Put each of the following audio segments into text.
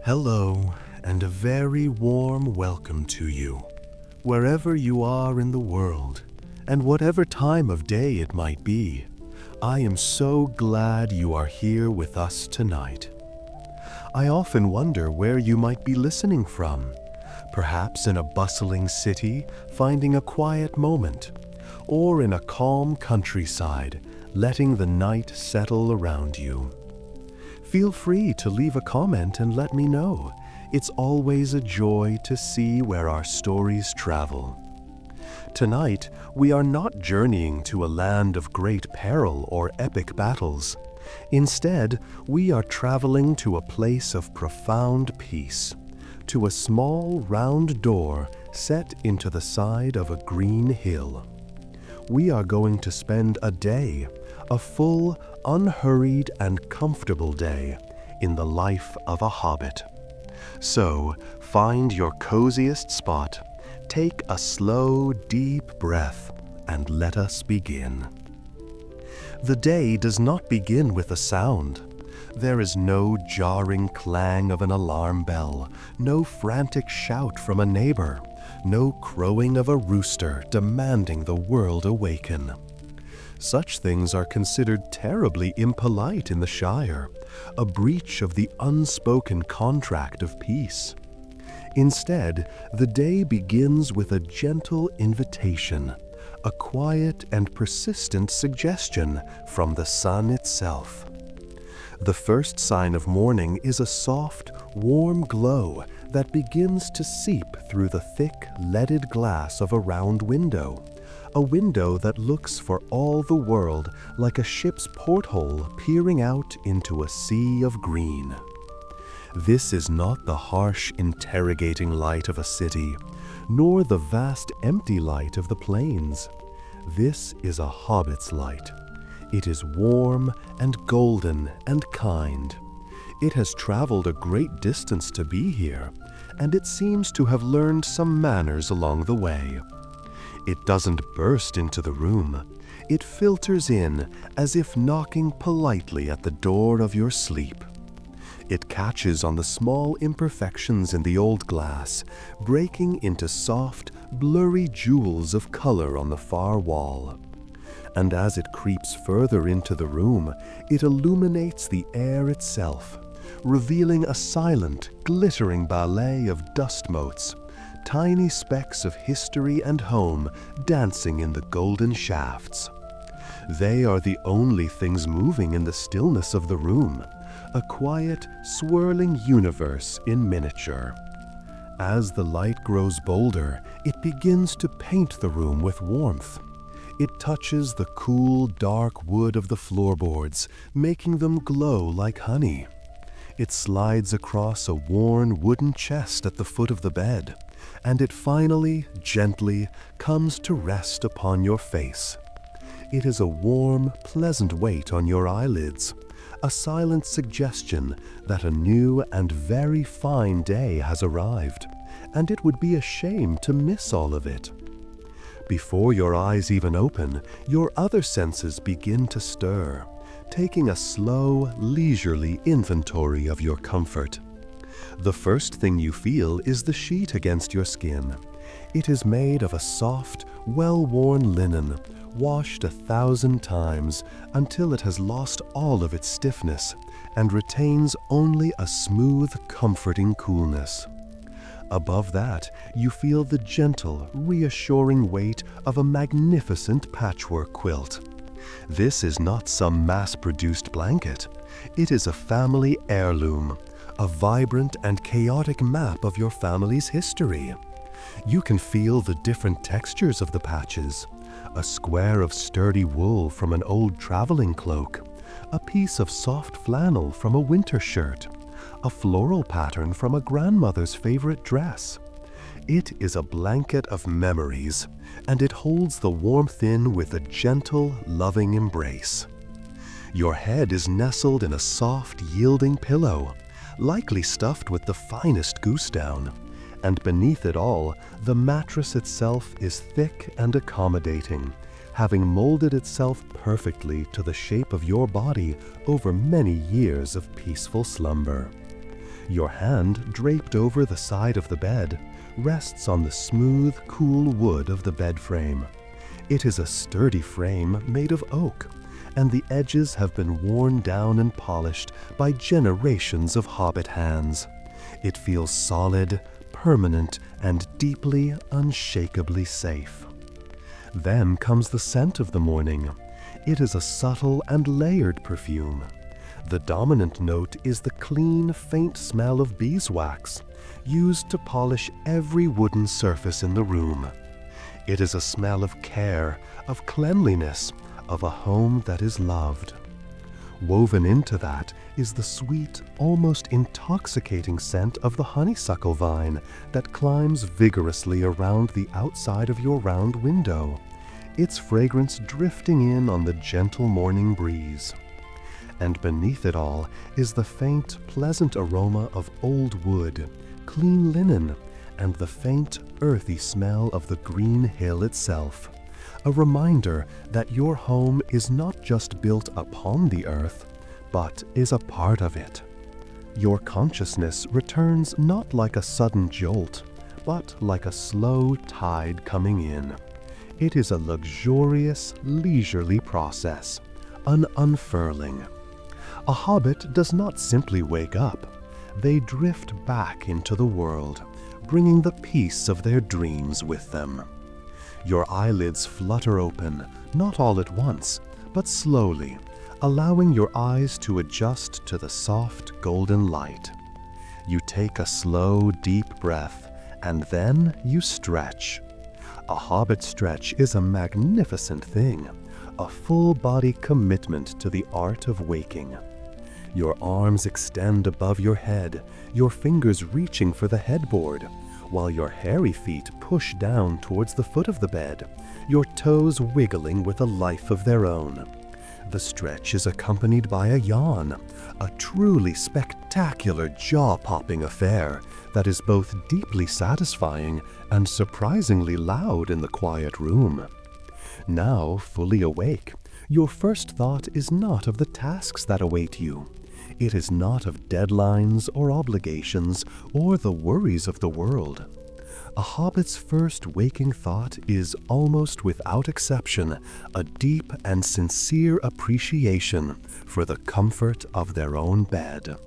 Hello, and a very warm welcome to you, wherever you are in the world, and whatever time of day it might be. I am so glad you are here with us tonight. I often wonder where you might be listening from, perhaps in a bustling city, finding a quiet moment, or in a calm countryside, letting the night settle around you. Feel free to leave a comment and let me know. It's always a joy to see where our stories travel. Tonight, we are not journeying to a land of great peril or epic battles. Instead, we are traveling to a place of profound peace, to a small round door set into the side of a green hill. We are going to spend a day, a full, unhurried and comfortable day in the life of a hobbit. So, find your coziest spot, take a slow, deep breath, and let us begin. The day does not begin with a sound. There is no jarring clang of an alarm bell, no frantic shout from a neighbor, no crowing of a rooster demanding the world awaken. Such things are considered terribly impolite in the Shire, a breach of the unspoken contract of peace. Instead, the day begins with a gentle invitation, a quiet and persistent suggestion from the sun itself. The first sign of morning is a soft, warm glow that begins to seep through the thick, leaded glass of a round window, a window that looks for all the world like a ship's porthole peering out into a sea of green. This is not the harsh, interrogating light of a city, nor the vast, empty light of the plains. This is a hobbit's light. It is warm and golden and kind. It has traveled a great distance to be here, and it seems to have learned some manners along the way. It doesn't burst into the room. It filters in as if knocking politely at the door of your sleep. It catches on the small imperfections in the old glass, breaking into soft, blurry jewels of color on the far wall. And as it creeps further into the room, it illuminates the air itself, revealing a silent, glittering ballet of dust motes, tiny specks of history and home dancing in the golden shafts. They are the only things moving in the stillness of the room, a quiet, swirling universe in miniature. As the light grows bolder, it begins to paint the room with warmth. It touches the cool, dark wood of the floorboards, making them glow like honey. It slides across a worn wooden chest at the foot of the bed, and it finally, gently, comes to rest upon your face. It is a warm, pleasant weight on your eyelids, a silent suggestion that a new and very fine day has arrived, and it would be a shame to miss all of it. Before your eyes even open, your other senses begin to stir, taking a slow, leisurely inventory of your comfort. The first thing you feel is the sheet against your skin. It is made of a soft, well-worn linen, washed 1,000 times until it has lost all of its stiffness and retains only a smooth, comforting coolness. Above that, you feel the gentle, reassuring weight of a magnificent patchwork quilt. This is not some mass-produced blanket. It is a family heirloom, a vibrant and chaotic map of your family's history. You can feel the different textures of the patches: a square of sturdy wool from an old traveling cloak, a piece of soft flannel from a winter shirt, a floral pattern from a grandmother's favorite dress. It is a blanket of memories, and it holds the warmth in with a gentle, loving embrace. Your head is nestled in a soft, yielding pillow, likely stuffed with the finest goose down, and beneath it all, the mattress itself is thick and accommodating, having molded itself perfectly to the shape of your body over many years of peaceful slumber. Your hand, draped over the side of the bed, rests on the smooth, cool wood of the bed frame. It is a sturdy frame made of oak, and the edges have been worn down and polished by generations of hobbit hands. It feels solid, permanent, and deeply, unshakably safe. Then comes the scent of the morning. It is a subtle and layered perfume. The dominant note is the clean, faint smell of beeswax, used to polish every wooden surface in the room. It is a smell of care, of cleanliness, of a home that is loved. Woven into that is the sweet, almost intoxicating scent of the honeysuckle vine that climbs vigorously around the outside of your round window, its fragrance drifting in on the gentle morning breeze. And beneath it all is the faint, pleasant aroma of old wood, clean linen, and the faint, earthy smell of the green hill itself. A reminder that your home is not just built upon the earth, but is a part of it. Your consciousness returns not like a sudden jolt, but like a slow tide coming in. It is a luxurious, leisurely process, an unfurling. A hobbit does not simply wake up. They drift back into the world, bringing the peace of their dreams with them. Your eyelids flutter open, not all at once, but slowly, allowing your eyes to adjust to the soft golden light. You take a slow, deep breath, and then you stretch. A hobbit stretch is a magnificent thing, a full-body commitment to the art of waking. Your arms extend above your head, your fingers reaching for the headboard, while your hairy feet push down towards the foot of the bed, your toes wiggling with a life of their own. The stretch is accompanied by a yawn, a truly spectacular jaw-popping affair that is both deeply satisfying and surprisingly loud in the quiet room. Now, fully awake, your first thought is not of the tasks that await you. It is not of deadlines or obligations or the worries of the world. A hobbit's first waking thought is, almost without exception, a deep and sincere appreciation for the comfort of their own bed.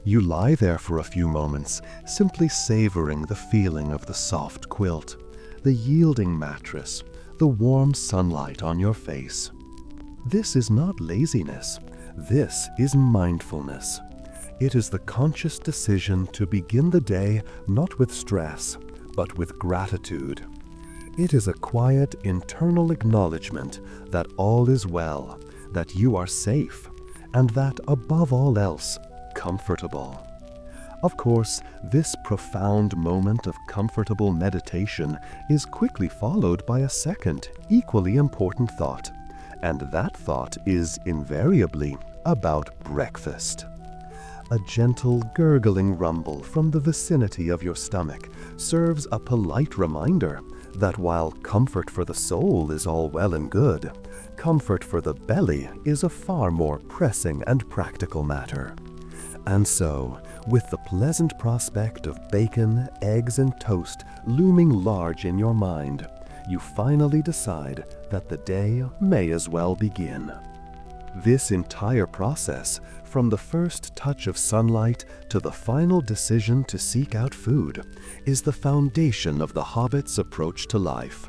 You lie there for a few moments, simply savoring the feeling of the soft quilt, the yielding mattress, the warm sunlight on your face. This is not laziness. This is mindfulness. It is the conscious decision to begin the day not with stress, but with gratitude. It is a quiet internal acknowledgement that all is well, that you are safe, and that, above all else, comfortable. Of course, this profound moment of comfortable meditation is quickly followed by a second, equally important thought. And that thought is invariably about breakfast. A gentle gurgling rumble from the vicinity of your stomach serves a polite reminder that while comfort for the soul is all well and good, comfort for the belly is a far more pressing and practical matter. And so, with the pleasant prospect of bacon, eggs, and toast looming large in your mind, you finally decide that the day may as well begin. This entire process, from the first touch of sunlight to the final decision to seek out food, is the foundation of the Hobbit's approach to life.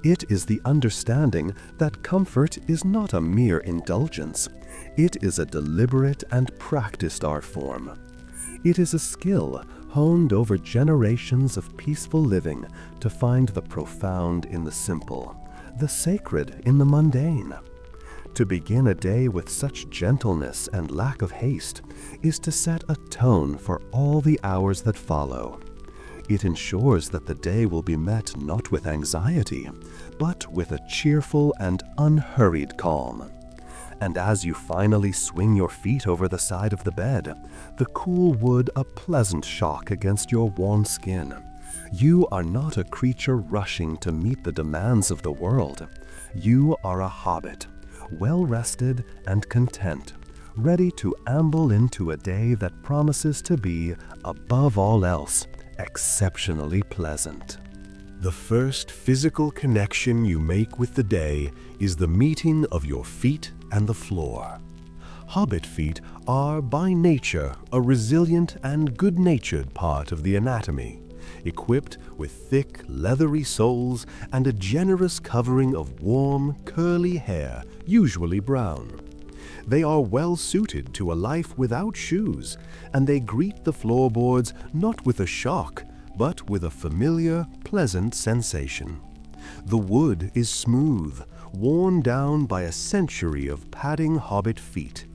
It is the understanding that comfort is not a mere indulgence. It is a deliberate and practiced art form. It is a skill honed over generations of peaceful living to find the profound in the simple, the sacred in the mundane. To begin a day with such gentleness and lack of haste is to set a tone for all the hours that follow. It ensures that the day will be met not with anxiety, but with a cheerful and unhurried calm. And as you finally swing your feet over the side of the bed, the cool wood a pleasant shock against your warm skin, you are not a creature rushing to meet the demands of the world. You are a hobbit, well rested and content, ready to amble into a day that promises to be, above all else, exceptionally pleasant. The first physical connection you make with the day is the meeting of your feet and the floor. Hobbit feet are, by nature, a resilient and good-natured part of the anatomy, equipped with thick, leathery soles and a generous covering of warm, curly hair, usually brown. They are well suited to a life without shoes, and they greet the floorboards not with a shock, but with a familiar, pleasant sensation. The wood is smooth, worn down by a century of padding hobbit feet,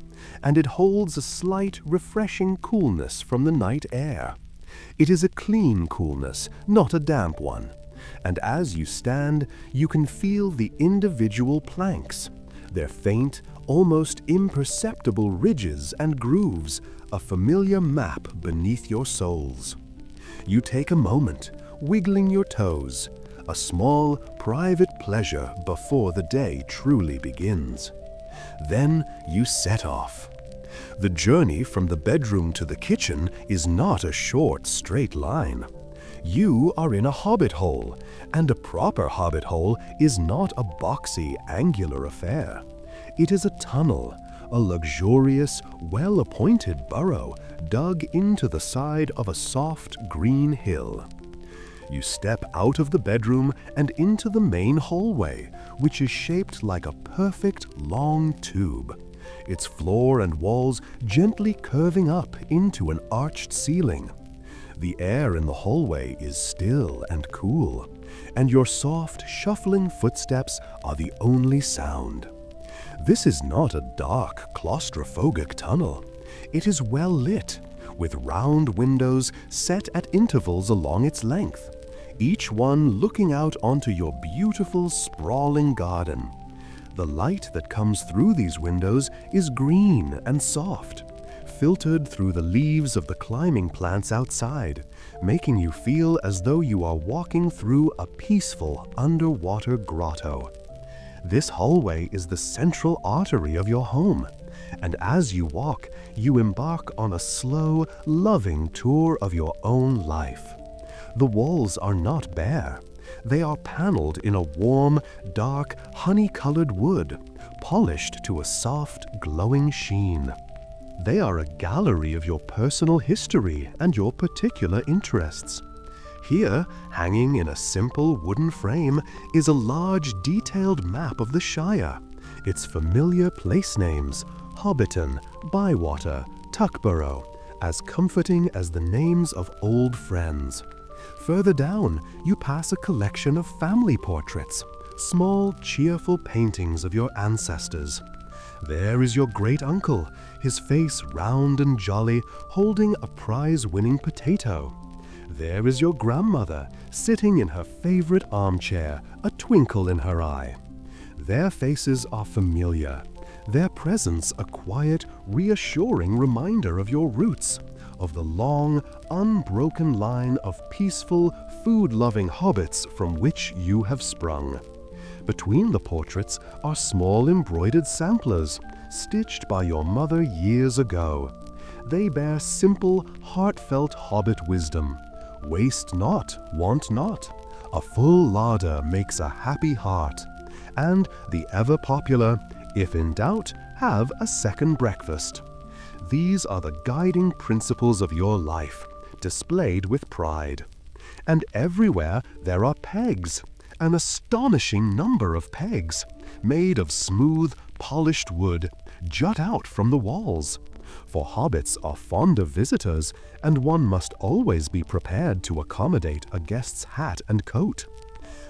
and it holds a slight, refreshing coolness from the night air. It is a clean coolness, not a damp one, and as you stand, you can feel the individual planks, their faint, almost imperceptible ridges and grooves, a familiar map beneath your soles. You take a moment, wiggling your toes, a small, private pleasure before the day truly begins. Then you set off. The journey from the bedroom to the kitchen is not a short, straight line. You are in a hobbit-hole, and a proper hobbit-hole is not a boxy, angular affair. It is a tunnel, a luxurious, well-appointed burrow dug into the side of a soft, green hill. You step out of the bedroom and into the main hallway, which is shaped like a perfect, long tube, its floor and walls gently curving up into an arched ceiling. The air in the hallway is still and cool, and your soft, shuffling footsteps are the only sound. This is not a dark, claustrophobic tunnel. It is well lit, with round windows set at intervals along its length, each one looking out onto your beautiful, sprawling garden. The light that comes through these windows is green and soft, filtered through the leaves of the climbing plants outside, making you feel as though you are walking through a peaceful underwater grotto. This hallway is the central artery of your home, and as you walk, you embark on a slow, loving tour of your own life. The walls are not bare. They are paneled in a warm, dark, honey-colored wood, polished to a soft, glowing sheen. They are a gallery of your personal history and your particular interests. Here, hanging in a simple wooden frame, is a large, detailed map of the Shire, its familiar place names, Hobbiton, Bywater, Tuckborough, as comforting as the names of old friends. Further down, you pass a collection of family portraits, small, cheerful paintings of your ancestors. There is your great-uncle, his face round and jolly, holding a prize-winning potato. There is your grandmother, sitting in her favorite armchair, a twinkle in her eye. Their faces are familiar, their presence a quiet, reassuring reminder of your roots, of the long, unbroken line of peaceful, food-loving hobbits from which you have sprung. Between the portraits are small embroidered samplers, stitched by your mother years ago. They bear simple, heartfelt hobbit wisdom. Waste not, want not. A full larder makes a happy heart. And the ever-popular, if in doubt, have a second breakfast. These are the guiding principles of your life, displayed with pride. And everywhere there are pegs, an astonishing number of pegs, made of smooth, polished wood, jut out from the walls. For hobbits are fond of visitors, and one must always be prepared to accommodate a guest's hat and coat.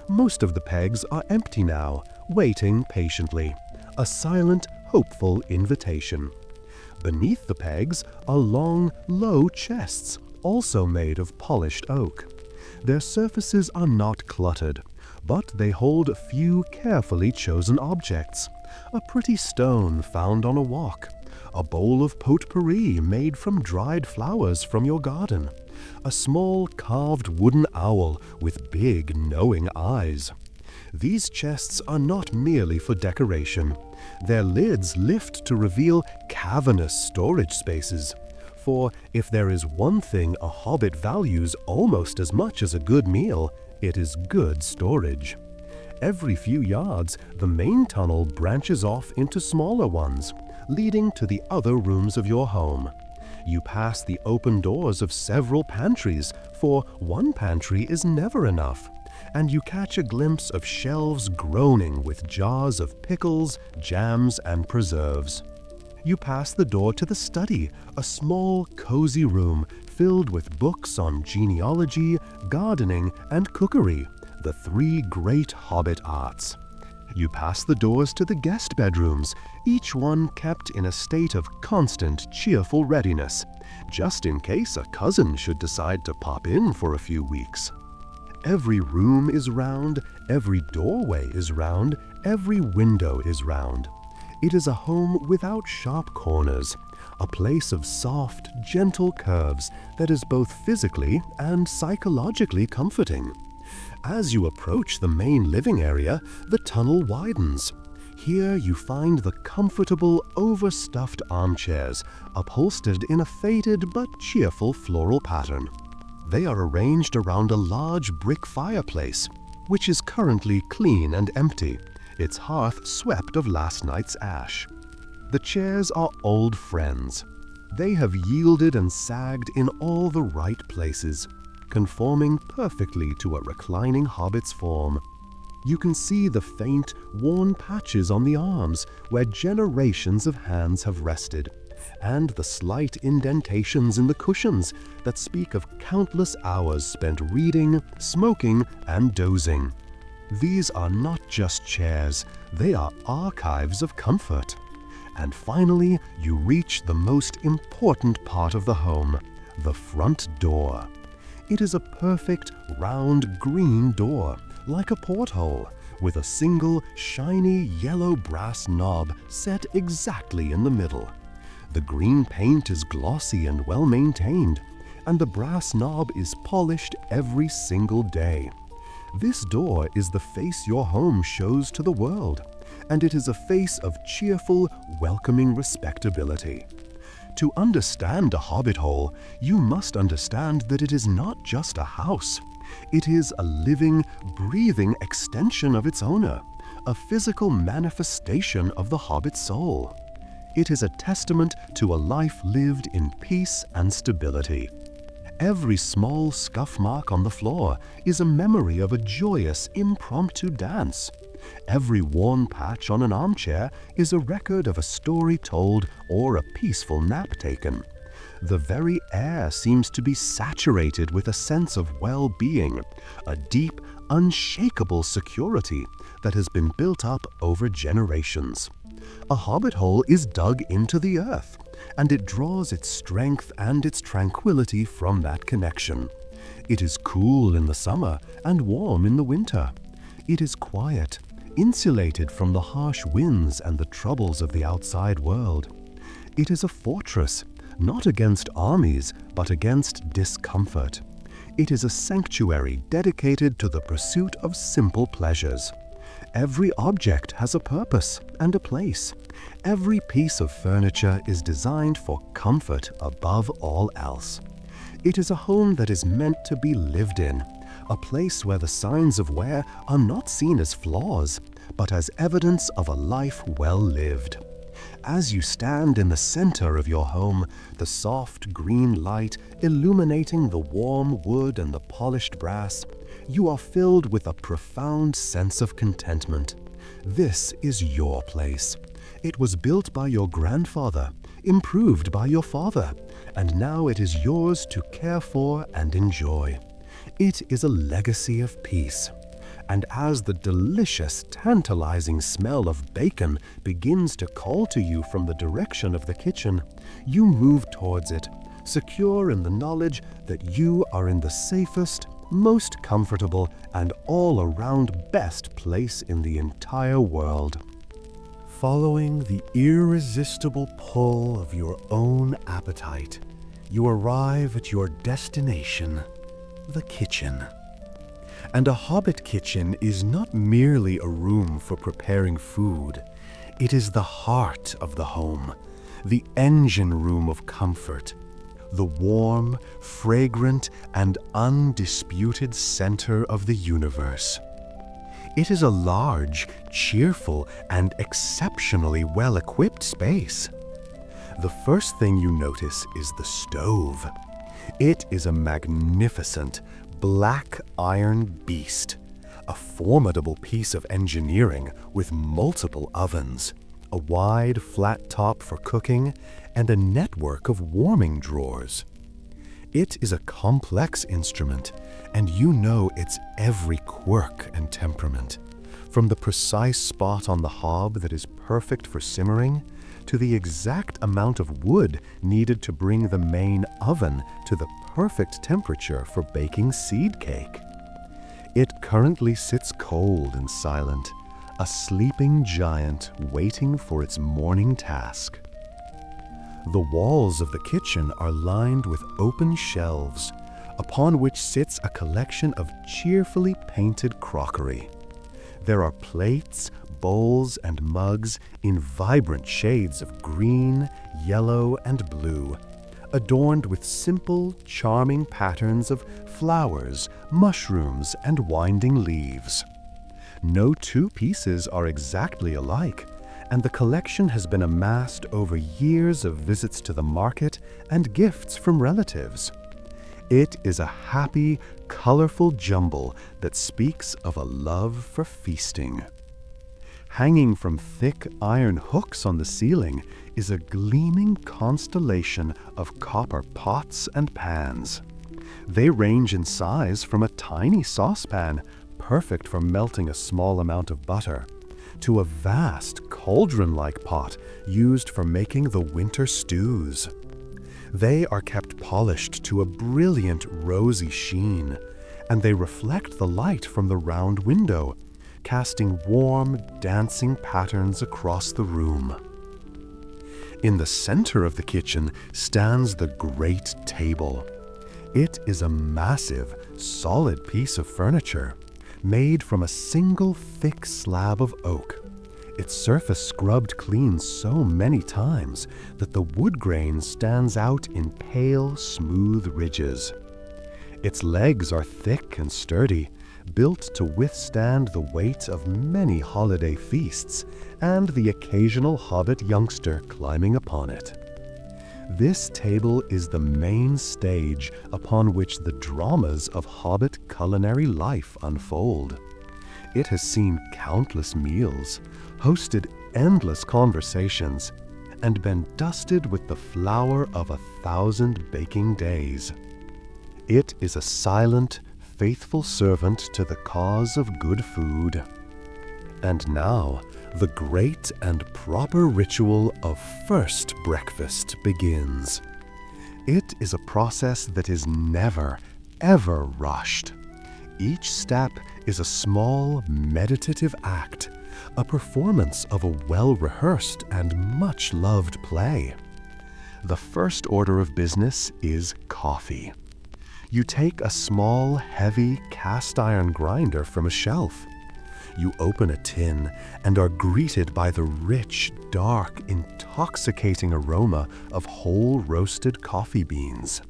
Most of the pegs are empty now, waiting patiently, a silent, hopeful invitation. Beneath the pegs are long, low chests, also made of polished oak. Their surfaces are not cluttered, but they hold a few carefully chosen objects. A pretty stone found on a walk, a bowl of potpourri made from dried flowers from your garden, a small carved wooden owl with big, knowing eyes. These chests are not merely for decoration. Their lids lift to reveal cavernous storage spaces. For if there is one thing a hobbit values almost as much as a good meal, it is good storage. Every few yards, the main tunnel branches off into smaller ones, leading to the other rooms of your home. You pass the open doors of several pantries, for one pantry is never enough, and you catch a glimpse of shelves groaning with jars of pickles, jams, and preserves. You pass the door to the study, a small, cozy room filled with books on genealogy, gardening, and cookery, the three great Hobbit arts. You pass the doors to the guest bedrooms, each one kept in a state of constant, cheerful readiness, just in case a cousin should decide to pop in for a few weeks. Every room is round, every doorway is round, every window is round. It is a home without sharp corners, a place of soft, gentle curves that is both physically and psychologically comforting. As you approach the main living area, the tunnel widens. Here you find the comfortable, overstuffed armchairs, upholstered in a faded but cheerful floral pattern. They are arranged around a large brick fireplace, which is currently clean and empty, its hearth swept of last night's ash. The chairs are old friends. They have yielded and sagged in all the right places, conforming perfectly to a reclining hobbit's form. You can see the faint, worn patches on the arms where generations of hands have rested, and the slight indentations in the cushions that speak of countless hours spent reading, smoking, and dozing. These are not just chairs, they are archives of comfort. And finally, you reach the most important part of the home, the front door. It is a perfect, round, green door, like a porthole, with a single, shiny, yellow brass knob set exactly in the middle. The green paint is glossy and well-maintained, and the brass knob is polished every single day. This door is the face your home shows to the world, and it is a face of cheerful, welcoming respectability. To understand a Hobbit-hole, you must understand that it is not just a house. It is a living, breathing extension of its owner, a physical manifestation of the Hobbit soul. It is a testament to a life lived in peace and stability. Every small scuff mark on the floor is a memory of a joyous, impromptu dance. Every worn patch on an armchair is a record of a story told or a peaceful nap taken. The very air seems to be saturated with a sense of well-being, a deep, unshakable security that has been built up over generations. A hobbit-hole is dug into the earth, and it draws its strength and its tranquility from that connection. It is cool in the summer and warm in the winter. It is quiet, insulated from the harsh winds and the troubles of the outside world. It is a fortress, not against armies, but against discomfort. It is a sanctuary dedicated to the pursuit of simple pleasures. Every object has a purpose and a place. Every piece of furniture is designed for comfort above all else. It is a home that is meant to be lived in, a place where the signs of wear are not seen as flaws, but as evidence of a life well lived. As you stand in the center of your home, the soft green light illuminating the warm wood and the polished brass, you are filled with a profound sense of contentment. This is your place. It was built by your grandfather, improved by your father, and now it is yours to care for and enjoy. It is a legacy of peace. And as the delicious, tantalizing smell of bacon begins to call to you from the direction of the kitchen, you move towards it, secure in the knowledge that you are in the safest, most comfortable, and all-around best place in the entire world. Following the irresistible pull of your own appetite, you arrive at your destination, the kitchen. And a hobbit kitchen is not merely a room for preparing food. It is the heart of the home, the engine room of comfort, the warm, fragrant, and undisputed center of the universe. It is a large, cheerful, and exceptionally well-equipped space. The first thing you notice is the stove. It is a magnificent, black iron beast, a formidable piece of engineering with multiple ovens, a wide, flat top for cooking, and a network of warming drawers. It is a complex instrument, and you know its every quirk and temperament, from the precise spot on the hob that is perfect for simmering, to the exact amount of wood needed to bring the main oven to the perfect temperature for baking seed cake. It currently sits cold and silent, a sleeping giant waiting for its morning task. The walls of the kitchen are lined with open shelves, upon which sits a collection of cheerfully painted crockery. There are plates, bowls, and mugs in vibrant shades of green, yellow, and blue, adorned with simple, charming patterns of flowers, mushrooms, and winding leaves. No two pieces are exactly alike, and the collection has been amassed over years of visits to the market and gifts from relatives. It is a happy, colorful jumble that speaks of a love for feasting. Hanging from thick iron hooks on the ceiling is a gleaming constellation of copper pots and pans. They range in size from a tiny saucepan, perfect for melting a small amount of butter, to a vast cauldron-like pot used for making the winter stews. They are kept polished to a brilliant rosy sheen, and they reflect the light from the round window, casting warm, dancing patterns across the room. In the center of the kitchen stands the great table. It is a massive, solid piece of furniture, made from a single thick slab of oak, its surface scrubbed clean so many times that the wood grain stands out in pale, smooth ridges. Its legs are thick and sturdy, built to withstand the weight of many holiday feasts and the occasional hobbit youngster climbing upon it. This table is the main stage upon which the dramas of hobbit culinary life unfold. It has seen countless meals, hosted endless conversations, and been dusted with the flour of 1,000 baking days. It is a silent, faithful servant to the cause of good food. And now, the great and proper ritual of first breakfast begins. It is a process that is never, ever rushed. Each step is a small, meditative act, a performance of a well-rehearsed and much-loved play. The first order of business is coffee. You take a small, heavy cast-iron grinder from a shelf. You open a tin and are greeted by the rich, dark, intoxicating aroma of whole roasted coffee beans.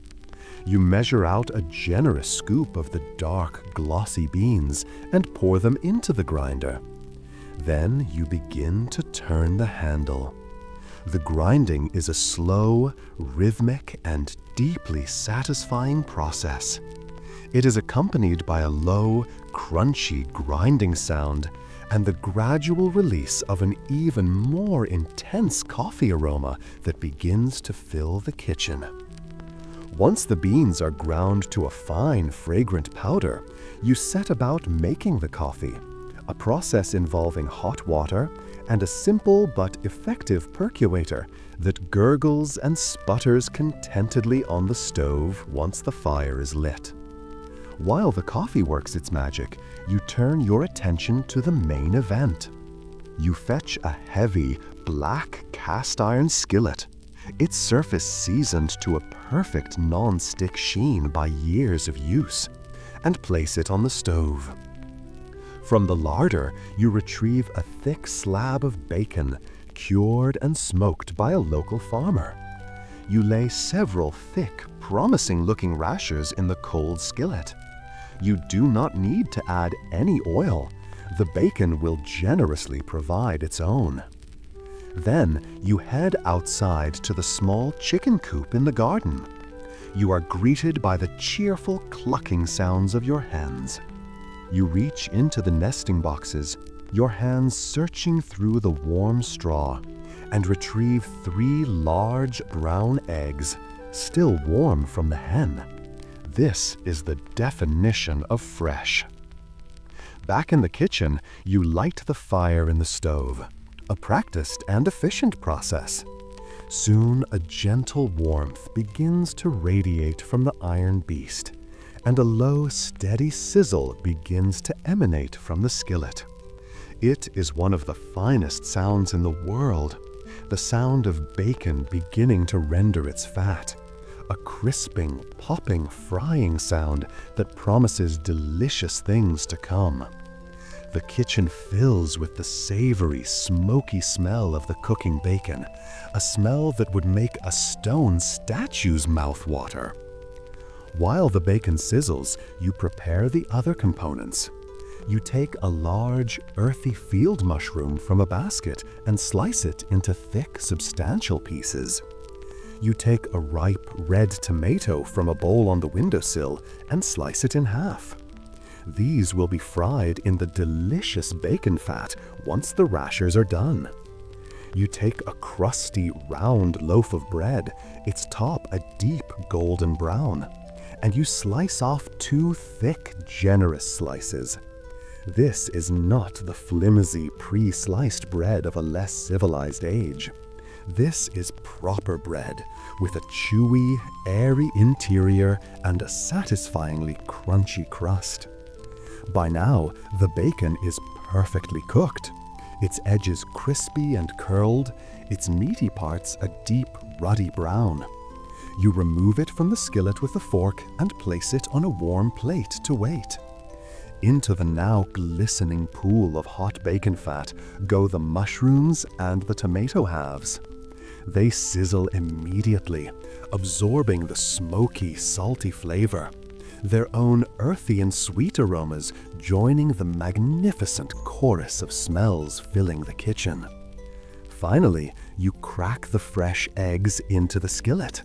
You measure out a generous scoop of the dark, glossy beans and pour them into the grinder. Then you begin to turn the handle. The grinding is a slow, rhythmic, and deeply satisfying process. It is accompanied by a low, crunchy grinding sound and the gradual release of an even more intense coffee aroma that begins to fill the kitchen. Once the beans are ground to a fine, fragrant powder, you set about making the coffee, a process involving hot water and a simple but effective percolator that gurgles and sputters contentedly on the stove once the fire is lit. While the coffee works its magic, you turn your attention to the main event. You fetch a heavy, black cast-iron skillet, its surface seasoned to a perfect non-stick sheen by years of use, and place it on the stove. From the larder, you retrieve a thick slab of bacon, cured and smoked by a local farmer. You lay several thick, promising-looking rashers in the cold skillet. You do not need to add any oil. The bacon will generously provide its own. Then you head outside to the small chicken coop in the garden. You are greeted by the cheerful clucking sounds of your hens. You reach into the nesting boxes, your hands searching through the warm straw, and retrieve 3 large brown eggs, still warm from the hen. This is the definition of fresh. Back in the kitchen, you light the fire in the stove, a practiced and efficient process. Soon a gentle warmth begins to radiate from the iron beast, and a low, steady sizzle begins to emanate from the skillet. It is one of the finest sounds in the world, the sound of bacon beginning to render its fat, a crisping, popping, frying sound that promises delicious things to come. The kitchen fills with the savory, smoky smell of the cooking bacon, a smell that would make a stone statue's mouth water. While the bacon sizzles, you prepare the other components. You take a large, earthy field mushroom from a basket and slice it into thick, substantial pieces. You take a ripe, red tomato from a bowl on the windowsill and slice it in half. These will be fried in the delicious bacon fat once the rashers are done. You take a crusty, round loaf of bread, its top a deep golden brown, and you slice off 2 thick, generous slices. This is not the flimsy, pre-sliced bread of a less civilized age. This is proper bread, with a chewy, airy interior and a satisfyingly crunchy crust. By now, the bacon is perfectly cooked, its edges crispy and curled, its meaty parts a deep, ruddy brown. You remove it from the skillet with a fork and place it on a warm plate to wait. Into the now glistening pool of hot bacon fat go the mushrooms and the tomato halves. They sizzle immediately, absorbing the smoky, salty flavor, their own earthy and sweet aromas joining the magnificent chorus of smells filling the kitchen. Finally, you crack the fresh eggs into the skillet.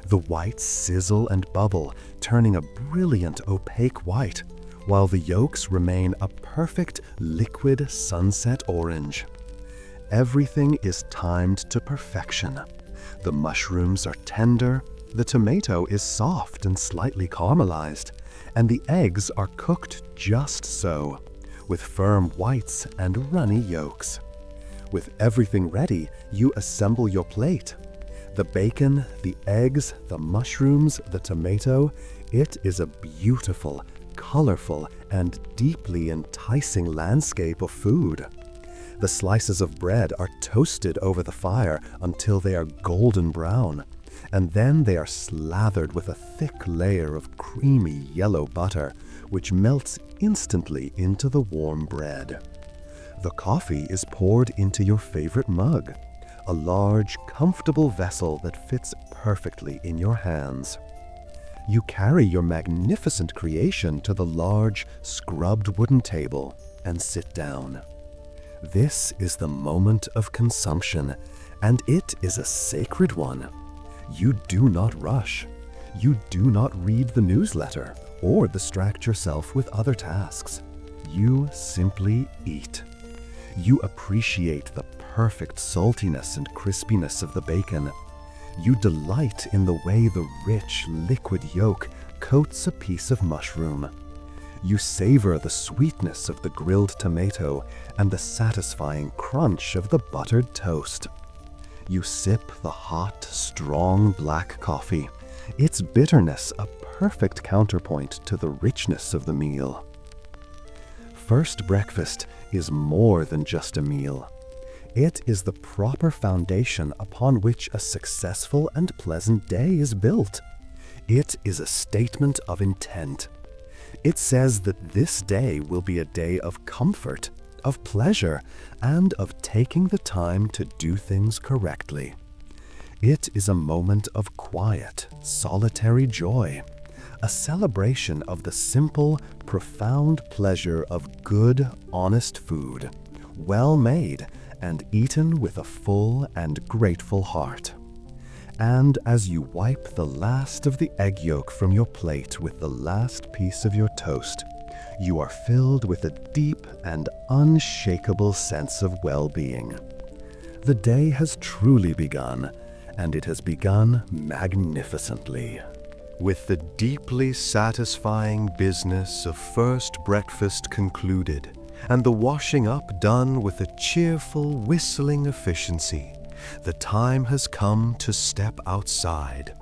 The whites sizzle and bubble, turning a brilliant opaque white, while the yolks remain a perfect liquid sunset orange. Everything is timed to perfection. The mushrooms are tender, the tomato is soft and slightly caramelized, and the eggs are cooked just so, with firm whites and runny yolks. With everything ready, you assemble your plate. The bacon, the eggs, the mushrooms, the tomato, it is a beautiful, colorful, and deeply enticing landscape of food. The slices of bread are toasted over the fire until they are golden brown, and then they are slathered with a thick layer of creamy yellow butter, which melts instantly into the warm bread. The coffee is poured into your favorite mug, a large, comfortable vessel that fits perfectly in your hands. You carry your magnificent creation to the large, scrubbed wooden table and sit down. This is the moment of consumption, and it is a sacred one. You do not rush. You do not read the newsletter or distract yourself with other tasks. You simply eat. You appreciate the perfect saltiness and crispiness of the bacon. You delight in the way the rich, liquid yolk coats a piece of mushroom. You savor the sweetness of the grilled tomato and the satisfying crunch of the buttered toast. You sip the hot, strong black coffee, its bitterness a perfect counterpoint to the richness of the meal. First breakfast is more than just a meal. It is the proper foundation upon which a successful and pleasant day is built. It is a statement of intent. It says that this day will be a day of comfort, of pleasure, and of taking the time to do things correctly. It is a moment of quiet, solitary joy, a celebration of the simple, profound pleasure of good, honest food, well made and eaten with a full and grateful heart. And as you wipe the last of the egg yolk from your plate with the last piece of your toast, you are filled with a deep and unshakable sense of well-being. The day has truly begun, and it has begun magnificently. With the deeply satisfying business of first breakfast concluded, and the washing up done with a cheerful, whistling efficiency, the time has come to step outside.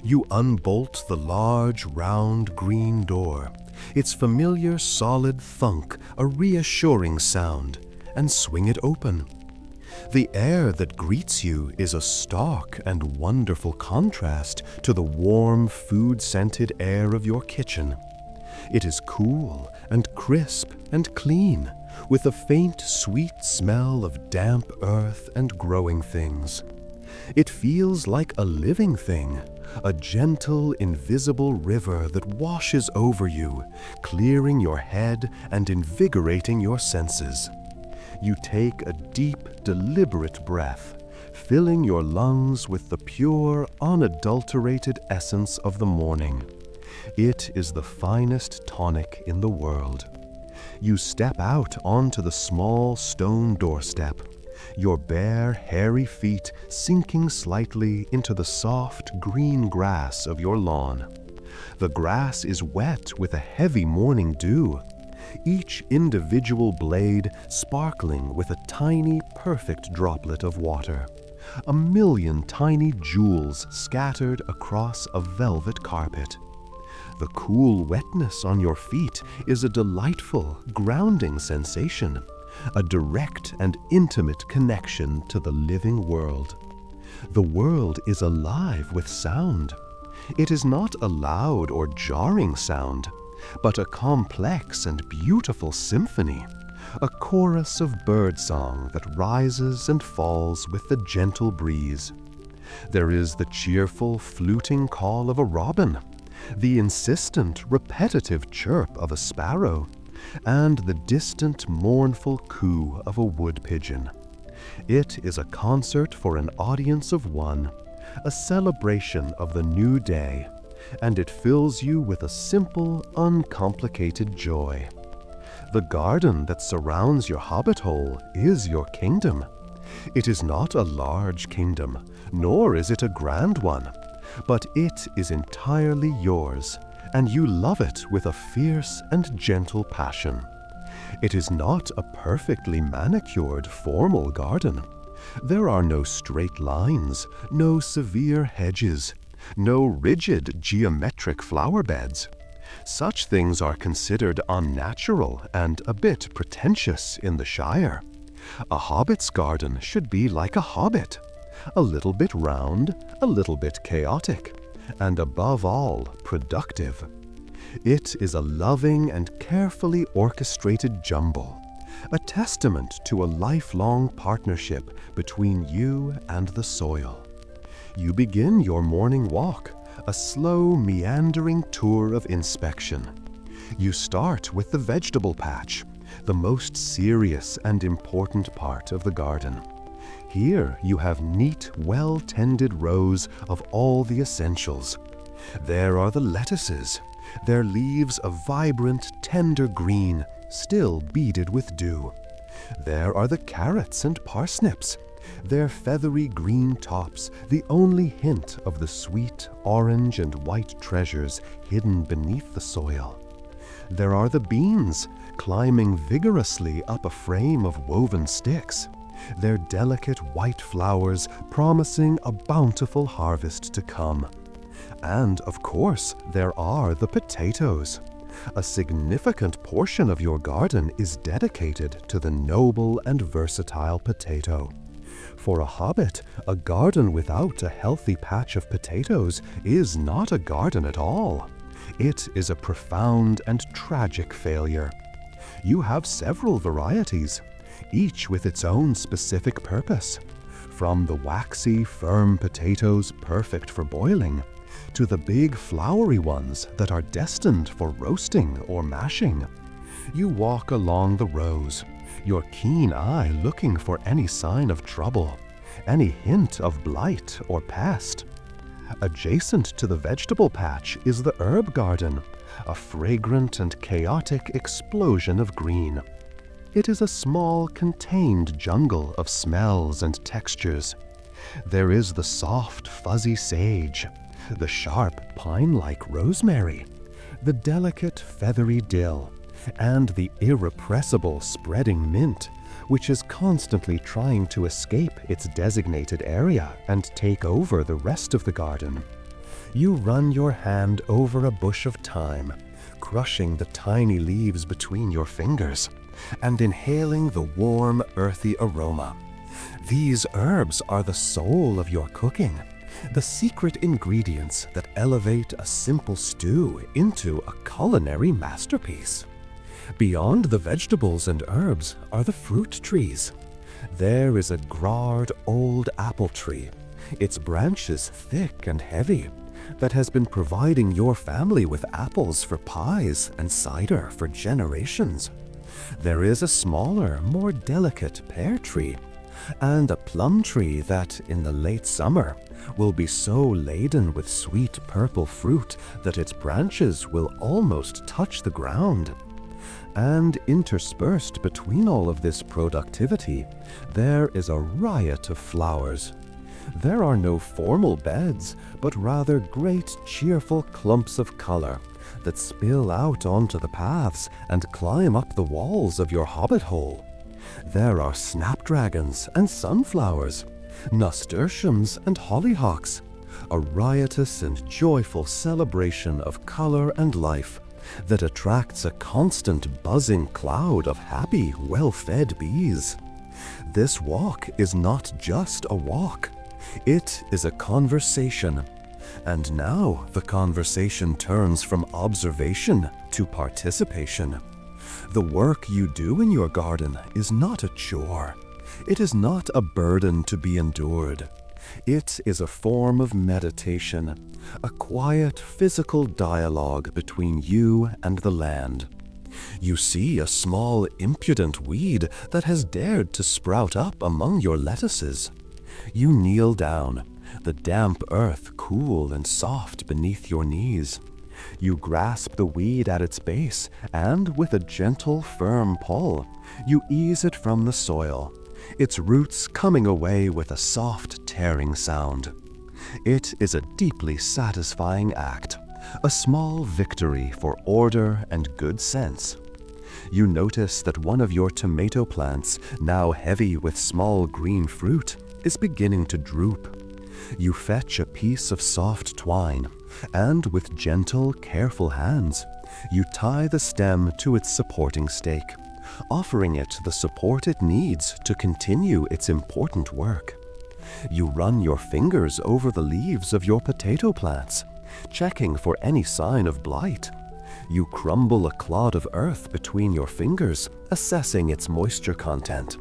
You unbolt the large, round, green door, its familiar solid thunk a reassuring sound, and swing it open. The air that greets you is a stark and wonderful contrast to the warm, food-scented air of your kitchen. It is cool and crisp and clean, with a faint, sweet smell of damp earth and growing things. It feels like a living thing, a gentle, invisible river that washes over you, clearing your head and invigorating your senses. You take a deep, deliberate breath, filling your lungs with the pure, unadulterated essence of the morning. It is the finest tonic in the world. You step out onto the small stone doorstep, your bare, hairy feet sinking slightly into the soft, green grass of your lawn. The grass is wet with a heavy morning dew, each individual blade sparkling with a tiny, perfect droplet of water, a million tiny jewels scattered across a velvet carpet. The cool wetness on your feet is a delightful, grounding sensation, a direct and intimate connection to the living world. The world is alive with sound. It is not a loud or jarring sound, but a complex and beautiful symphony, a chorus of birdsong that rises and falls with the gentle breeze. There is the cheerful, fluting call of a robin, the insistent, repetitive chirp of a sparrow, and the distant, mournful coo of a wood pigeon. It is a concert for an audience of one, a celebration of the new day, and it fills you with a simple, uncomplicated joy. The garden that surrounds your Hobbit-hole is your kingdom. It is not a large kingdom, nor is it a grand one, but it is entirely yours, and you love it with a fierce and gentle passion. It is not a perfectly manicured, formal garden. There are no straight lines, no severe hedges, no rigid geometric flower beds. Such things are considered unnatural and a bit pretentious in the Shire. A hobbit's garden should be like a hobbit, a little bit round, a little bit chaotic, and above all, productive. It is a loving and carefully orchestrated jumble, a testament to a lifelong partnership between you and the soil. You begin your morning walk, a slow, meandering tour of inspection. You start with the vegetable patch, the most serious and important part of the garden. Here you have neat, well-tended rows of all the essentials. There are the lettuces, their leaves a vibrant, tender green, still beaded with dew. There are the carrots and parsnips, their feathery green tops the only hint of the sweet orange and white treasures hidden beneath the soil. There are the beans, climbing vigorously up a frame of woven sticks, their delicate white flowers promising a bountiful harvest to come. And, of course, there are the potatoes. A significant portion of your garden is dedicated to the noble and versatile potato. For a hobbit, a garden without a healthy patch of potatoes is not a garden at all. It is a profound and tragic failure. You have several varieties, each with its own specific purpose, from the waxy, firm potatoes perfect for boiling, to the big, flowery ones that are destined for roasting or mashing. You walk along the rows, your keen eye looking for any sign of trouble, any hint of blight or pest. Adjacent to the vegetable patch is the herb garden, a fragrant and chaotic explosion of green. It is a small, contained jungle of smells and textures. There is the soft, fuzzy sage, the sharp, pine-like rosemary, the delicate, feathery dill, and the irrepressible spreading mint, which is constantly trying to escape its designated area and take over the rest of the garden. You run your hand over a bush of thyme, crushing the tiny leaves between your fingers, and inhaling the warm, earthy aroma. These herbs are the soul of your cooking, the secret ingredients that elevate a simple stew into a culinary masterpiece. Beyond the vegetables and herbs are the fruit trees. There is a gnarled old apple tree, its branches thick and heavy, that has been providing your family with apples for pies and cider for generations. There is a smaller, more delicate pear tree, and a plum tree that, in the late summer, will be so laden with sweet purple fruit that its branches will almost touch the ground. And interspersed between all of this productivity, there is a riot of flowers. There are no formal beds, but rather great cheerful clumps of color that spill out onto the paths and climb up the walls of your Hobbit-hole. There are snapdragons and sunflowers, nasturtiums and hollyhocks, a riotous and joyful celebration of color and life that attracts a constant buzzing cloud of happy, well-fed bees. This walk is not just a walk. It is a conversation. And now the conversation turns from observation to participation. The work you do in your garden is not a chore. It is not a burden to be endured. It is a form of meditation, a quiet physical dialogue between you and the land. You see a small impudent weed that has dared to sprout up among your lettuces. You kneel down, the damp earth cool and soft beneath your knees. You grasp the weed at its base, and with a gentle, firm pull, you ease it from the soil, its roots coming away with a soft, tearing sound. It is a deeply satisfying act, a small victory for order and good sense. You notice that one of your tomato plants, now heavy with small green fruit, is beginning to droop. You fetch a piece of soft twine, and with gentle, careful hands, you tie the stem to its supporting stake, offering it the support it needs to continue its important work. You run your fingers over the leaves of your potato plants, checking for any sign of blight. You crumble a clod of earth between your fingers, assessing its moisture content.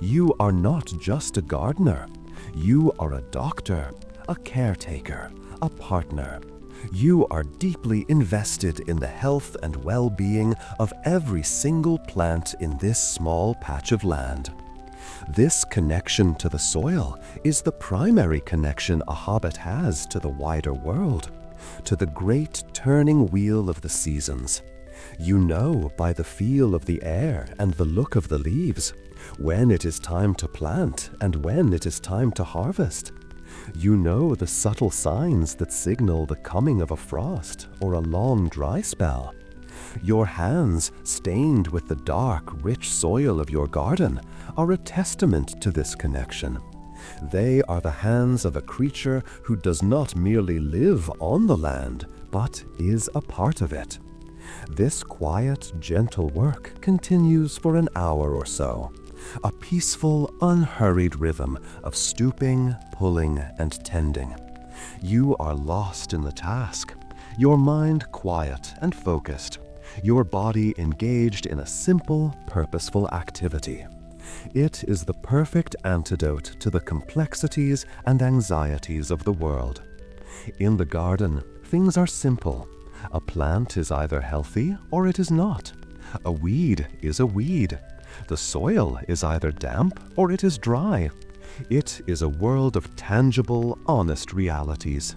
You are not just a gardener. You are a doctor, a caretaker, a partner. You are deeply invested in the health and well-being of every single plant in this small patch of land. This connection to the soil is the primary connection a hobbit has to the wider world, to the great turning wheel of the seasons. You know by the feel of the air and the look of the leaves when it is time to plant and when it is time to harvest. You know the subtle signs that signal the coming of a frost or a long dry spell. Your hands, stained with the dark, rich soil of your garden, are a testament to this connection. They are the hands of a creature who does not merely live on the land, but is a part of it. This quiet, gentle work continues for an hour or so, a peaceful, unhurried rhythm of stooping, pulling, and tending. You are lost in the task. your mind quiet and focused, your body engaged in a simple, purposeful activity. It is the perfect antidote to the complexities and anxieties of the world. In the garden, things are simple. A plant is either healthy or it is not. A weed is a weed. The soil is either damp or it is dry. It is a world of tangible, honest realities.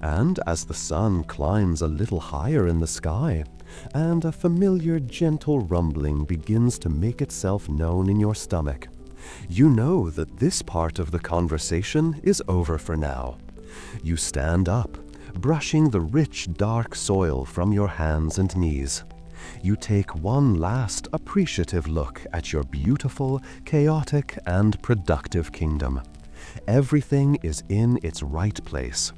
And as the sun climbs a little higher in the sky, and a familiar gentle rumbling begins to make itself known in your stomach, you know that this part of the conversation is over for now. You stand up, brushing the rich, dark soil from your hands and knees. You take one last appreciative look at your beautiful, chaotic, and productive kingdom. Everything is in its right place.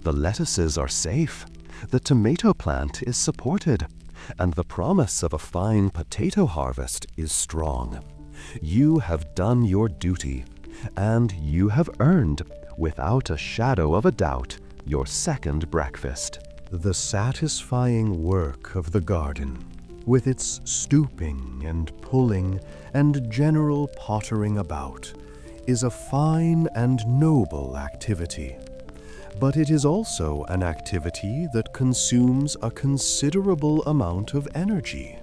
The lettuces are safe. The tomato plant is supported. And the promise of a fine potato harvest is strong. You have done your duty, and you have earned, without a shadow of a doubt, your second breakfast. The satisfying work of the garden, with its stooping and pulling and general pottering about, is a fine and noble activity. But it is also an activity that consumes a considerable amount of energy.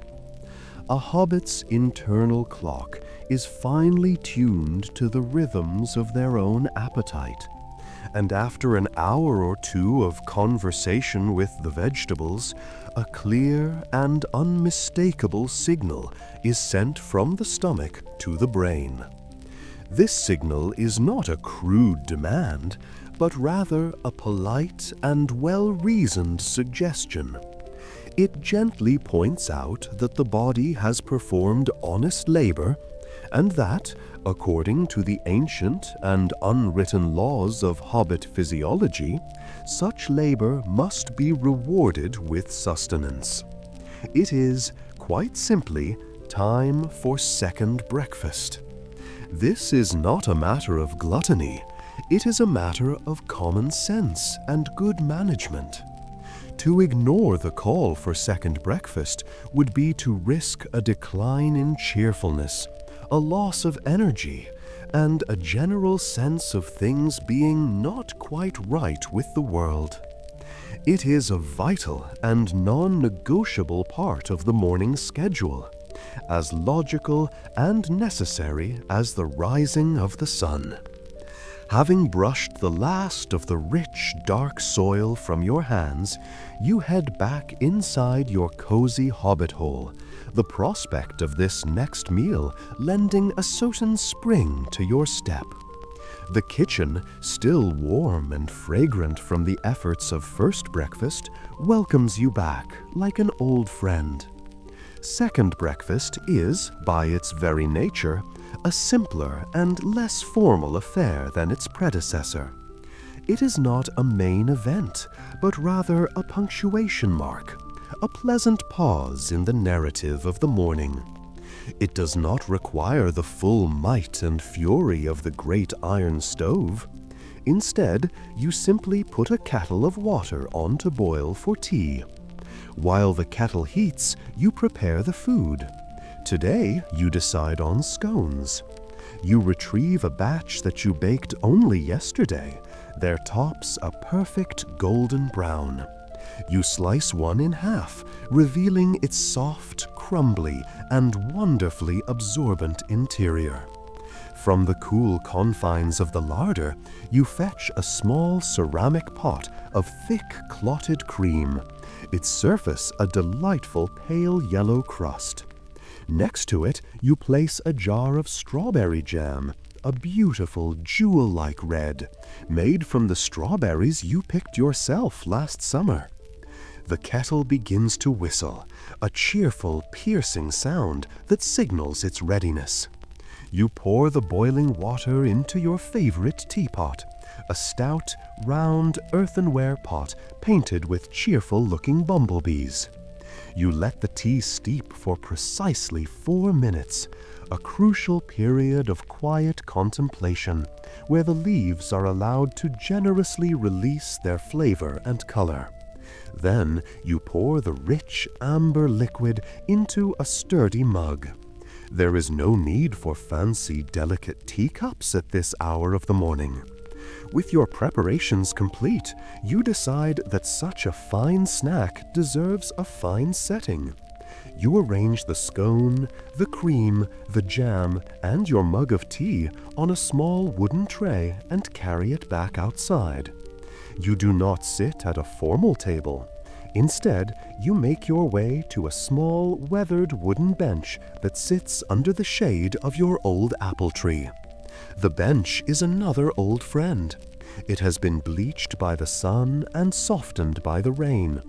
A hobbit's internal clock is finely tuned to the rhythms of their own appetite, and after an hour or two of conversation with the vegetables, a clear and unmistakable signal is sent from the stomach to the brain. This signal is not a crude demand, but rather a polite and well-reasoned suggestion. It gently points out that the body has performed honest labor, and that, according to the ancient and unwritten laws of hobbit physiology, such labor must be rewarded with sustenance. It is, quite simply, time for second breakfast. This is not a matter of gluttony. It is a matter of common sense and good management. To ignore the call for second breakfast would be to risk a decline in cheerfulness, a loss of energy, and a general sense of things being not quite right with the world. It is a vital and non-negotiable part of the morning schedule, as logical and necessary as the rising of the sun. Having brushed the last of the rich, dark soil from your hands, you head back inside your cozy hobbit-hole, the prospect of this next meal lending a certain spring to your step. The kitchen, still warm and fragrant from the efforts of first breakfast, welcomes you back like an old friend. Second breakfast is, by its very nature, a simpler and less formal affair than its predecessor. It is not a main event, but rather a punctuation mark, a pleasant pause in the narrative of the morning. It does not require the full might and fury of the great iron stove. Instead, you simply put a kettle of water on to boil for tea. While the kettle heats, you prepare the food. Today, you decide on scones. You retrieve a batch that you baked only yesterday, their tops a perfect golden brown. You slice one in half, revealing its soft, crumbly, and wonderfully absorbent interior. From the cool confines of the larder, you fetch a small ceramic pot of thick, clotted cream, its surface a delightful pale yellow crust. Next to it, you place a jar of strawberry jam, a beautiful jewel-like red, made from the strawberries you picked yourself last summer. The kettle begins to whistle, a cheerful, piercing sound that signals its readiness. You pour the boiling water into your favorite teapot, a stout, round, earthenware pot painted with cheerful-looking bumblebees. You let the tea steep for precisely 4 minutes, a crucial period of quiet contemplation, where the leaves are allowed to generously release their flavor and color. Then you pour the rich amber liquid into a sturdy mug. There is no need for fancy, delicate teacups at this hour of the morning. With your preparations complete, you decide that such a fine snack deserves a fine setting. You arrange the scone, the cream, the jam, and your mug of tea on a small wooden tray and carry it back outside. You do not sit at a formal table. Instead, you make your way to a small, weathered wooden bench that sits under the shade of your old apple tree. The bench is another old friend. It has been bleached by the sun and softened by the rain,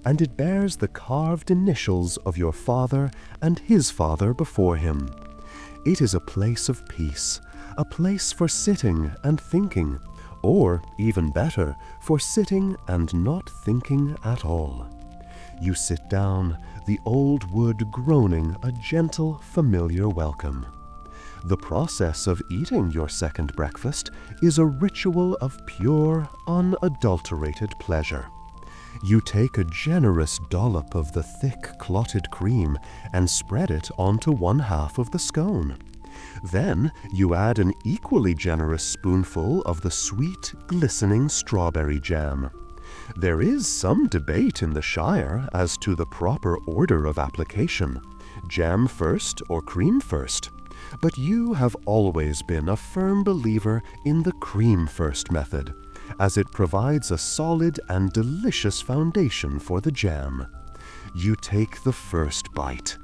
and it bears the carved initials of your father and his father before him. It is a place of peace, a place for sitting and thinking, or, even better, for sitting and not thinking at all. You sit down, the old wood groaning a gentle, familiar welcome. The process of eating your second breakfast is a ritual of pure, unadulterated pleasure. You take a generous dollop of the thick, clotted cream and spread it onto one half of the scone. Then you add an equally generous spoonful of the sweet, glistening strawberry jam. There is some debate in the Shire as to the proper order of application, jam first or cream first, but you have always been a firm believer in the cream first method, as it provides a solid and delicious foundation for the jam. You take the first bite.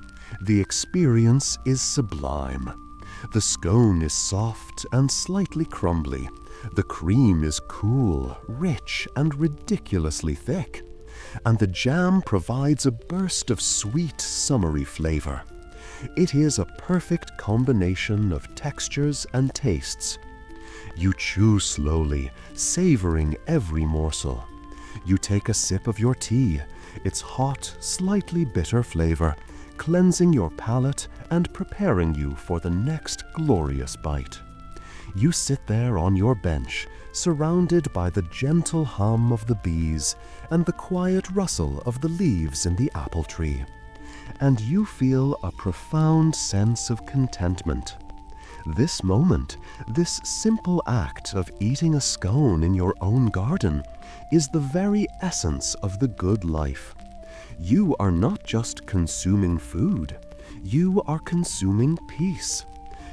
The experience is sublime. The scone is soft and slightly crumbly. The cream is cool, rich, and ridiculously thick. And the jam provides a burst of sweet, summery flavor. It is a perfect combination of textures and tastes. You chew slowly, savoring every morsel. You take a sip of your tea, its hot, slightly bitter flavor, cleansing your palate and preparing you for the next glorious bite. You sit there on your bench, surrounded by the gentle hum of the bees and the quiet rustle of the leaves in the apple tree, and you feel a profound sense of contentment. This moment, this simple act of eating a scone in your own garden, is the very essence of the good life. You are not just consuming food, you are consuming peace.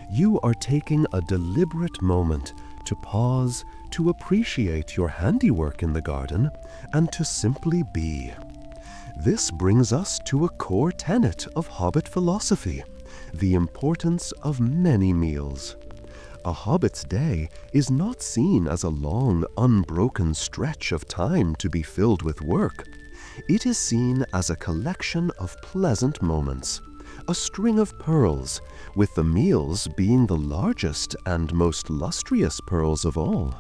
You are taking a deliberate moment to pause, to appreciate your handiwork in the garden, and to simply be. This brings us to a core tenet of Hobbit philosophy, the importance of many meals. A Hobbit's day is not seen as a long, unbroken stretch of time to be filled with work. It is seen as a collection of pleasant moments, a string of pearls, with the meals being the largest and most lustrous pearls of all.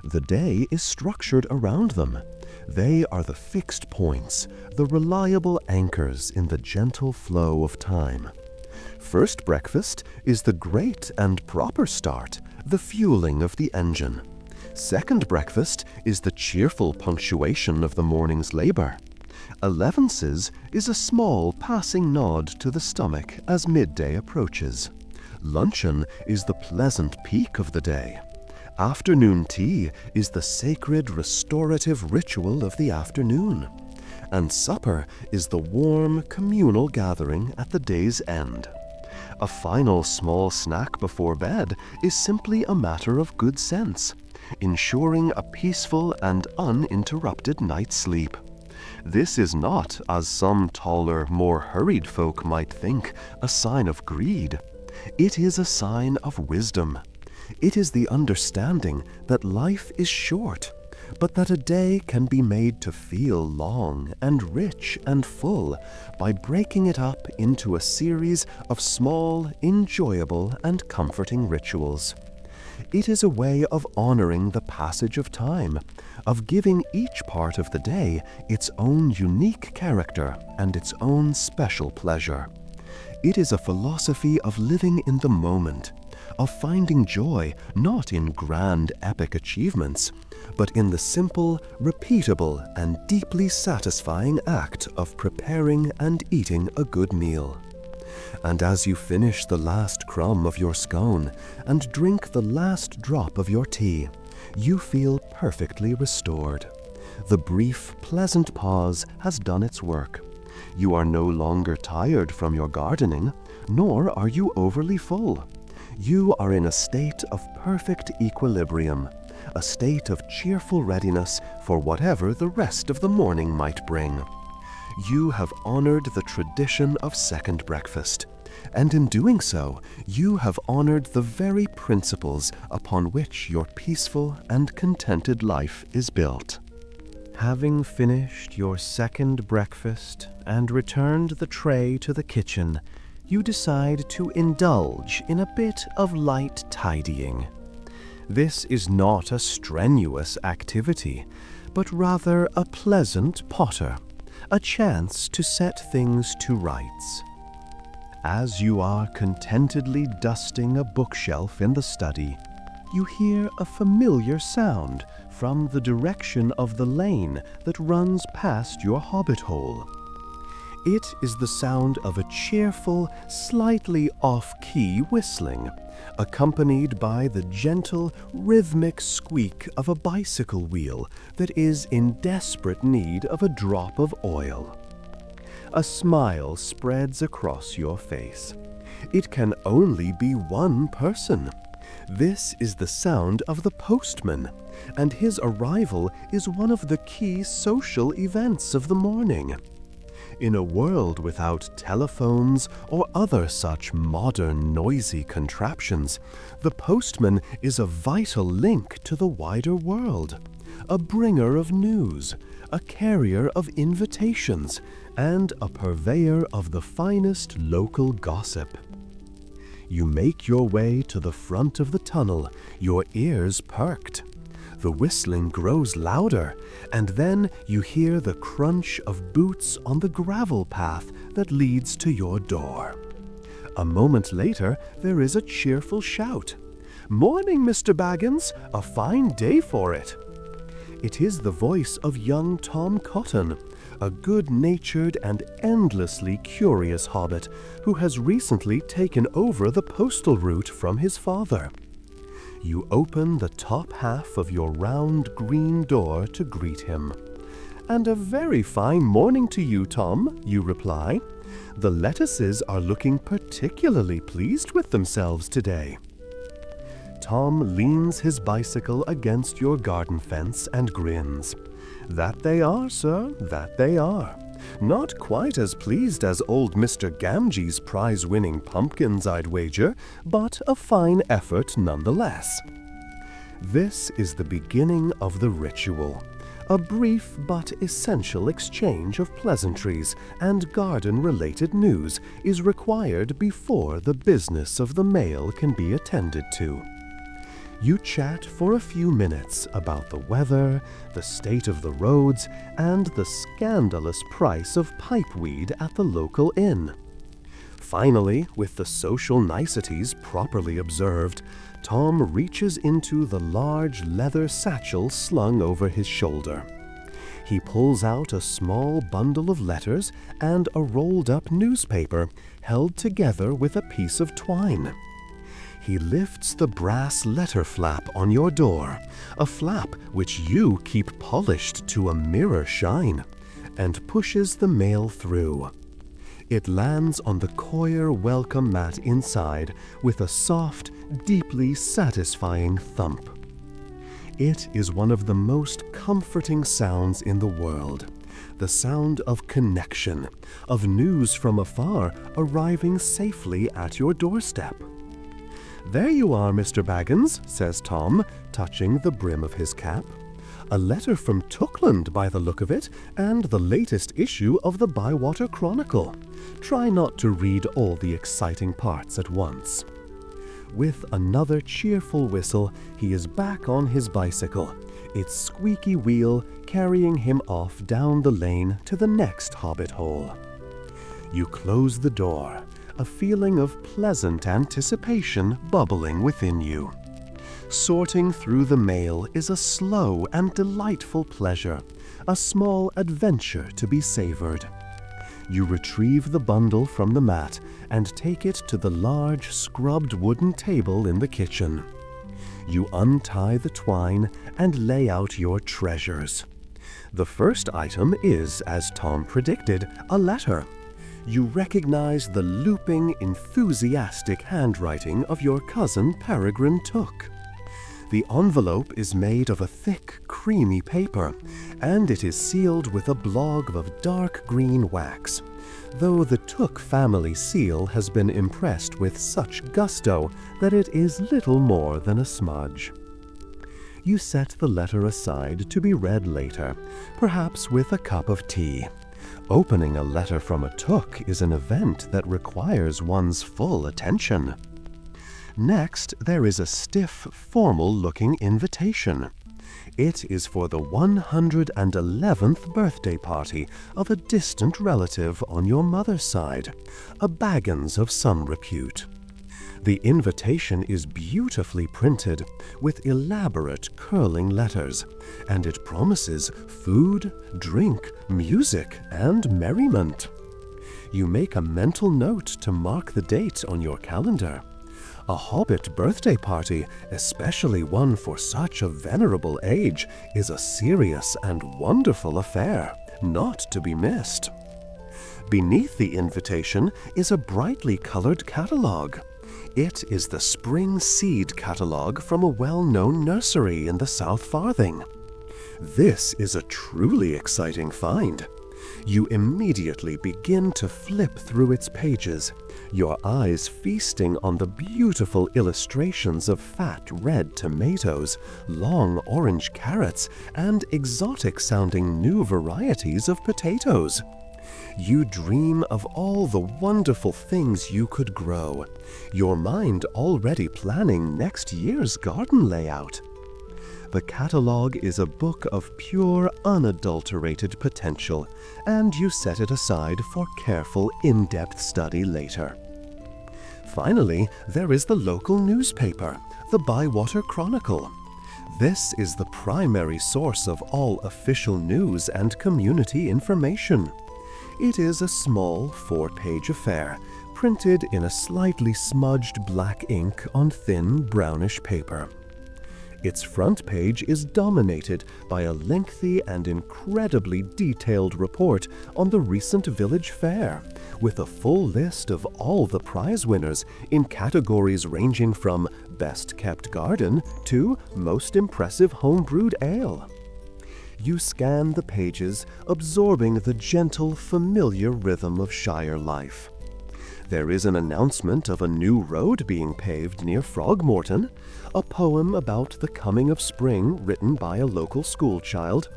The day is structured around them. They are the fixed points, the reliable anchors in the gentle flow of time. First breakfast is the great and proper start, the fueling of the engine. Second breakfast is the cheerful punctuation of the morning's labor. Elevenses is a small passing nod to the stomach as midday approaches. Luncheon is the pleasant peak of the day. Afternoon tea is the sacred restorative ritual of the afternoon. And supper is the warm, communal gathering at the day's end. A final small snack before bed is simply a matter of good sense, ensuring a peaceful and uninterrupted night's sleep. This is not, as some taller, more hurried folk might think, a sign of greed. It is a sign of wisdom. It is the understanding that life is short, but that a day can be made to feel long and rich and full by breaking it up into a series of small, enjoyable, and comforting rituals. It is a way of honoring the passage of time, of giving each part of the day its own unique character and its own special pleasure. It is a philosophy of living in the moment, of finding joy not in grand epic achievements, but in the simple, repeatable, and deeply satisfying act of preparing and eating a good meal. And as you finish the last crumb of your scone and drink the last drop of your tea, you feel perfectly restored. The brief, pleasant pause has done its work. You are no longer tired from your gardening, nor are you overly full. You are in a state of perfect equilibrium, a state of cheerful readiness for whatever the rest of the morning might bring. You have honored the tradition of second breakfast, and in doing so, you have honored the very principles upon which your peaceful and contented life is built. Having finished your second breakfast and returned the tray to the kitchen, you decide to indulge in a bit of light tidying. This is not a strenuous activity, but rather a pleasant potter, a chance to set things to rights. As you are contentedly dusting a bookshelf in the study, you hear a familiar sound from the direction of the lane that runs past your Hobbit-hole. It is the sound of a cheerful, slightly off-key whistling, accompanied by the gentle, rhythmic squeak of a bicycle wheel that is in desperate need of a drop of oil. A smile spreads across your face. It can only be one person. This is the sound of the postman, and his arrival is one of the key social events of the morning. In a world without telephones or other such modern noisy contraptions, the postman is a vital link to the wider world, a bringer of news, a carrier of invitations, and a purveyor of the finest local gossip. You make your way to the front of the tunnel, your ears perked. The whistling grows louder, and then you hear the crunch of boots on the gravel path that leads to your door. A moment later, there is a cheerful shout. "Morning, Mr. Baggins! A fine day for it!" It is the voice of young Tom Cotton, a good-natured and endlessly curious hobbit who has recently taken over the postal route from his father. You open the top half of your round green door to greet him. "And a very fine morning to you, Tom," you reply. "The lettuces are looking particularly pleased with themselves today." Tom leans his bicycle against your garden fence and grins. "That they are, sir, that they are. Not quite as pleased as old Mr. Gamgee's prize-winning pumpkins, I'd wager, but a fine effort nonetheless." This is the beginning of the ritual. A brief but essential exchange of pleasantries and garden-related news is required before the business of the mail can be attended to. You chat for a few minutes about the weather, the state of the roads, and the scandalous price of pipeweed at the local inn. Finally, with the social niceties properly observed, Tom reaches into the large leather satchel slung over his shoulder. He pulls out a small bundle of letters and a rolled-up newspaper held together with a piece of twine. He lifts the brass letter flap on your door, a flap which you keep polished to a mirror shine, and pushes the mail through. It lands on the coir welcome mat inside with a soft, deeply satisfying thump. It is one of the most comforting sounds in the world, the sound of connection, of news from afar arriving safely at your doorstep. "There you are, Mr. Baggins," says Tom, touching the brim of his cap. "A letter from Tookland, by the look of it, and the latest issue of the Bywater Chronicle. Try not to read all the exciting parts at once." With another cheerful whistle, he is back on his bicycle, its squeaky wheel carrying him off down the lane to the next Hobbit-hole. You close the door. a feeling of pleasant anticipation bubbling within you. Sorting through the mail is a slow and delightful pleasure, a small adventure to be savored. You retrieve the bundle from the mat and take it to the large, scrubbed wooden table in the kitchen. You untie the twine and lay out your treasures. The first item is, as Tom predicted, a letter. You recognize the looping, enthusiastic handwriting of your cousin Peregrine Took. The envelope is made of a thick, creamy paper, and it is sealed with a blob of dark green wax, though the Took family seal has been impressed with such gusto that it is little more than a smudge. You set the letter aside to be read later, perhaps with a cup of tea. Opening a letter from a Took is an event that requires one's full attention. Next, there is a stiff, formal-looking invitation. It is for the 111th birthday party of a distant relative on your mother's side, a Baggins of some repute. The invitation is beautifully printed with elaborate curling letters, and it promises food, drink, music, and merriment. You make a mental note to mark the date on your calendar. A Hobbit birthday party, especially one for such a venerable age, is a serious and wonderful affair, not to be missed. Beneath the invitation is a brightly colored catalogue. It is the spring seed catalogue from a well-known nursery in the South Farthing. This is a truly exciting find. You immediately begin to flip through its pages, your eyes feasting on the beautiful illustrations of fat red tomatoes, long orange carrots, and exotic-sounding new varieties of potatoes. You dream of all the wonderful things you could grow, your mind already planning next year's garden layout. The catalogue is a book of pure, unadulterated potential, and you set it aside for careful, in-depth study later. Finally, there is the local newspaper, the Bywater Chronicle. This is the primary source of all official news and community information. It is a small, 4-page affair, printed in a slightly smudged black ink on thin, brownish paper. Its front page is dominated by a lengthy and incredibly detailed report on the recent village fair, with a full list of all the prize winners in categories ranging from Best Kept Garden to Most Impressive Homebrewed Ale. You scan the pages, absorbing the gentle, familiar rhythm of Shire life. There is an announcement of a new road being paved near Frogmorton, a poem about the coming of spring written by a local schoolchild,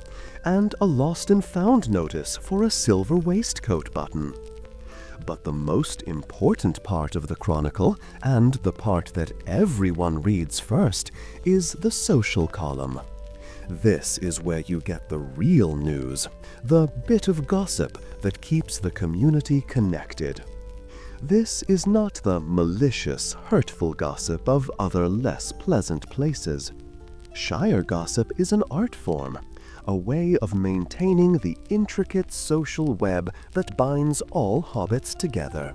and a lost and found notice for a silver waistcoat button. But the most important part of the chronicle, and the part that everyone reads first, is the social column. This is where you get the real news, the bit of gossip that keeps the community connected. This is not the malicious, hurtful gossip of other less pleasant places. Shire gossip is an art form, a way of maintaining the intricate social web that binds all hobbits together.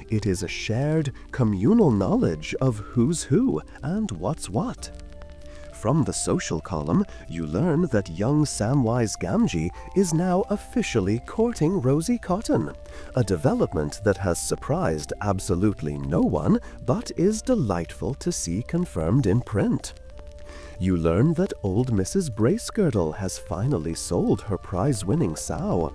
It is a shared, communal knowledge of who's who and what's what. From the social column, you learn that young Samwise Gamgee is now officially courting Rosie Cotton, a development that has surprised absolutely no one, but is delightful to see confirmed in print. You learn that old Mrs. Bracegirdle has finally sold her prize-winning sow.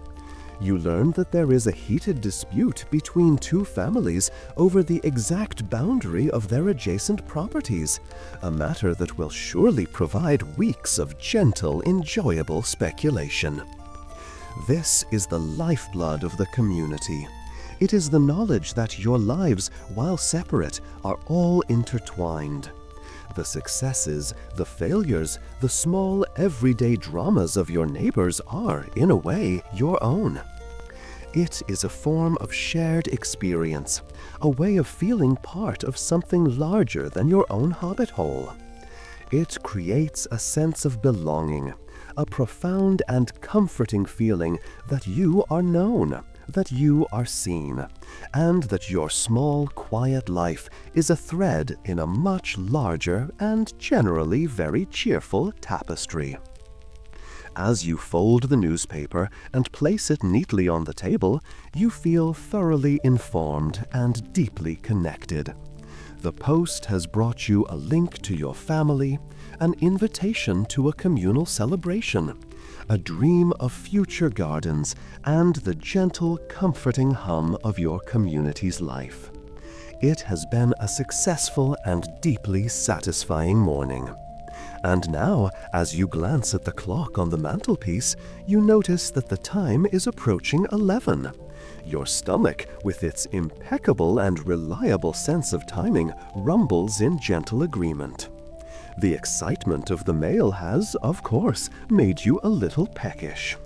You learn that there is a heated dispute between two families over the exact boundary of their adjacent properties, a matter that will surely provide weeks of gentle, enjoyable speculation. This is the lifeblood of the community. It is the knowledge that your lives, while separate, are all intertwined. The successes, the failures, the small, everyday dramas of your neighbors are, in a way, your own. It is a form of shared experience, a way of feeling part of something larger than your own hobbit-hole. It creates a sense of belonging, a profound and comforting feeling that you are known, that you are seen, and that your small, quiet life is a thread in a much larger and generally very cheerful tapestry. As you fold the newspaper and place it neatly on the table, you feel thoroughly informed and deeply connected. The post has brought you a link to your family, an invitation to a communal celebration, a dream of future gardens, and the gentle, comforting hum of your community's life. It has been a successful and deeply satisfying morning. And now, as you glance at the clock on the mantelpiece, you notice that the time is approaching 11. Your stomach, with its impeccable and reliable sense of timing, rumbles in gentle agreement. The excitement of the mail has, of course, made you a little peckish.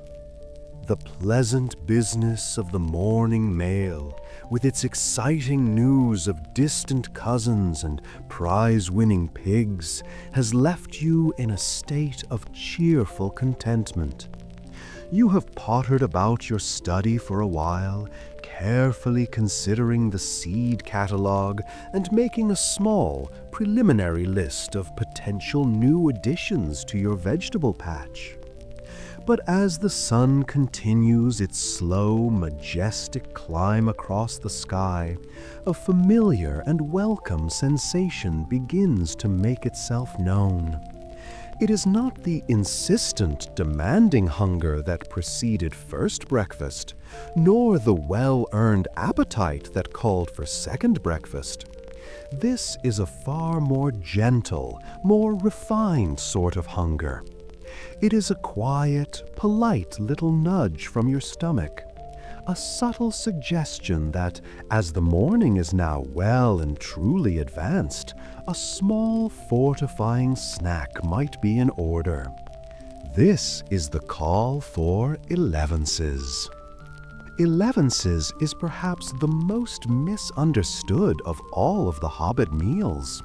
The pleasant business of the morning mail, with its exciting news of distant cousins and prize-winning pigs, has left you in a state of cheerful contentment. You have pottered about your study for a while, carefully considering the seed catalog and making a small, preliminary list of potential new additions to your vegetable patch. But as the sun continues its slow, majestic climb across the sky, a familiar and welcome sensation begins to make itself known. It is not the insistent, demanding hunger that preceded first breakfast, nor the well-earned appetite that called for second breakfast. This is a far more gentle, more refined sort of hunger. It is a quiet, polite little nudge from your stomach, a subtle suggestion that, as the morning is now well and truly advanced, a small fortifying snack might be in order. This is the call for elevenses. Elevenses is perhaps the most misunderstood of all of the Hobbit meals.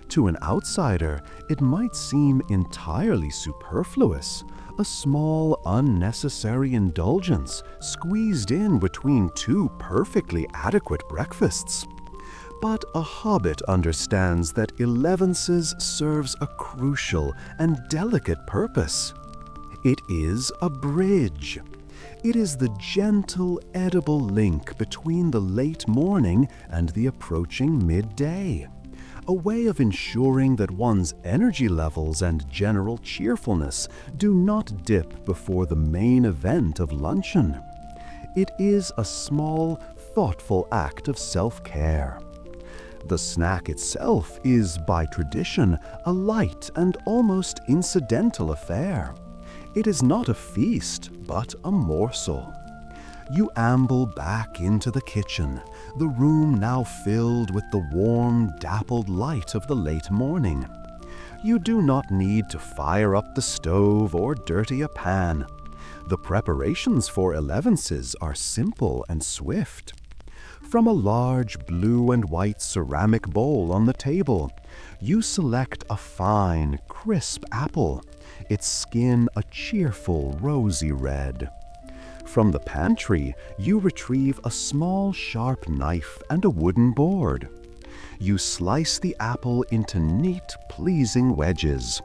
To an outsider, it might seem entirely superfluous, a small, unnecessary indulgence squeezed in between two perfectly adequate breakfasts. But a hobbit understands that elevenses serves a crucial and delicate purpose. It is a bridge. It is the gentle, edible link between the late morning and the approaching midday. A way of ensuring that one's energy levels and general cheerfulness do not dip before the main event of luncheon. It is a small, thoughtful act of self-care. The snack itself is, by tradition, a light and almost incidental affair. It is not a feast, but a morsel. You amble back into the kitchen, the room now filled with the warm, dappled light of the late morning. You do not need to fire up the stove or dirty a pan. The preparations for elevenses are simple and swift. From a large blue and white ceramic bowl on the table, you select a fine, crisp apple, its skin a cheerful, rosy red. From the pantry, you retrieve a small, sharp knife and a wooden board. You slice the apple into neat, pleasing wedges.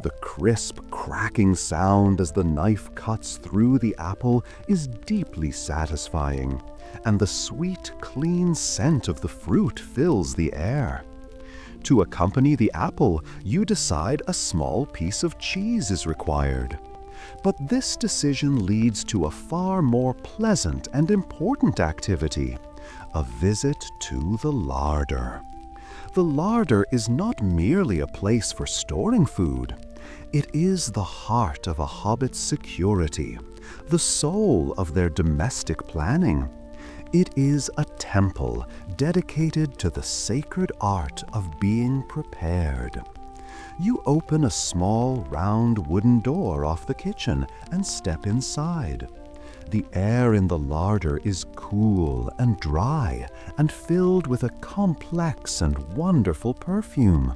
The crisp, cracking sound as the knife cuts through the apple is deeply satisfying, and the sweet, clean scent of the fruit fills the air. To accompany the apple, you decide a small piece of cheese is required. But this decision leads to a far more pleasant and important activity, a visit to the larder. The larder is not merely a place for storing food. It is the heart of a hobbit's security, the soul of their domestic planning. It is a temple dedicated to the sacred art of being prepared. You open a small, round wooden door off the kitchen and step inside. The air in the larder is cool and dry and filled with a complex and wonderful perfume,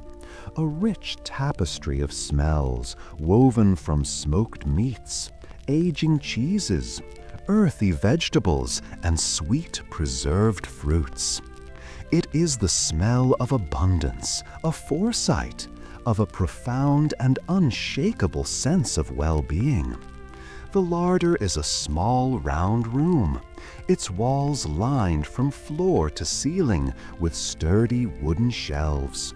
a rich tapestry of smells woven from smoked meats, aging cheeses, earthy vegetables, and sweet preserved fruits. It is the smell of abundance, of foresight, of a profound and unshakable sense of well-being. The larder is a small round room, its walls lined from floor to ceiling with sturdy wooden shelves.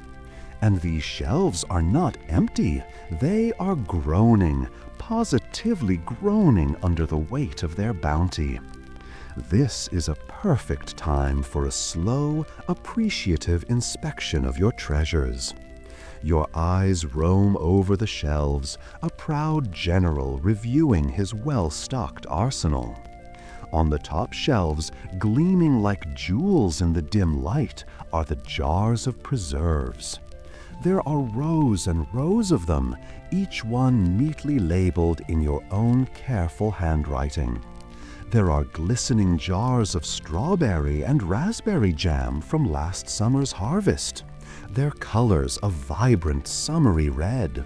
And these shelves are not empty, they are groaning, positively groaning under the weight of their bounty. This is a perfect time for a slow, appreciative inspection of your treasures. Your eyes roam over the shelves, a proud general reviewing his well-stocked arsenal. On the top shelves, gleaming like jewels in the dim light, are the jars of preserves. There are rows and rows of them, each one neatly labeled in your own careful handwriting. There are glistening jars of strawberry and raspberry jam from last summer's harvest, their colors a vibrant summery red.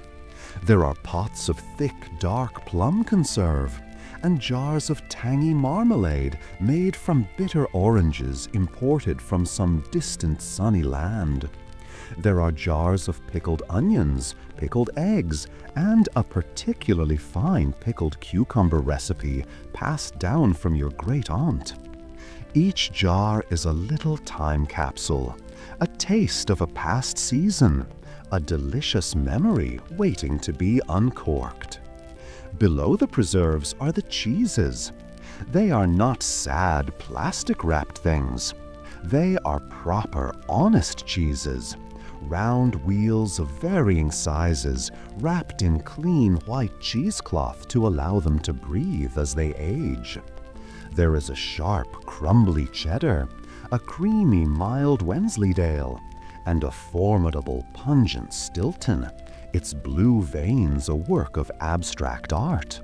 There are pots of thick, dark plum conserve, and jars of tangy marmalade made from bitter oranges imported from some distant sunny land. There are jars of pickled onions, pickled eggs, and a particularly fine pickled cucumber recipe passed down from your great-aunt. Each jar is a little time capsule, a taste of a past season, a delicious memory waiting to be uncorked. Below the preserves are the cheeses. They are not sad, plastic-wrapped things. They are proper, honest cheeses. Round wheels of varying sizes, wrapped in clean white cheesecloth to allow them to breathe as they age. There is a sharp, crumbly cheddar, a creamy, mild Wensleydale, and a formidable, pungent Stilton, its blue veins a work of abstract art.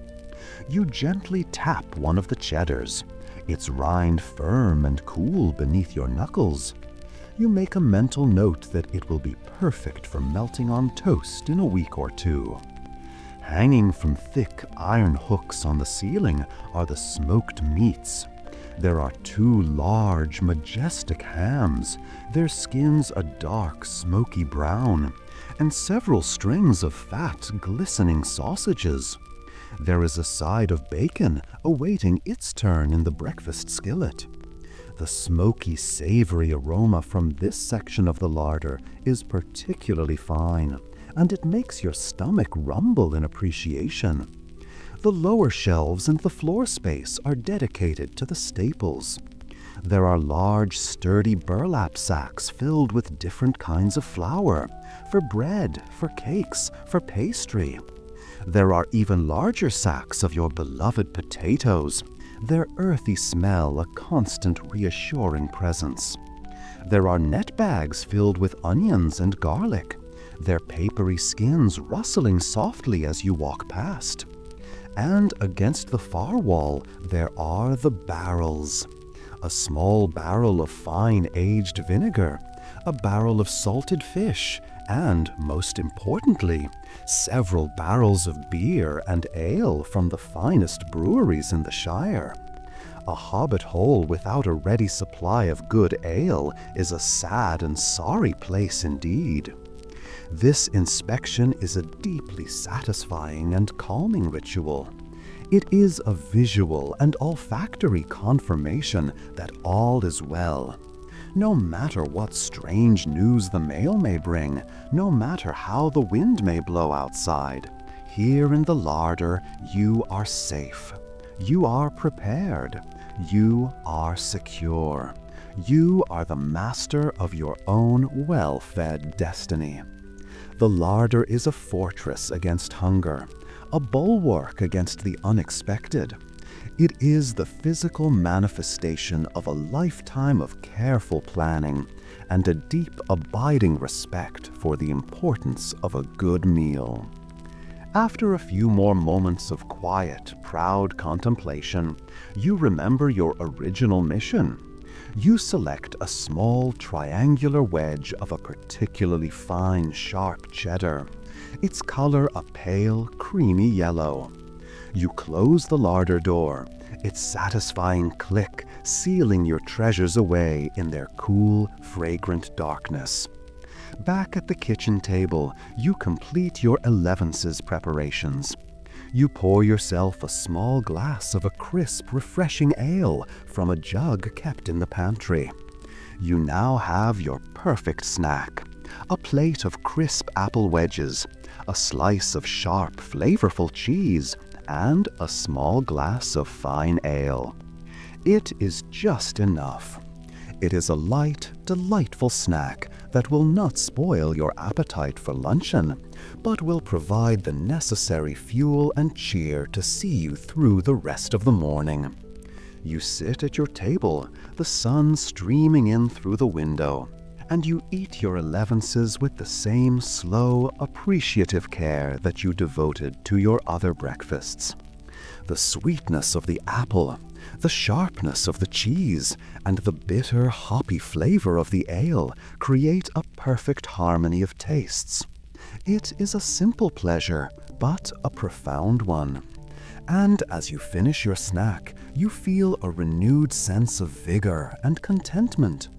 You gently tap one of the cheddars, its rind firm and cool beneath your knuckles. You make a mental note that it will be perfect for melting on toast in a week or two. Hanging from thick iron hooks on the ceiling are the smoked meats. There are 2 large, majestic hams, their skins a dark, smoky brown, and several strings of fat, glistening sausages. There is a side of bacon awaiting its turn in the breakfast skillet. The smoky, savory aroma from this section of the larder is particularly fine, and it makes your stomach rumble in appreciation. The lower shelves and the floor space are dedicated to the staples. There are large, sturdy burlap sacks filled with different kinds of flour, for bread, for cakes, for pastry. There are even larger sacks of your beloved potatoes, their earthy smell a constant reassuring presence. There are net bags filled with onions and garlic, their papery skins rustling softly as you walk past. And against the far wall there are the barrels. A small barrel of fine aged vinegar, a barrel of salted fish, and, most importantly, several barrels of beer and ale from the finest breweries in the Shire. A Hobbit-hole without a ready supply of good ale is a sad and sorry place indeed. This inspection is a deeply satisfying and calming ritual. It is a visual and olfactory confirmation that all is well. No matter what strange news the mail may bring, no matter how the wind may blow outside, here in the larder you are safe. You are prepared. You are secure. You are the master of your own well-fed destiny. The larder is a fortress against hunger, a bulwark against the unexpected. It is the physical manifestation of a lifetime of careful planning and a deep, abiding respect for the importance of a good meal. After a few more moments of quiet, proud contemplation, you remember your original mission. You select a small triangular wedge of a particularly fine, sharp cheddar, its color a pale, creamy yellow. You close the larder door, its satisfying click sealing your treasures away in their cool, fragrant darkness. Back at the kitchen table, you complete your elevenses preparations. You pour yourself a small glass of a crisp, refreshing ale from a jug kept in the pantry. You now have your perfect snack: a plate of crisp apple wedges, a slice of sharp, flavorful cheese, and a small glass of fine ale. It is just enough. It is a light, delightful snack that will not spoil your appetite for luncheon, but will provide the necessary fuel and cheer to see you through the rest of the morning. You sit at your table, the sun streaming in through the window, and you eat your elevenses with the same slow, appreciative care that you devoted to your other breakfasts. The sweetness of the apple, the sharpness of the cheese, and the bitter, hoppy flavor of the ale create a perfect harmony of tastes. It is a simple pleasure, but a profound one. And as you finish your snack, you feel a renewed sense of vigor and contentment.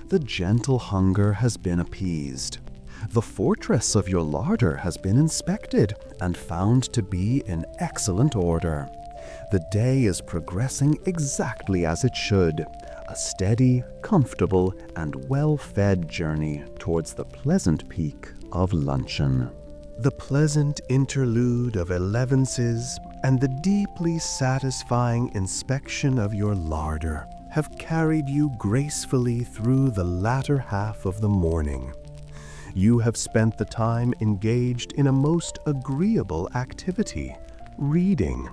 The gentle hunger has been appeased. The fortress of your larder has been inspected and found to be in excellent order. The day is progressing exactly as it should, a steady, comfortable, and well-fed journey towards the pleasant peak of luncheon. The pleasant interlude of elevenses and the deeply satisfying inspection of your larder have carried you gracefully through the latter half of the morning. You have spent the time engaged in a most agreeable activity, reading.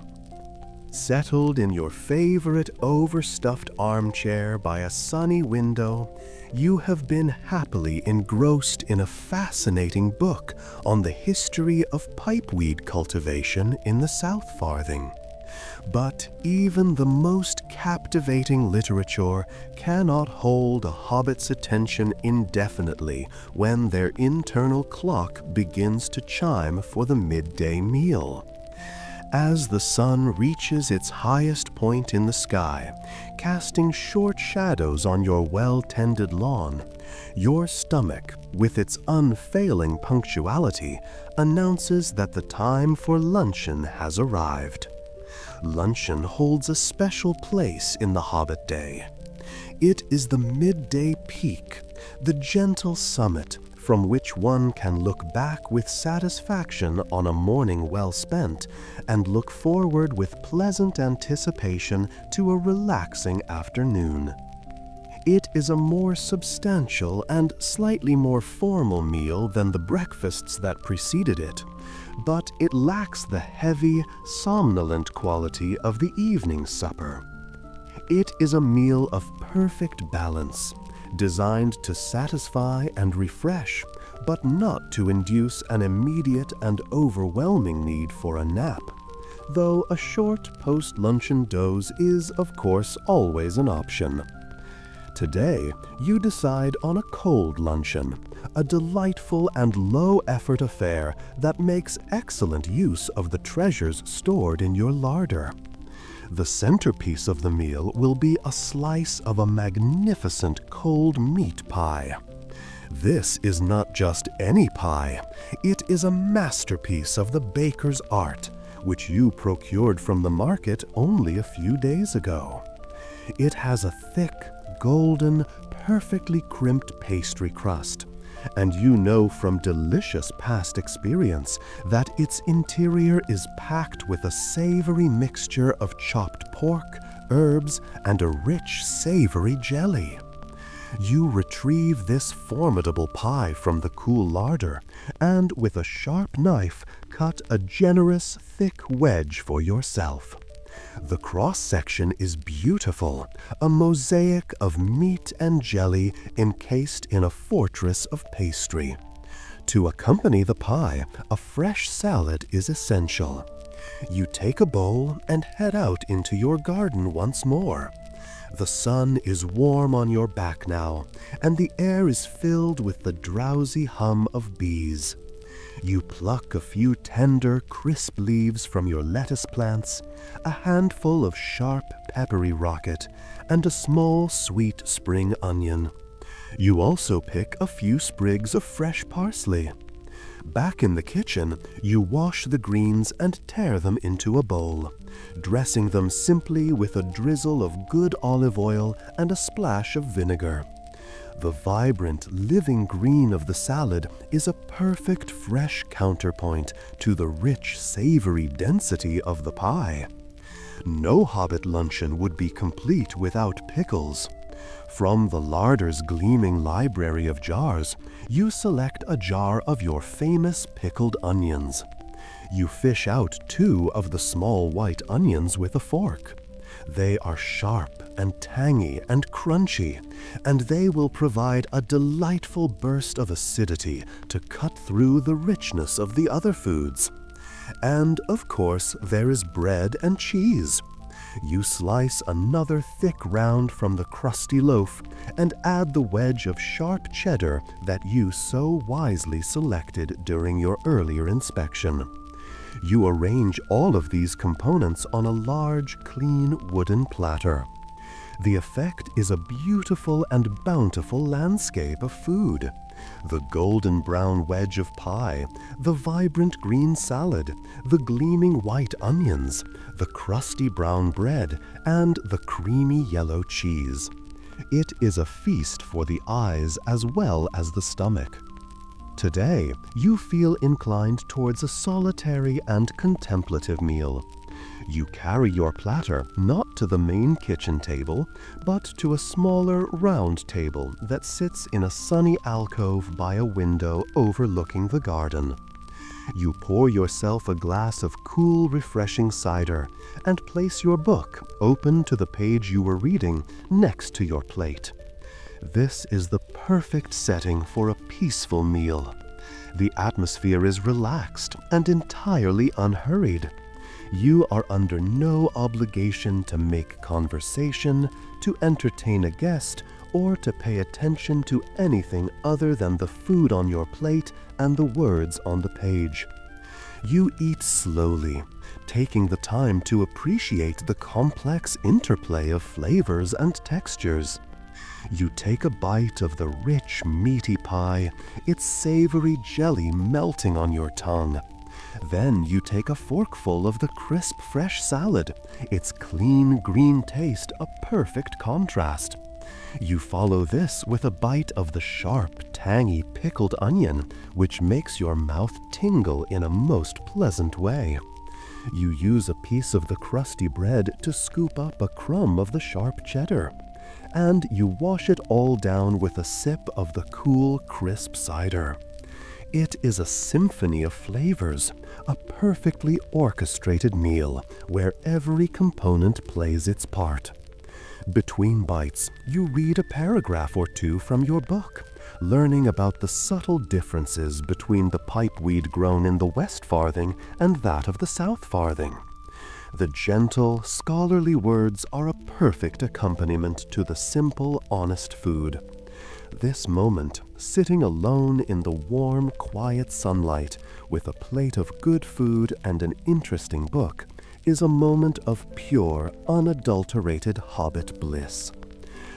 Settled in your favorite overstuffed armchair by a sunny window, you have been happily engrossed in a fascinating book on the history of pipeweed cultivation in the South Farthing. But even the most captivating literature cannot hold a hobbit's attention indefinitely when their internal clock begins to chime for the midday meal. As the sun reaches its highest point in the sky, casting short shadows on your well-tended lawn, your stomach, with its unfailing punctuality, announces that the time for luncheon has arrived. Luncheon holds a special place in the Hobbit day. It is the midday peak, the gentle summit from which one can look back with satisfaction on a morning well spent and look forward with pleasant anticipation to a relaxing afternoon. It is a more substantial and slightly more formal meal than the breakfasts that preceded it, but it lacks the heavy, somnolent quality of the evening supper. It is a meal of perfect balance, designed to satisfy and refresh, but not to induce an immediate and overwhelming need for a nap, though a short post-luncheon doze is, of course, always an option. Today, you decide on a cold luncheon, a delightful and low-effort affair that makes excellent use of the treasures stored in your larder. The centerpiece of the meal will be a slice of a magnificent cold meat pie. This is not just any pie. It is a masterpiece of the baker's art, which you procured from the market only a few days ago. It has a thick, golden, perfectly crimped pastry crust, and you know from delicious past experience that its interior is packed with a savory mixture of chopped pork, herbs, and a rich, savory jelly. You retrieve this formidable pie from the cool larder, and with a sharp knife cut a generous, thick wedge for yourself. The cross-section is beautiful, a mosaic of meat and jelly encased in a fortress of pastry. To accompany the pie, a fresh salad is essential. You take a bowl and head out into your garden once more. The sun is warm on your back now, and the air is filled with the drowsy hum of bees. You pluck a few tender, crisp leaves from your lettuce plants, a handful of sharp, peppery rocket, and a small, sweet spring onion. You also pick a few sprigs of fresh parsley. Back in the kitchen, you wash the greens and tear them into a bowl, dressing them simply with a drizzle of good olive oil and a splash of vinegar. The vibrant, living green of the salad is a perfect fresh counterpoint to the rich, savory density of the pie. No Hobbit luncheon would be complete without pickles. From the larder's gleaming library of jars, you select a jar of your famous pickled onions. You fish out 2 of the small white onions with a fork. They are sharp and tangy and crunchy, and they will provide a delightful burst of acidity to cut through the richness of the other foods. And, of course, there is bread and cheese. You slice another thick round from the crusty loaf and add the wedge of sharp cheddar that you so wisely selected during your earlier inspection. You arrange all of these components on a large, clean wooden platter. The effect is a beautiful and bountiful landscape of food. The golden brown wedge of pie, the vibrant green salad, the gleaming white onions, the crusty brown bread, and the creamy yellow cheese. It is a feast for the eyes as well as the stomach. Today, you feel inclined towards a solitary and contemplative meal. You carry your platter not to the main kitchen table, but to a smaller round table that sits in a sunny alcove by a window overlooking the garden. You pour yourself a glass of cool, refreshing cider and place your book, open to the page you were reading, next to your plate. This is the perfect setting for a peaceful meal. The atmosphere is relaxed and entirely unhurried. You are under no obligation to make conversation, to entertain a guest, or to pay attention to anything other than the food on your plate and the words on the page. You eat slowly, taking the time to appreciate the complex interplay of flavors and textures. You take a bite of the rich, meaty pie, its savory jelly melting on your tongue. Then you take a forkful of the crisp, fresh salad, its clean, green taste a perfect contrast. You follow this with a bite of the sharp, tangy pickled onion, which makes your mouth tingle in a most pleasant way. You use a piece of the crusty bread to scoop up a crumb of the sharp cheddar. And you wash it all down with a sip of the cool, crisp cider. It is a symphony of flavors, a perfectly orchestrated meal where every component plays its part. Between bites, you read a paragraph or 2 from your book, learning about the subtle differences between the pipeweed grown in the West Farthing and that of the South Farthing. The gentle, scholarly words are a perfect accompaniment to the simple, honest food. This moment, sitting alone in the warm, quiet sunlight with a plate of good food and an interesting book, is a moment of pure, unadulterated Hobbit bliss.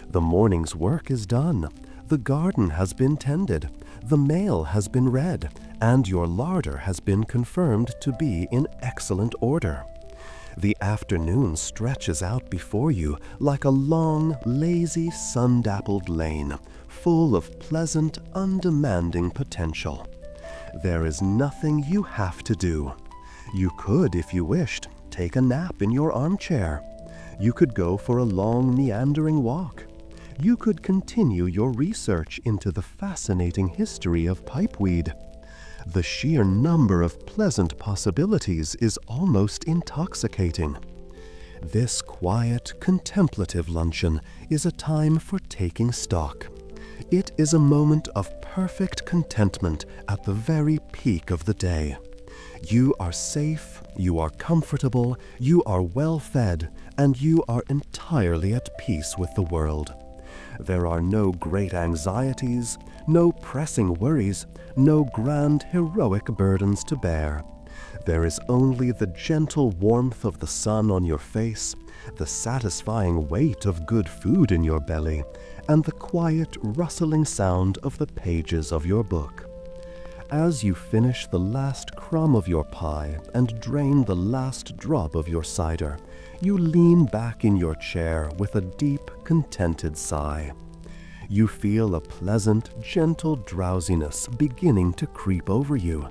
The morning's work is done, the garden has been tended, the mail has been read, and your larder has been confirmed to be in excellent order. The afternoon stretches out before you like a long, lazy, sun-dappled lane, full of pleasant, undemanding potential. There is nothing you have to do. You could, if you wished, take a nap in your armchair. You could go for a long, meandering walk. You could continue your research into the fascinating history of pipeweed. The sheer number of pleasant possibilities is almost intoxicating. This quiet, contemplative luncheon is a time for taking stock. It is a moment of perfect contentment at the very peak of the day. You are safe, you are comfortable, you are well fed, and you are entirely at peace with the world. There are no great anxieties, no pressing worries, no grand heroic burdens to bear. There is only the gentle warmth of the sun on your face, the satisfying weight of good food in your belly, and the quiet, rustling sound of the pages of your book. As you finish the last crumb of your pie and drain the last drop of your cider, you lean back in your chair with a deep, contented sigh. You feel a pleasant, gentle drowsiness beginning to creep over you.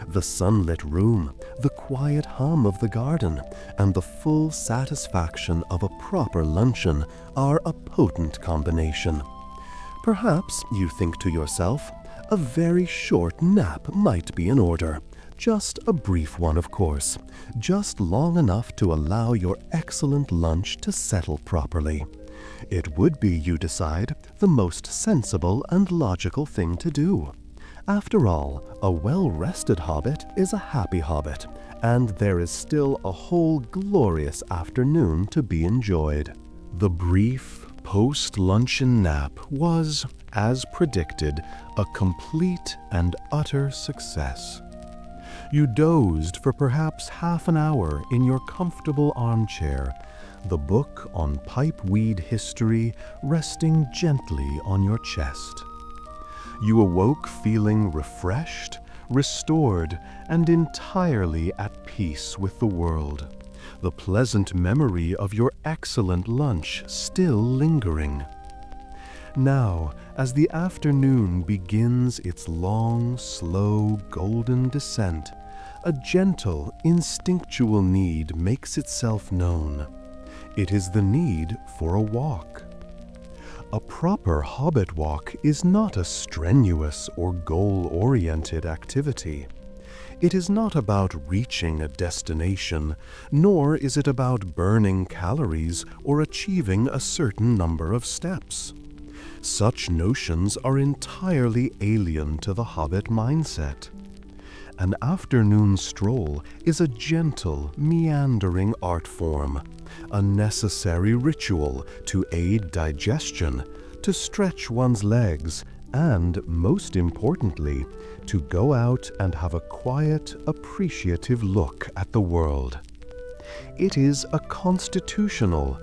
The sunlit room, the quiet hum of the garden, and the full satisfaction of a proper luncheon are a potent combination. Perhaps you think to yourself, a very short nap might be in order. Just a brief one, of course. Just long enough to allow your excellent lunch to settle properly. It would be, you decide, the most sensible and logical thing to do. After all, a well-rested hobbit is a happy hobbit, and there is still a whole glorious afternoon to be enjoyed. The brief post-luncheon nap was, as predicted, a complete and utter success. You dozed for perhaps half an hour in your comfortable armchair, the book on pipeweed history resting gently on your chest. You awoke feeling refreshed, restored, and entirely at peace with the world, the pleasant memory of your excellent lunch still lingering. Now, as the afternoon begins its long, slow, golden descent, a gentle, instinctual need makes itself known. It is the need for a walk. A proper hobbit walk is not a strenuous or goal-oriented activity. It is not about reaching a destination, nor is it about burning calories or achieving a certain number of steps. Such notions are entirely alien to the hobbit mindset. An afternoon stroll is a gentle, meandering art form, a necessary ritual to aid digestion, to stretch one's legs, and, most importantly, to go out and have a quiet, appreciative look at the world. It is a constitutional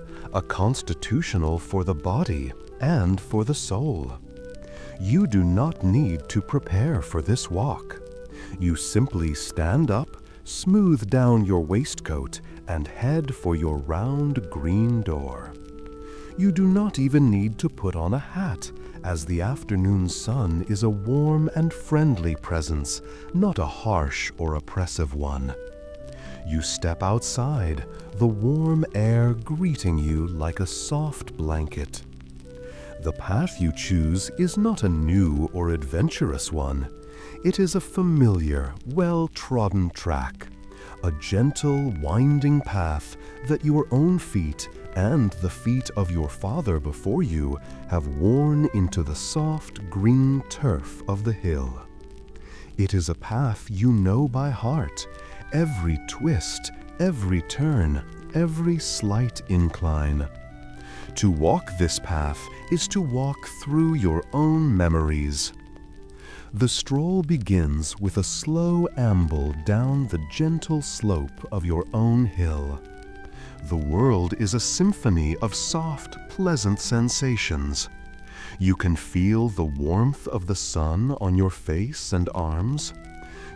for the body and for the soul. You do not need to prepare for this walk. You simply stand up, smooth down your waistcoat, and head for your round green door. You do not even need to put on a hat, as the afternoon sun is a warm and friendly presence, not a harsh or oppressive one. You step outside, the warm air greeting you like a soft blanket. The path you choose is not a new or adventurous one. It is a familiar, well-trodden track, a gentle, winding path that your own feet and the feet of your father before you have worn into the soft green turf of the hill. It is a path you know by heart, every twist, every turn, every slight incline. To walk this path is to walk through your own memories. The stroll begins with a slow amble down the gentle slope of your own hill. The world is a symphony of soft, pleasant sensations. You can feel the warmth of the sun on your face and arms.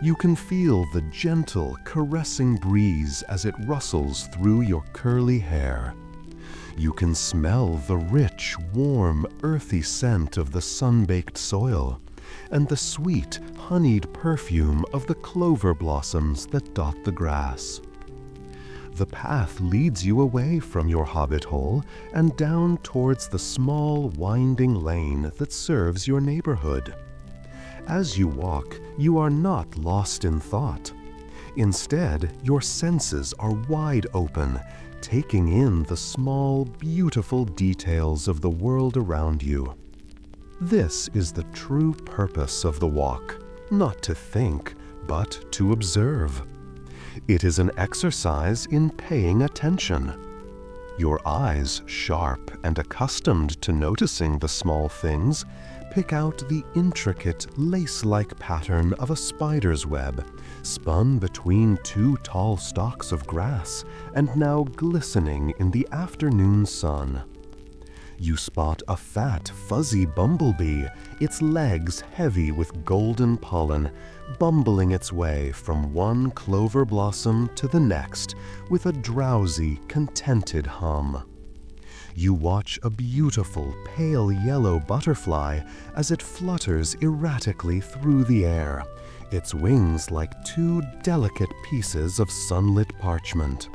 You can feel the gentle, caressing breeze as it rustles through your curly hair. You can smell the rich, warm, earthy scent of the sun-baked soil, and the sweet, honeyed perfume of the clover blossoms that dot the grass. The path leads you away from your hobbit-hole and down towards the small, winding lane that serves your neighborhood. As you walk, you are not lost in thought. Instead, your senses are wide open, taking in the small, beautiful details of the world around you. This is the true purpose of the walk, not to think, but to observe. It is an exercise in paying attention. Your eyes, sharp and accustomed to noticing the small things, pick out the intricate lace-like pattern of a spider's web, spun between two tall stalks of grass and now glistening in the afternoon sun. You spot a fat, fuzzy bumblebee, its legs heavy with golden pollen, bumbling its way from one clover blossom to the next with a drowsy, contented hum. You watch a beautiful, pale yellow butterfly as it flutters erratically through the air, its wings like two delicate pieces of sunlit parchment.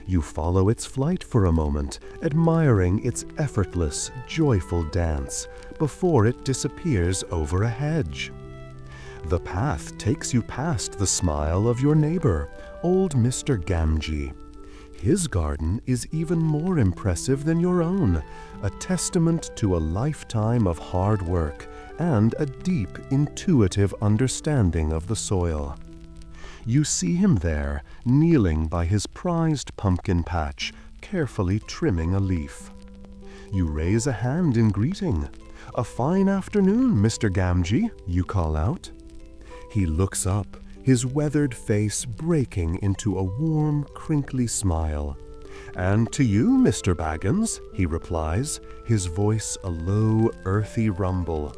You follow its flight for a moment, admiring its effortless, joyful dance, before it disappears over a hedge. The path takes you past the smile of your neighbor, old Mr. Gamgee. His garden is even more impressive than your own, a testament to a lifetime of hard work and a deep, intuitive understanding of the soil. You see him there, kneeling by his prized pumpkin patch, carefully trimming a leaf. You raise a hand in greeting. "A fine afternoon, Mr. Gamgee," you call out. He looks up, his weathered face breaking into a warm, crinkly smile. "And to you, Mr. Baggins," he replies, his voice a low, earthy rumble.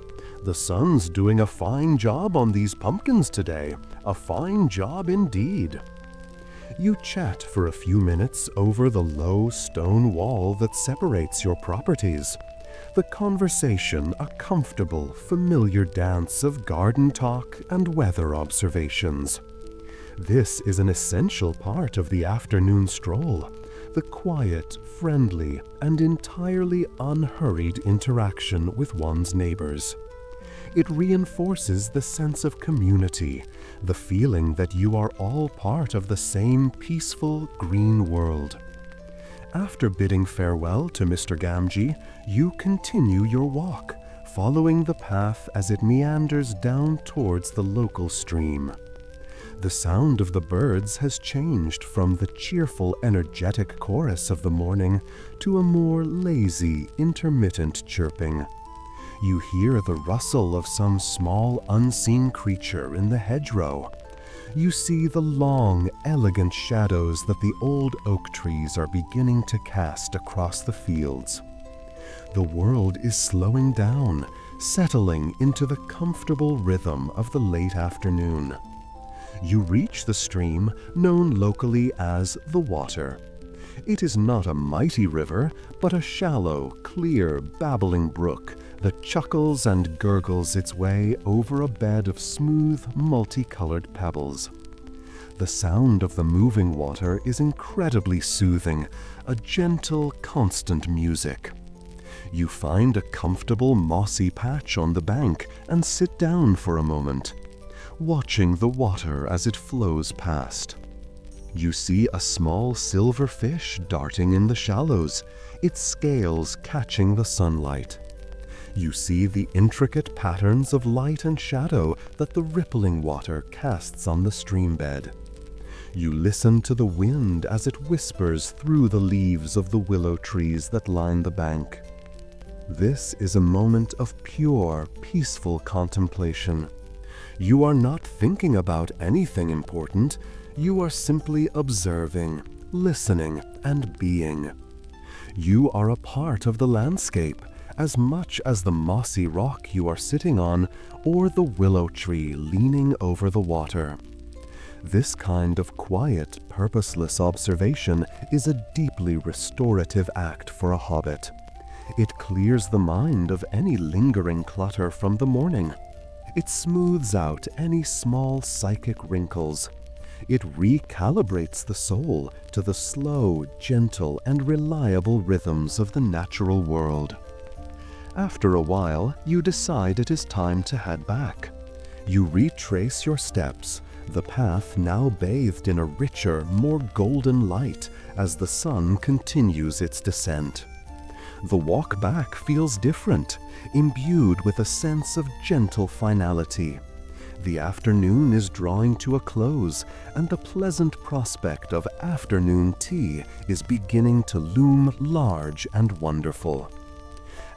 "The sun's doing a fine job on these pumpkins today, a fine job indeed." You chat for a few minutes over the low stone wall that separates your properties. The conversation a comfortable, familiar dance of garden talk and weather observations. This is an essential part of the afternoon stroll, the quiet, friendly, and entirely unhurried interaction with one's neighbors. It reinforces the sense of community, the feeling that you are all part of the same peaceful, green world. After bidding farewell to Mr. Gamgee, you continue your walk, following the path as it meanders down towards the local stream. The sound of the birds has changed from the cheerful, energetic chorus of the morning to a more lazy, intermittent chirping. You hear the rustle of some small, unseen creature in the hedgerow. You see the long, elegant shadows that the old oak trees are beginning to cast across the fields. The world is slowing down, settling into the comfortable rhythm of the late afternoon. You reach the stream known locally as the Water. It is not a mighty river, but a shallow, clear, babbling brook that chuckles and gurgles its way over a bed of smooth, multicolored pebbles. The sound of the moving water is incredibly soothing, a gentle, constant music. You find a comfortable, mossy patch on the bank and sit down for a moment, watching the water as it flows past. You see a small silver fish darting in the shallows, its scales catching the sunlight. You see the intricate patterns of light and shadow that the rippling water casts on the stream bed. You listen to the wind as it whispers through the leaves of the willow trees that line the bank. This is a moment of pure, peaceful contemplation. You are not thinking about anything important. You are simply observing, listening, and being. You are a part of the landscape, as much as the mossy rock you are sitting on or the willow tree leaning over the water. This kind of quiet, purposeless observation is a deeply restorative act for a hobbit. It clears the mind of any lingering clutter from the morning. It smooths out any small psychic wrinkles. It recalibrates the soul to the slow, gentle, and reliable rhythms of the natural world. After a while, you decide it is time to head back. You retrace your steps, the path now bathed in a richer, more golden light as the sun continues its descent. The walk back feels different, imbued with a sense of gentle finality. The afternoon is drawing to a close, and the pleasant prospect of afternoon tea is beginning to loom large and wonderful.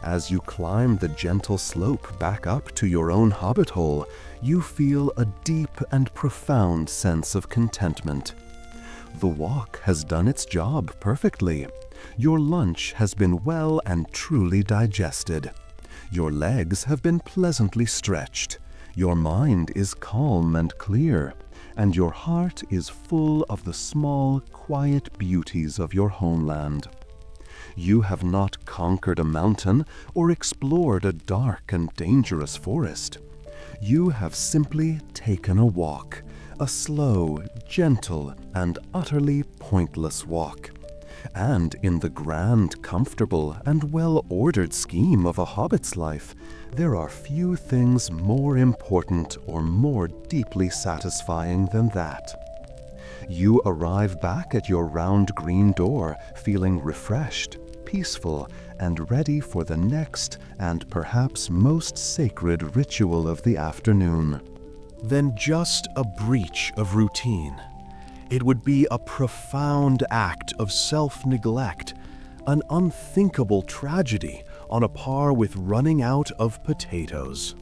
As you climb the gentle slope back up to your own Hobbit-hole, you feel a deep and profound sense of contentment. The walk has done its job perfectly. Your lunch has been well and truly digested. Your legs have been pleasantly stretched. Your mind is calm and clear, and your heart is full of the small, quiet beauties of your homeland. You have not conquered a mountain or explored a dark and dangerous forest. You have simply taken a walk, a slow, gentle, and utterly pointless walk. And in the grand, comfortable, and well-ordered scheme of a hobbit's life, there are few things more important or more deeply satisfying than that. You arrive back at your round green door feeling refreshed, peaceful, and ready for the next and perhaps most sacred ritual of the afternoon. Than just a breach of routine. It would be a profound act of self-neglect, an unthinkable tragedy on a par with running out of potatoes.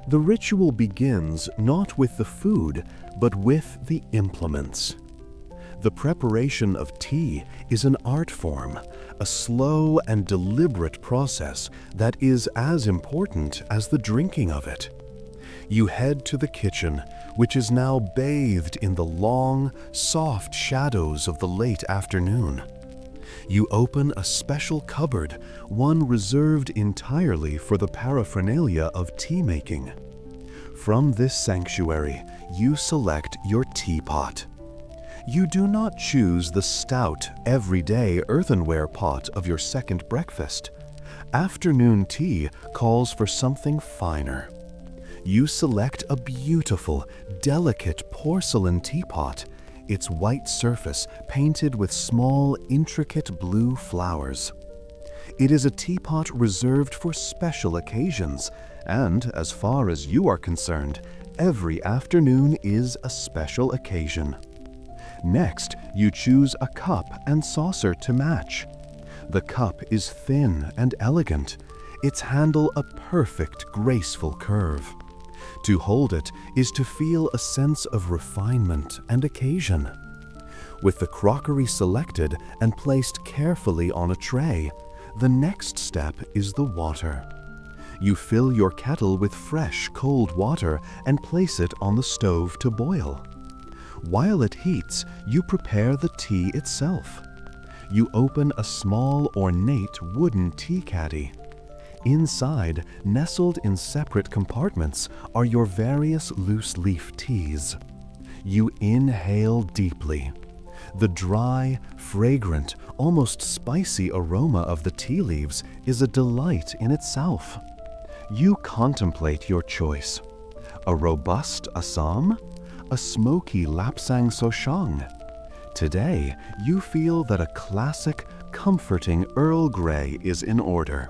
The ritual begins not with the food, but with the implements. The preparation of tea is an art form, a slow and deliberate process that is as important as the drinking of it. You head to the kitchen, which is now bathed in the long, soft shadows of the late afternoon. You open a special cupboard, one reserved entirely for the paraphernalia of tea making. From this sanctuary, you select your teapot. You do not choose the stout, everyday earthenware pot of your second breakfast. Afternoon tea calls for something finer. You select a beautiful, delicate porcelain teapot, its white surface painted with small, intricate blue flowers. It is a teapot reserved for special occasions, and as far as you are concerned, every afternoon is a special occasion. Next, you choose a cup and saucer to match. The cup is thin and elegant, its handle a perfect, graceful curve. To hold it is to feel a sense of refinement and occasion. With the crockery selected and placed carefully on a tray, the next step is the water. You fill your kettle with fresh, cold water and place it on the stove to boil. While it heats, you prepare the tea itself. You open a small, ornate wooden tea caddy. Inside, nestled in separate compartments, are your various loose-leaf teas. You inhale deeply. The dry, fragrant, almost spicy aroma of the tea leaves is a delight in itself. You contemplate your choice. A robust Assam? A smoky Lapsang Soshang? Today, you feel that a classic, comforting Earl Grey is in order.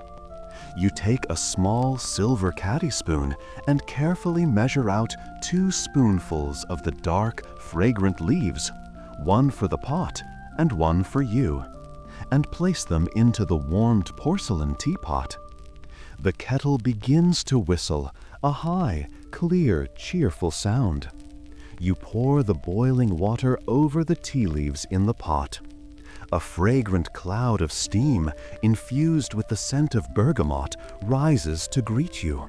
You take a small silver caddy spoon and carefully measure out 2 spoonfuls of the dark, fragrant leaves, one for the pot and one for you, and place them into the warmed porcelain teapot. The kettle begins to whistle, a high, clear, cheerful sound. You pour the boiling water over the tea leaves in the pot. A fragrant cloud of steam, infused with the scent of bergamot, rises to greet you.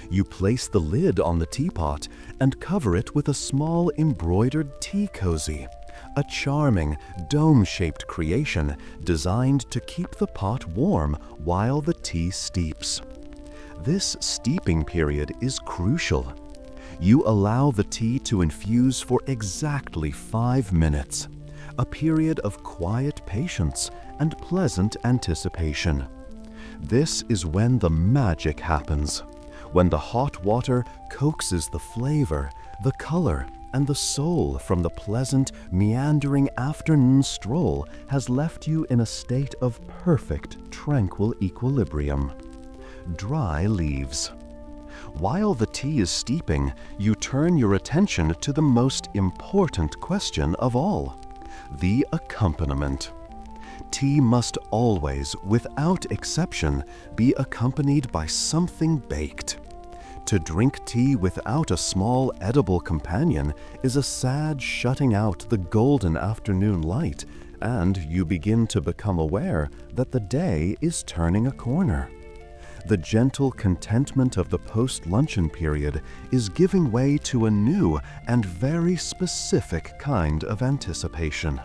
You place the lid on the teapot and cover it with a small embroidered tea cozy, a charming, dome-shaped creation designed to keep the pot warm while the tea steeps. This steeping period is crucial. You allow the tea to infuse for exactly 5 minutes, a period of quiet patience and pleasant anticipation. This is when the magic happens, when the hot water coaxes the flavor, the color, and the soul from the pleasant, meandering afternoon stroll has left you in a state of perfect, tranquil equilibrium. Dry leaves. While the tea is steeping, you turn your attention to the most important question of all, the accompaniment. Tea must always, without exception, be accompanied by something baked. To drink tea without a small edible companion is a sad shutting out the golden afternoon light, and you begin to become aware that the day is turning a corner. The gentle contentment of the post-luncheon period is giving way to a new and very specific kind of anticipation.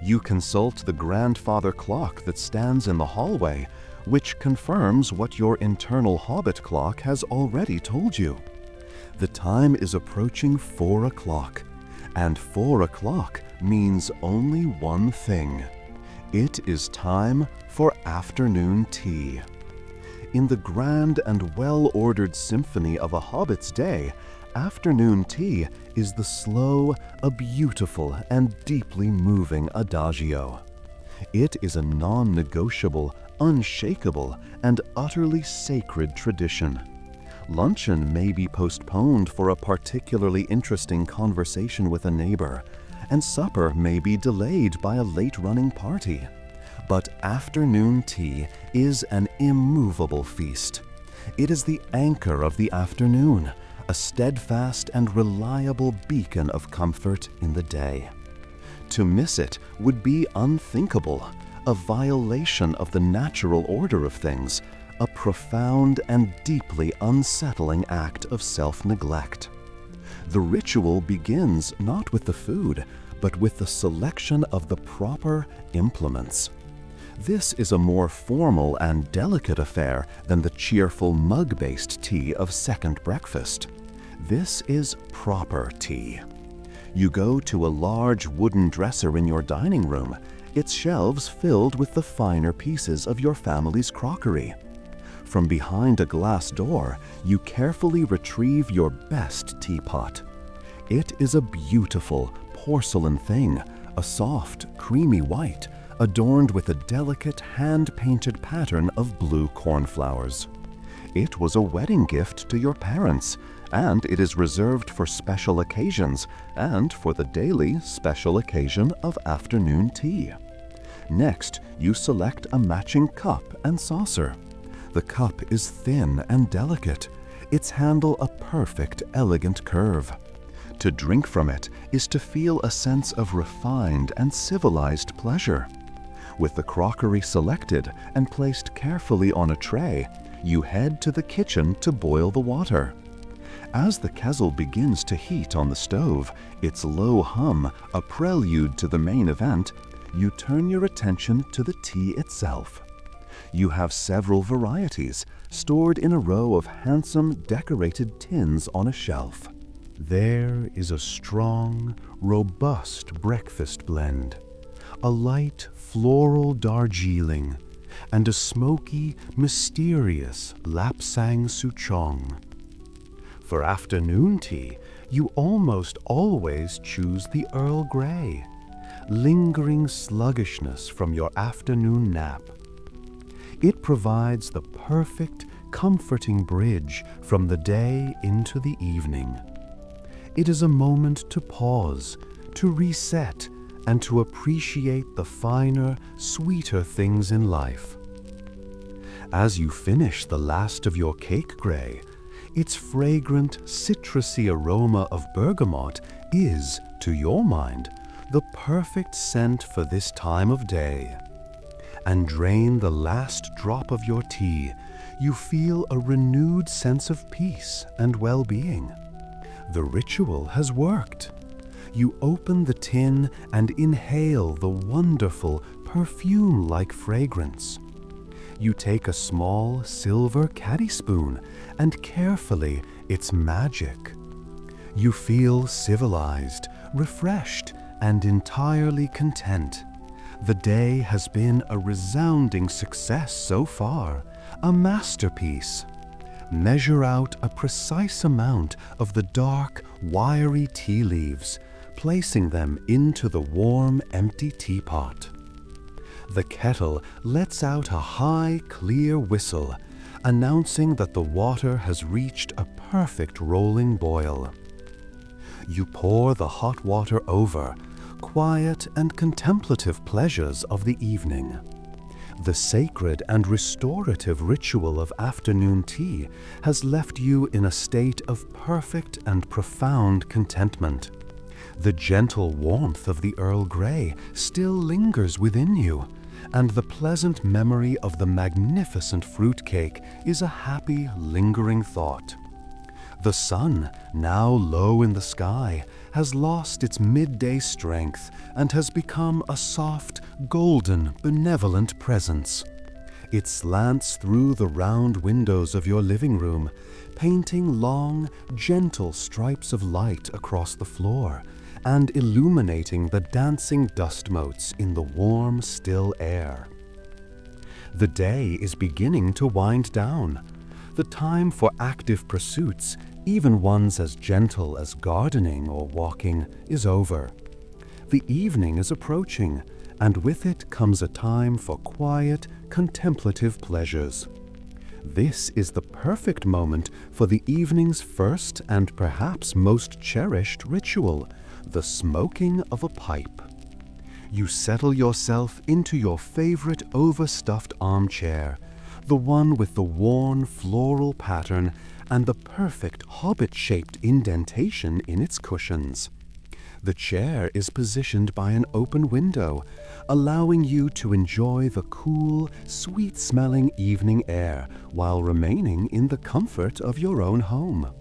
You consult the grandfather clock that stands in the hallway, which confirms what your internal Hobbit clock has already told you. The time is approaching 4 o'clock, and 4 o'clock means only one thing. It is time for afternoon tea. In the grand and well-ordered symphony of a Hobbit's day, afternoon tea is the slow, a beautiful, and deeply moving adagio. It is a non-negotiable, unshakable, and utterly sacred tradition. Luncheon may be postponed for a particularly interesting conversation with a neighbor, and supper may be delayed by a late-running party. But afternoon tea is an immovable feast. It is the anchor of the afternoon, a steadfast and reliable beacon of comfort in the day. To miss it would be unthinkable, a violation of the natural order of things, a profound and deeply unsettling act of self-neglect. The ritual begins not with the food, but with the selection of the proper implements. This is a more formal and delicate affair than the cheerful mug-based tea of second breakfast. This is proper tea. You go to a large wooden dresser in your dining room, its shelves filled with the finer pieces of your family's crockery. From behind a glass door, you carefully retrieve your best teapot. It is a beautiful porcelain thing, a soft, creamy white, adorned with a delicate hand-painted pattern of blue cornflowers. It was a wedding gift to your parents, and it is reserved for special occasions and for the daily special occasion of afternoon tea. Next, you select a matching cup and saucer. The cup is thin and delicate, its handle a perfect, elegant curve. To drink from it is to feel a sense of refined and civilized pleasure. With the crockery selected and placed carefully on a tray, you head to the kitchen to boil the water. As the kettle begins to heat on the stove, its low hum a prelude to the main event, you turn your attention to the tea itself. You have several varieties stored in a row of handsome decorated tins on a shelf. There is a strong, robust breakfast blend, a light floral Darjeeling, and a smoky, mysterious Lapsang Souchong. For afternoon tea, you almost always choose the Earl Grey, lingering sluggishness from your afternoon nap. It provides the perfect, comforting bridge from the day into the evening. It is a moment to pause, to reset, and to appreciate the finer, sweeter things in life. As you finish the last of your cake grey, its fragrant, citrusy aroma of bergamot is, to your mind, the perfect scent for this time of day. And drain the last drop of your tea, you feel a renewed sense of peace and well-being. The ritual has worked. You open the tin and inhale the wonderful, perfume-like fragrance. You take a small silver caddy spoon and carefully its magic. You feel civilized, refreshed, and entirely content. The day has been a resounding success so far, a masterpiece. Measure out a precise amount of the dark, wiry tea leaves, placing them into the warm, empty teapot. The kettle lets out a high, clear whistle, announcing that the water has reached a perfect rolling boil. You pour the hot water over, quiet and contemplative pleasures of the evening. The sacred and restorative ritual of afternoon tea has left you in a state of perfect and profound contentment. The gentle warmth of the Earl Grey still lingers within you, and the pleasant memory of the magnificent fruitcake is a happy, lingering thought. The sun, now low in the sky, has lost its midday strength and has become a soft, golden, benevolent presence. It slants through the round windows of your living room, painting long, gentle stripes of light across the floor and illuminating the dancing dust motes in the warm, still air. The day is beginning to wind down. The time for active pursuits, even ones as gentle as gardening or walking, is over. The evening is approaching, and with it comes a time for quiet, contemplative pleasures. This is the perfect moment for the evening's first and perhaps most cherished ritual, the smoking of a pipe. You settle yourself into your favorite overstuffed armchair, the one with the worn floral pattern and the perfect hobbit-shaped indentation in its cushions. The chair is positioned by an open window, allowing you to enjoy the cool, sweet-smelling evening air while remaining in the comfort of your own home.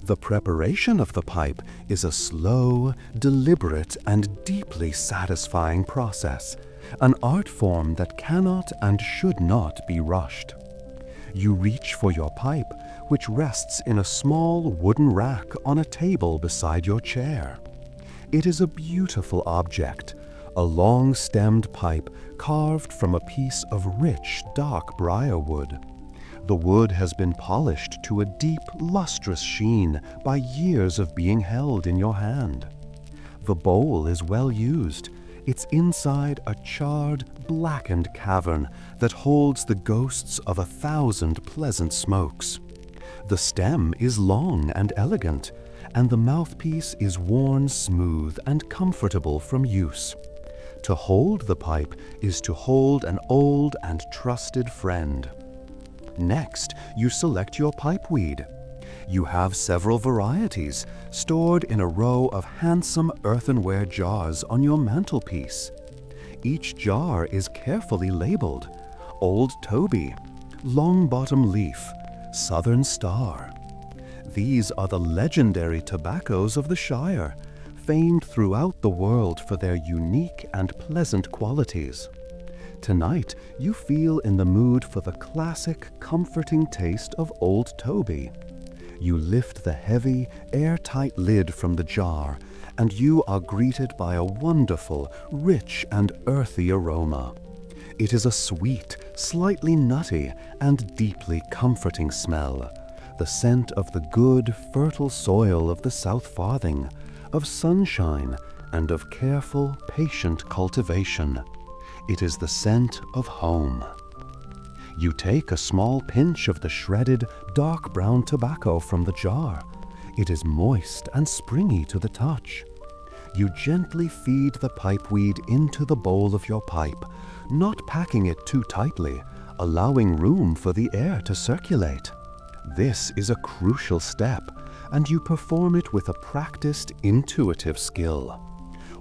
The preparation of the pipe is a slow, deliberate, and deeply satisfying process, an art form that cannot and should not be rushed. You reach for your pipe, which rests in a small wooden rack on a table beside your chair. It is a beautiful object, a long-stemmed pipe carved from a piece of rich, dark briarwood. The wood has been polished to a deep, lustrous sheen by years of being held in your hand. The bowl is well used. It's inside a charred, blackened cavern that holds the ghosts of 1,000 pleasant smokes. The stem is long and elegant, and the mouthpiece is worn smooth and comfortable from use. To hold the pipe is to hold an old and trusted friend. Next, you select your pipeweed. You have several varieties stored in a row of handsome earthenware jars on your mantelpiece. Each jar is carefully labeled: Old Toby, Long Bottom Leaf, Southern Star. These are the legendary tobaccos of the Shire, famed throughout the world for their unique and pleasant qualities. Tonight, you feel in the mood for the classic, comforting taste of Old Toby. You lift the heavy, airtight lid from the jar, and you are greeted by a wonderful, rich and earthy aroma. It is a sweet, slightly nutty, and deeply comforting smell, the scent of the good, fertile soil of the South Farthing, of sunshine, and of careful, patient cultivation. It is the scent of home. You take a small pinch of the shredded, dark brown tobacco from the jar. It is moist and springy to the touch. You gently feed the pipeweed into the bowl of your pipe, not packing it too tightly, allowing room for the air to circulate. This is a crucial step, and you perform it with a practiced, intuitive skill.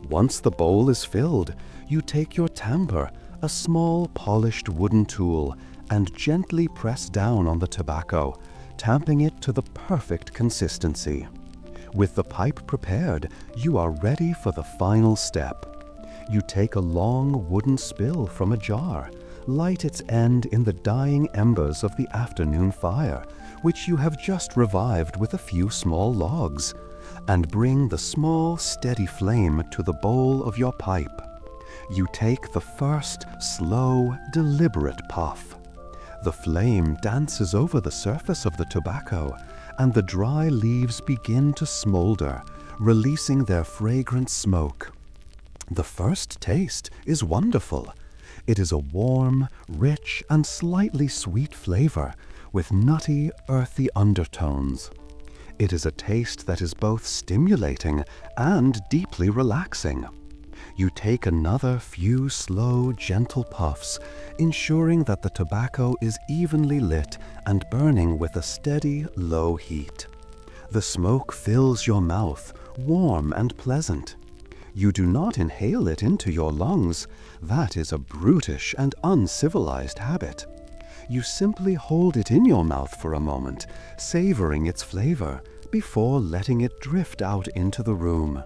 Once the bowl is filled, you take your tamper, a small polished wooden tool, and gently press down on the tobacco, tamping it to the perfect consistency. With the pipe prepared, you are ready for the final step. You take a long wooden spill from a jar, light its end in the dying embers of the afternoon fire, which you have just revived with a few small logs, and bring the small, steady flame to the bowl of your pipe. You take the first slow, deliberate puff. The flame dances over the surface of the tobacco, and the dry leaves begin to smolder, releasing their fragrant smoke. The first taste is wonderful. It is a warm, rich, and slightly sweet flavor, with nutty, earthy undertones. It is a taste that is both stimulating and deeply relaxing. You take another few slow, gentle puffs, ensuring that the tobacco is evenly lit and burning with a steady, low heat. The smoke fills your mouth, warm and pleasant. You do not inhale it into your lungs. That is a brutish and uncivilized habit. You simply hold it in your mouth for a moment, savoring its flavor, before letting it drift out into the room.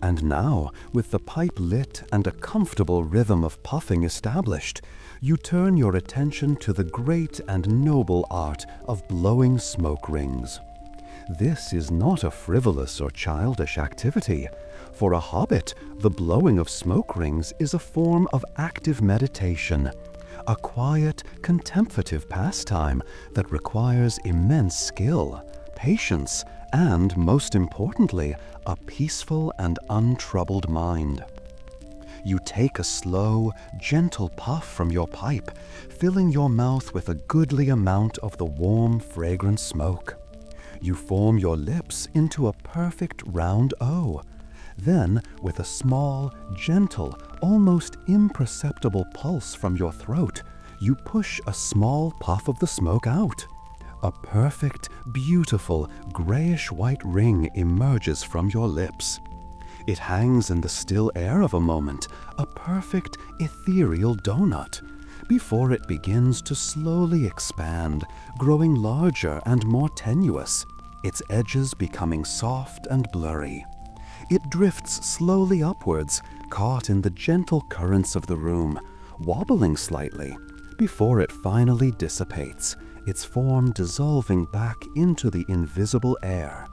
And now, with the pipe lit and a comfortable rhythm of puffing established, you turn your attention to the great and noble art of blowing smoke rings. This is not a frivolous or childish activity. For a hobbit, the blowing of smoke rings is a form of active meditation, a quiet, contemplative pastime that requires immense skill, patience, and, most importantly, a peaceful and untroubled mind. You take a slow, gentle puff from your pipe, filling your mouth with a goodly amount of the warm, fragrant smoke. You form your lips into a perfect round O. Then, with a small, gentle, almost imperceptible pulse from your throat, you push a small puff of the smoke out. A perfect, beautiful, grayish-white ring emerges from your lips. It hangs in the still air of a moment, a perfect, ethereal donut, before it begins to slowly expand, growing larger and more tenuous, its edges becoming soft and blurry. It drifts slowly upwards, caught in the gentle currents of the room, wobbling slightly, before it finally dissipates, its form dissolving back into the invisible air.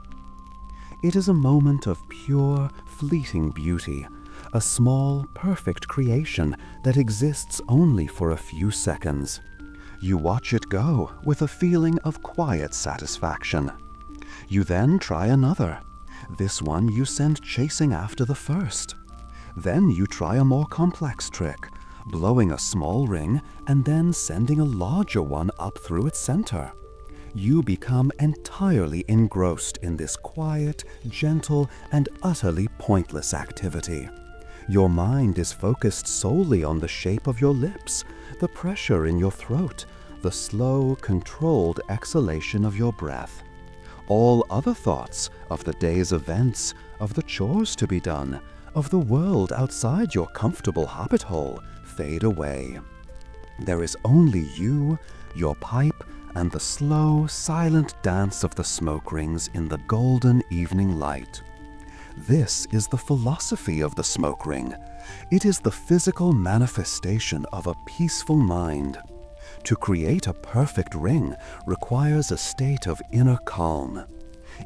It is a moment of pure, fleeting beauty, a small, perfect creation that exists only for a few seconds. You watch it go with a feeling of quiet satisfaction. You then try another. This one you send chasing after the first. Then you try a more complex trick, blowing a small ring and then sending a larger one up through its center. You become entirely engrossed in this quiet, gentle, and utterly pointless activity. Your mind is focused solely on the shape of your lips, the pressure in your throat, the slow, controlled exhalation of your breath. All other thoughts of the day's events, of the chores to be done, of the world outside your comfortable Hobbit-hole fade away. There is only you, your pipe, and the slow, silent dance of the smoke rings in the golden evening light. This is the philosophy of the smoke ring. It is the physical manifestation of a peaceful mind. To create a perfect ring requires a state of inner calm.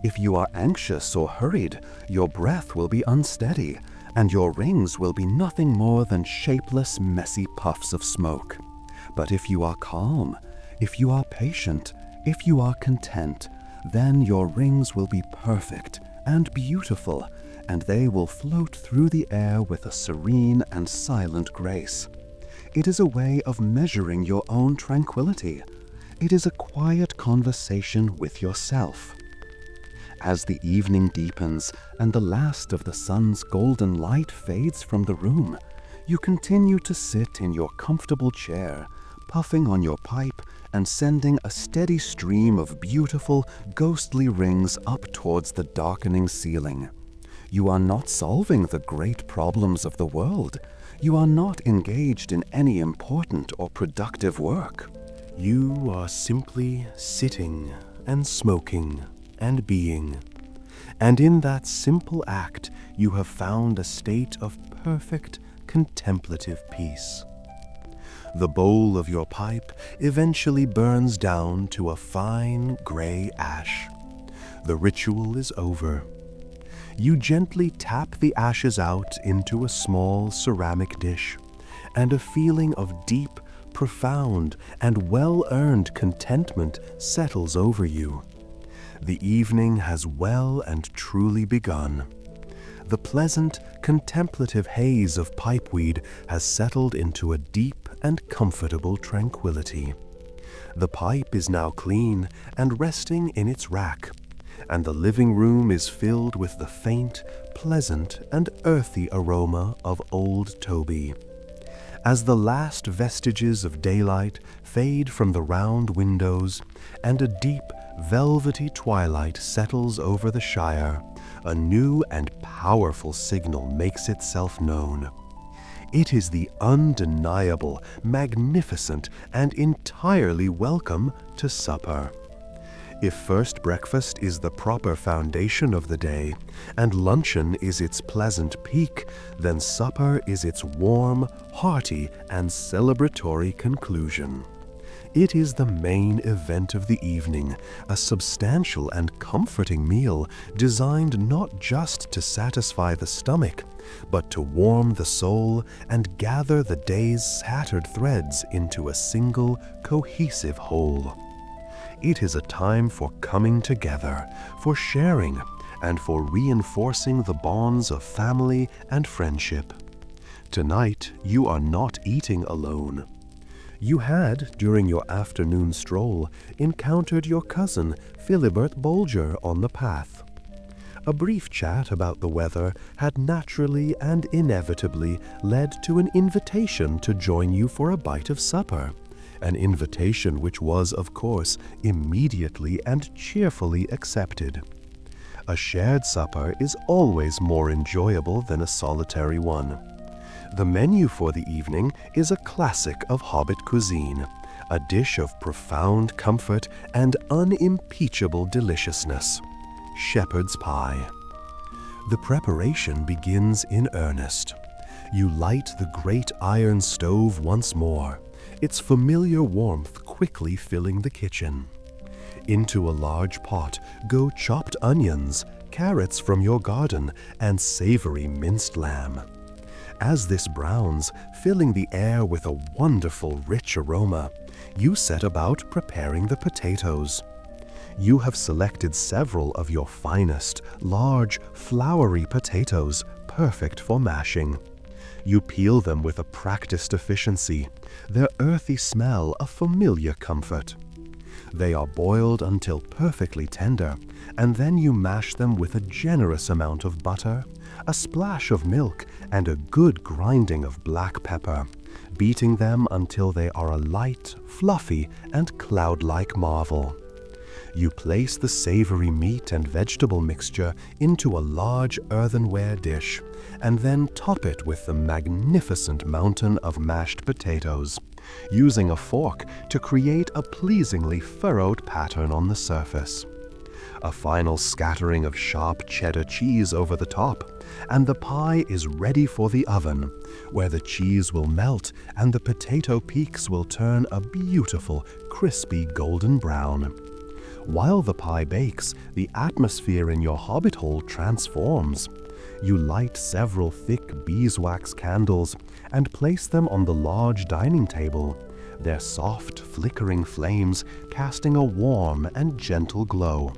If you are anxious or hurried, your breath will be unsteady, and your rings will be nothing more than shapeless, messy puffs of smoke. But if you are calm, if you are patient, if you are content, then your rings will be perfect and beautiful, and they will float through the air with a serene and silent grace. It is a way of measuring your own tranquility. It is a quiet conversation with yourself. As the evening deepens and the last of the sun's golden light fades from the room, you continue to sit in your comfortable chair, puffing on your pipe and sending a steady stream of beautiful, ghostly rings up towards the darkening ceiling. You are not solving the great problems of the world. You are not engaged in any important or productive work. You are simply sitting and smoking and being. And in that simple act, you have found a state of perfect contemplative peace. The bowl of your pipe eventually burns down to a fine gray ash. The ritual is over. You gently tap the ashes out into a small ceramic dish, and a feeling of deep, profound, and well-earned contentment settles over you. The evening has well and truly begun. The pleasant, contemplative haze of pipeweed has settled into a deep and comfortable tranquility. The pipe is now clean and resting in its rack, and the living room is filled with the faint, pleasant, and earthy aroma of old Toby. As the last vestiges of daylight fade from the round windows and a deep, velvety twilight settles over the Shire, a new and powerful signal makes itself known. It is the undeniable, magnificent, and entirely welcome to supper. If first breakfast is the proper foundation of the day, and luncheon is its pleasant peak, then supper is its warm, hearty, and celebratory conclusion. It is the main event of the evening, a substantial and comforting meal designed not just to satisfy the stomach, but to warm the soul and gather the day's scattered threads into a single, cohesive whole. It is a time for coming together, for sharing, and for reinforcing the bonds of family and friendship. Tonight, you are not eating alone. You had, during your afternoon stroll, encountered your cousin, Philibert Bolger, on the path. A brief chat about the weather had naturally and inevitably led to an invitation to join you for a bite of supper, an invitation which was, of course, immediately and cheerfully accepted. A shared supper is always more enjoyable than a solitary one. The menu for the evening is a classic of Hobbit cuisine, a dish of profound comfort and unimpeachable deliciousness: shepherd's pie. The preparation begins in earnest. You light the great iron stove once more, its familiar warmth quickly filling the kitchen. Into a large pot go chopped onions, carrots from your garden, and savory minced lamb. As this browns, filling the air with a wonderful rich aroma, you set about preparing the potatoes. You have selected several of your finest, large, floury potatoes, perfect for mashing. You peel them with a practiced efficiency, their earthy smell a familiar comfort. They are boiled until perfectly tender, and then you mash them with a generous amount of butter, a splash of milk, and a good grinding of black pepper, beating them until they are a light, fluffy, and cloud-like marvel. You place the savory meat and vegetable mixture into a large earthenware dish, and then top it with the magnificent mountain of mashed potatoes, using a fork to create a pleasingly furrowed pattern on the surface. A final scattering of sharp cheddar cheese over the top, and the pie is ready for the oven, where the cheese will melt and the potato peaks will turn a beautiful, crispy golden brown. While the pie bakes, the atmosphere in your Hobbit-hole transforms. You light several thick beeswax candles and place them on the large dining table, their soft, flickering flames casting a warm and gentle glow.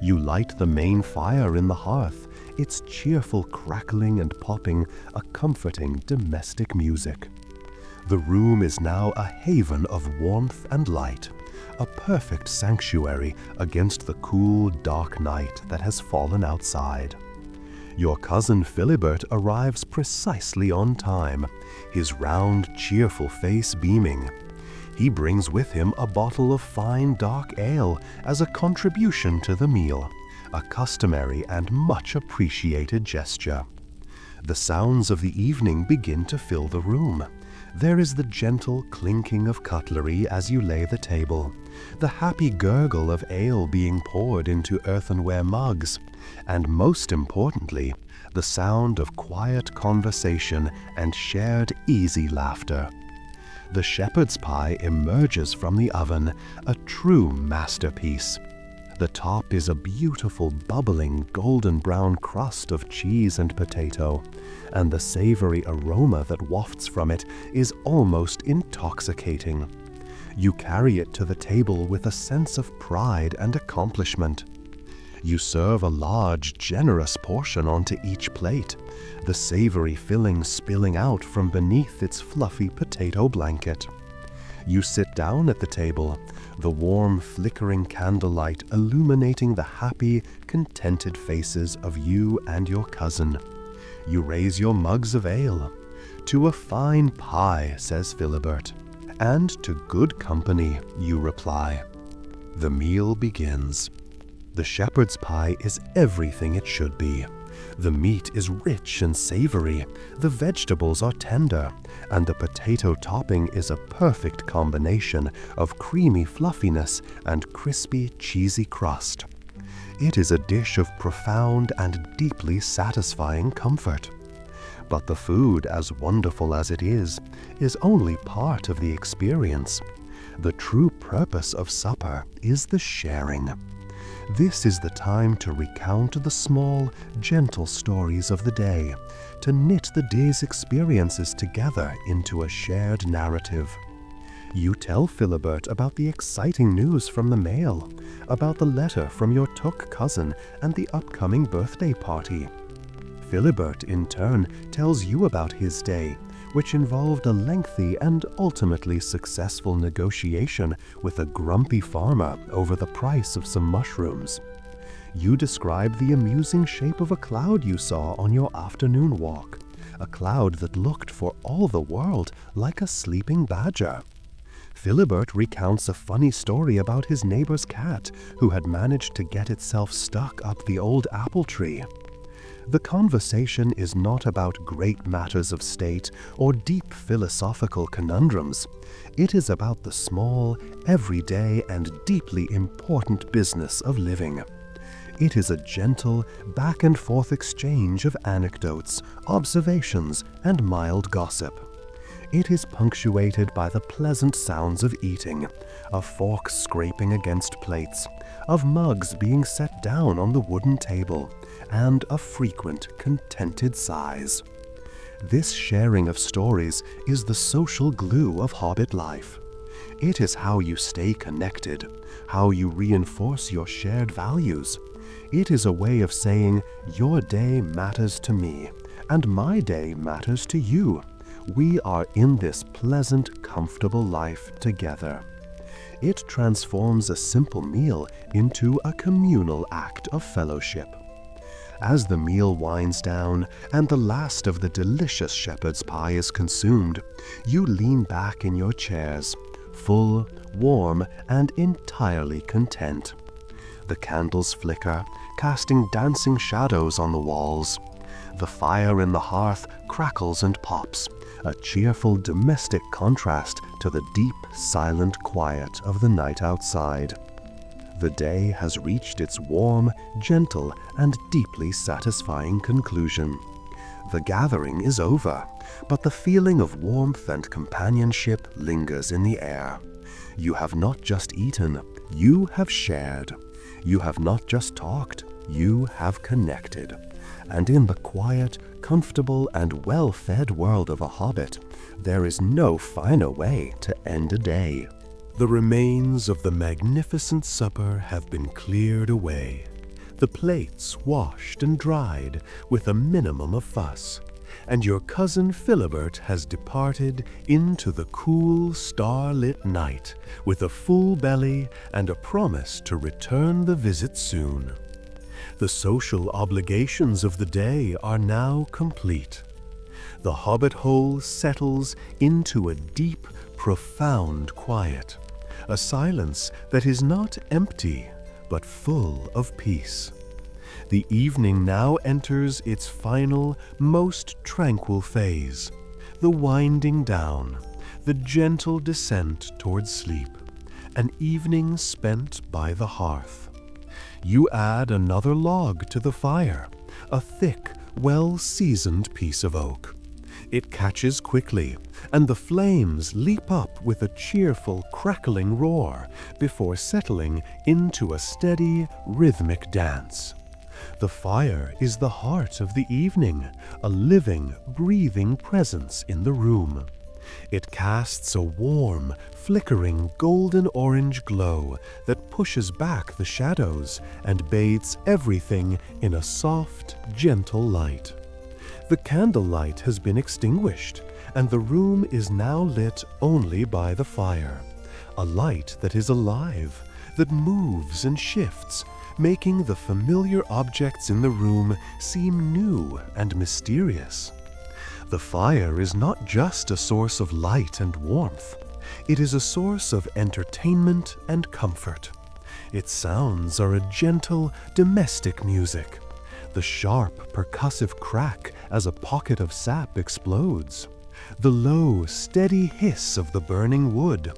You light the main fire in the hearth, its cheerful crackling and popping a comforting domestic music. The room is now a haven of warmth and light, a perfect sanctuary against the cool, dark night that has fallen outside. Your cousin Philibert arrives precisely on time, his round, cheerful face beaming. He brings with him a bottle of fine dark ale as a contribution to the meal, a customary and much appreciated gesture. The sounds of the evening begin to fill the room. There is the gentle clinking of cutlery as you lay the table, the happy gurgle of ale being poured into earthenware mugs, and most importantly, the sound of quiet conversation and shared easy laughter. The shepherd's pie emerges from the oven, a true masterpiece. The top is a beautiful, bubbling, golden brown crust of cheese and potato, and the savory aroma that wafts from it is almost intoxicating. You carry it to the table with a sense of pride and accomplishment. You serve a large, generous portion onto each plate, the savory filling spilling out from beneath its fluffy potato blanket. You sit down at the table, the warm, flickering candlelight illuminating the happy, contented faces of you and your cousin. You raise your mugs of ale. "To a fine pie," says Philibert. "And to good company," you reply. The meal begins. The shepherd's pie is everything it should be. The meat is rich and savory, the vegetables are tender, and the potato topping is a perfect combination of creamy fluffiness and crispy, cheesy crust. It is a dish of profound and deeply satisfying comfort. But the food, as wonderful as it is only part of the experience. The true purpose of supper is the sharing. This is the time to recount the small, gentle stories of the day, to knit the day's experiences together into a shared narrative. You tell Philibert about the exciting news from the mail, about the letter from your Took cousin and the upcoming birthday party. Philibert, in turn, tells you about his day, which involved a lengthy and ultimately successful negotiation with a grumpy farmer over the price of some mushrooms. You describe the amusing shape of a cloud you saw on your afternoon walk, a cloud that looked for all the world like a sleeping badger. Philibert recounts a funny story about his neighbor's cat who had managed to get itself stuck up the old apple tree. The conversation is not about great matters of state or deep philosophical conundrums. It is about the small, everyday, and deeply important business of living. It is a gentle, back-and-forth exchange of anecdotes, observations, and mild gossip. It is punctuated by the pleasant sounds of eating, of forks scraping against plates, of mugs being set down on the wooden table, and a frequent, contented sighs. This sharing of stories is the social glue of Hobbit life. It is how you stay connected, how you reinforce your shared values. It is a way of saying, your day matters to me, and my day matters to you. We are in this pleasant, comfortable life together. It transforms a simple meal into a communal act of fellowship. As the meal winds down and the last of the delicious shepherd's pie is consumed, you lean back in your chairs, full, warm, and entirely content. The candles flicker, casting dancing shadows on the walls. The fire in the hearth crackles and pops, a cheerful domestic contrast to the deep, silent quiet of the night outside. The day has reached its warm, gentle, and deeply satisfying conclusion. The gathering is over, but the feeling of warmth and companionship lingers in the air. You have not just eaten, you have shared. You have not just talked, you have connected. And in the quiet, comfortable, and well-fed world of a hobbit, there is no finer way to end a day. The remains of the magnificent supper have been cleared away, the plates washed and dried with a minimum of fuss, and your cousin Philibert has departed into the cool, star-lit night with a full belly and a promise to return the visit soon. The social obligations of the day are now complete. The Hobbit-hole settles into a deep, profound quiet, a silence that is not empty, but full of peace. The evening now enters its final, most tranquil phase, the winding down, the gentle descent towards sleep, an evening spent by the hearth. You add another log to the fire, a thick, well-seasoned piece of oak. It catches quickly, and the flames leap up with a cheerful, crackling roar before settling into a steady, rhythmic dance. The fire is the heart of the evening, a living, breathing presence in the room. It casts a warm, flickering, golden-orange glow that pushes back the shadows and bathes everything in a soft, gentle light. The candlelight has been extinguished, and the room is now lit only by the fire, a light that is alive, that moves and shifts, making the familiar objects in the room seem new and mysterious. The fire is not just a source of light and warmth. It is a source of entertainment and comfort. Its sounds are a gentle, domestic music. The sharp, percussive crack as a pocket of sap explodes. The low, steady hiss of the burning wood.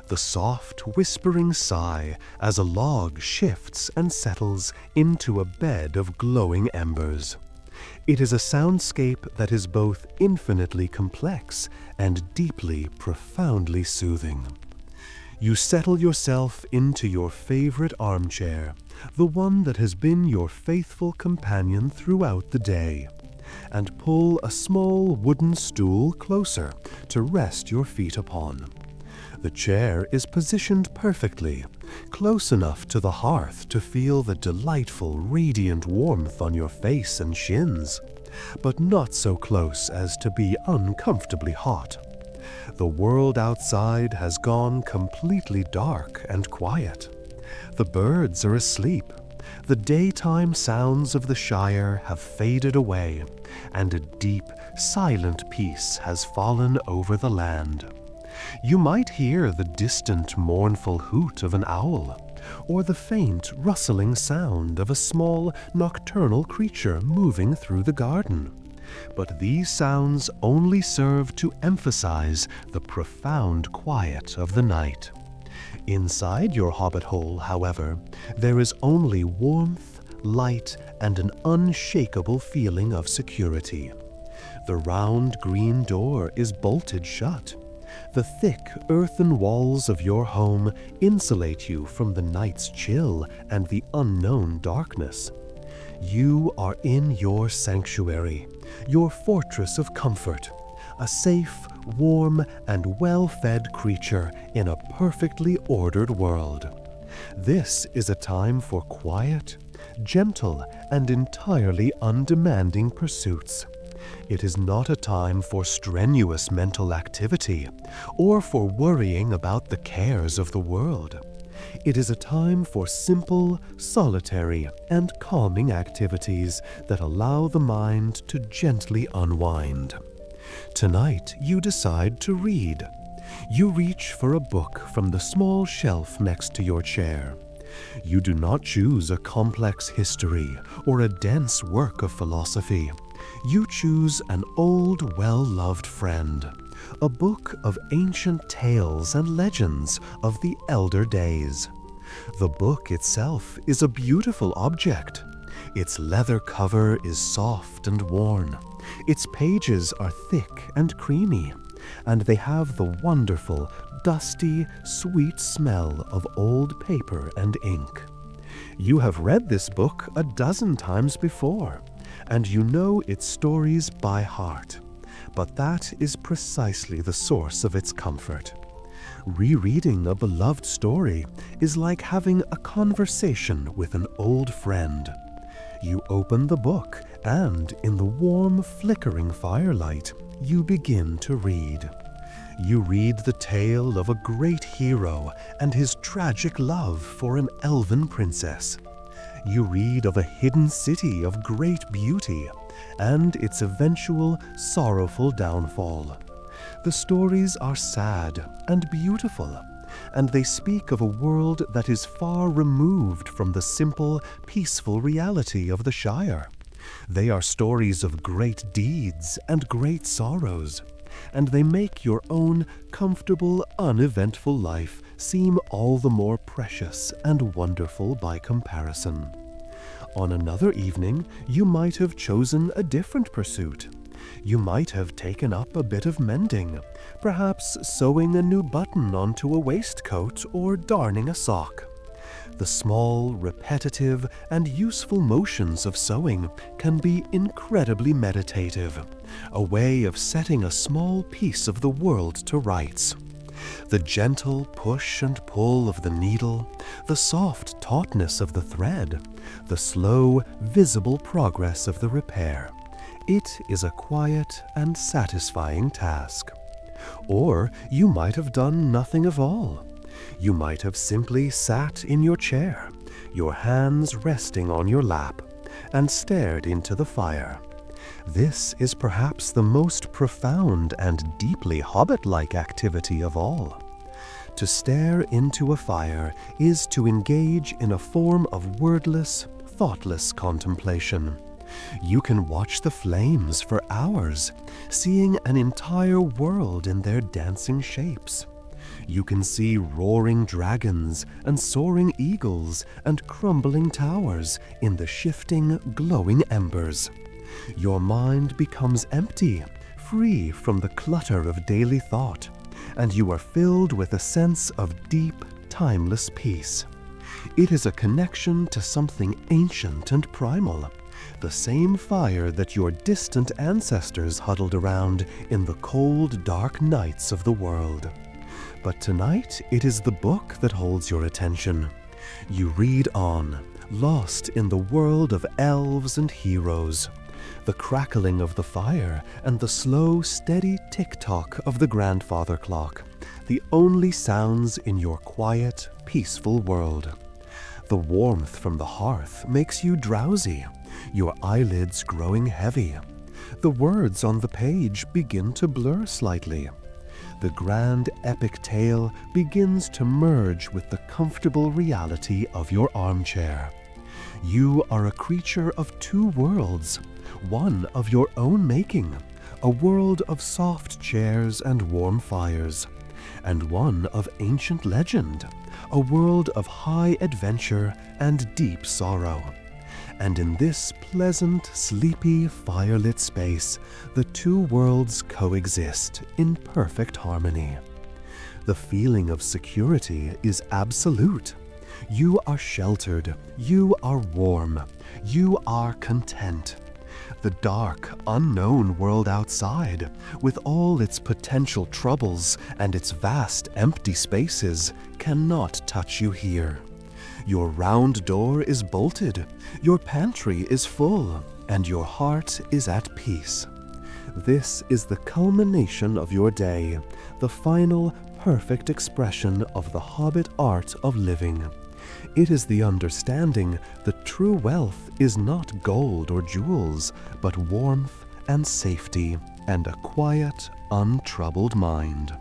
The soft, whispering sigh as a log shifts and settles into a bed of glowing embers. It is a soundscape that is both infinitely complex and deeply, profoundly soothing. You settle yourself into your favorite armchair, the one that has been your faithful companion throughout the day, and pull a small wooden stool closer to rest your feet upon. The chair is positioned perfectly, close enough to the hearth to feel the delightful, radiant warmth on your face and shins, but not so close as to be uncomfortably hot. The world outside has gone completely dark and quiet. The birds are asleep. The daytime sounds of the Shire have faded away, and a deep, silent peace has fallen over the land. You might hear the distant, mournful hoot of an owl, or the faint, rustling sound of a small, nocturnal creature moving through the garden. But these sounds only serve to emphasize the profound quiet of the night. Inside your Hobbit-hole, however, there is only warmth, light, and an unshakable feeling of security. The round green door is bolted shut. The thick earthen walls of your home insulate you from the night's chill and the unknown darkness. You are in your sanctuary, your fortress of comfort, a safe, warm, and well-fed creature in a perfectly ordered world. This is a time for quiet, gentle, and entirely undemanding pursuits. It is not a time for strenuous mental activity or for worrying about the cares of the world. It is a time for simple, solitary, and calming activities that allow the mind to gently unwind. Tonight, you decide to read. You reach for a book from the small shelf next to your chair. You do not choose a complex history or a dense work of philosophy. You choose an old, well-loved friend, a book of ancient tales and legends of the elder days. The book itself is a beautiful object. Its leather cover is soft and worn. Its pages are thick and creamy, and they have the wonderful, dusty, sweet smell of old paper and ink. You have read this book a dozen times before, and you know its stories by heart, but that is precisely the source of its comfort. Rereading a beloved story is like having a conversation with an old friend. You open the book, and in the warm, flickering firelight, you begin to read. You read the tale of a great hero and his tragic love for an elven princess. You read of a hidden city of great beauty and its eventual sorrowful downfall. The stories are sad and beautiful, and they speak of a world that is far removed from the simple, peaceful reality of the Shire. They are stories of great deeds and great sorrows, and they make your own comfortable, uneventful life seem all the more precious and wonderful by comparison. On another evening, you might have chosen a different pursuit. You might have taken up a bit of mending, perhaps sewing a new button onto a waistcoat or darning a sock. The small, repetitive, and useful motions of sewing can be incredibly meditative, a way of setting a small piece of the world to rights. The gentle push and pull of the needle, the soft tautness of the thread, the slow, visible progress of the repair. It is a quiet and satisfying task. Or you might have done nothing at all. You might have simply sat in your chair, your hands resting on your lap, and stared into the fire. This is perhaps the most profound and deeply Hobbit-like activity of all. To stare into a fire is to engage in a form of wordless, thoughtless contemplation. You can watch the flames for hours, seeing an entire world in their dancing shapes. You can see roaring dragons and soaring eagles and crumbling towers in the shifting, glowing embers. Your mind becomes empty, free from the clutter of daily thought, and you are filled with a sense of deep, timeless peace. It is a connection to something ancient and primal, the same fire that your distant ancestors huddled around in the cold, dark nights of the world. But tonight it is the book that holds your attention. You read on, lost in the world of elves and heroes. The crackling of the fire and the slow, steady tick-tock of the grandfather clock, the only sounds in your quiet, peaceful world. The warmth from the hearth makes you drowsy, your eyelids growing heavy. The words on the page begin to blur slightly. The grand epic tale begins to merge with the comfortable reality of your armchair. You are a creature of two worlds, one of your own making, a world of soft chairs and warm fires, and one of ancient legend, a world of high adventure and deep sorrow. And in this pleasant, sleepy, firelit space, the two worlds coexist in perfect harmony. The feeling of security is absolute. You are sheltered, you are warm, you are content. The dark, unknown world outside, with all its potential troubles and its vast, empty spaces, cannot touch you here. Your round door is bolted, your pantry is full, and your heart is at peace. This is the culmination of your day, the final, perfect expression of the Hobbit art of living. It is the understanding that true wealth is not gold or jewels, but warmth and safety and a quiet, untroubled mind.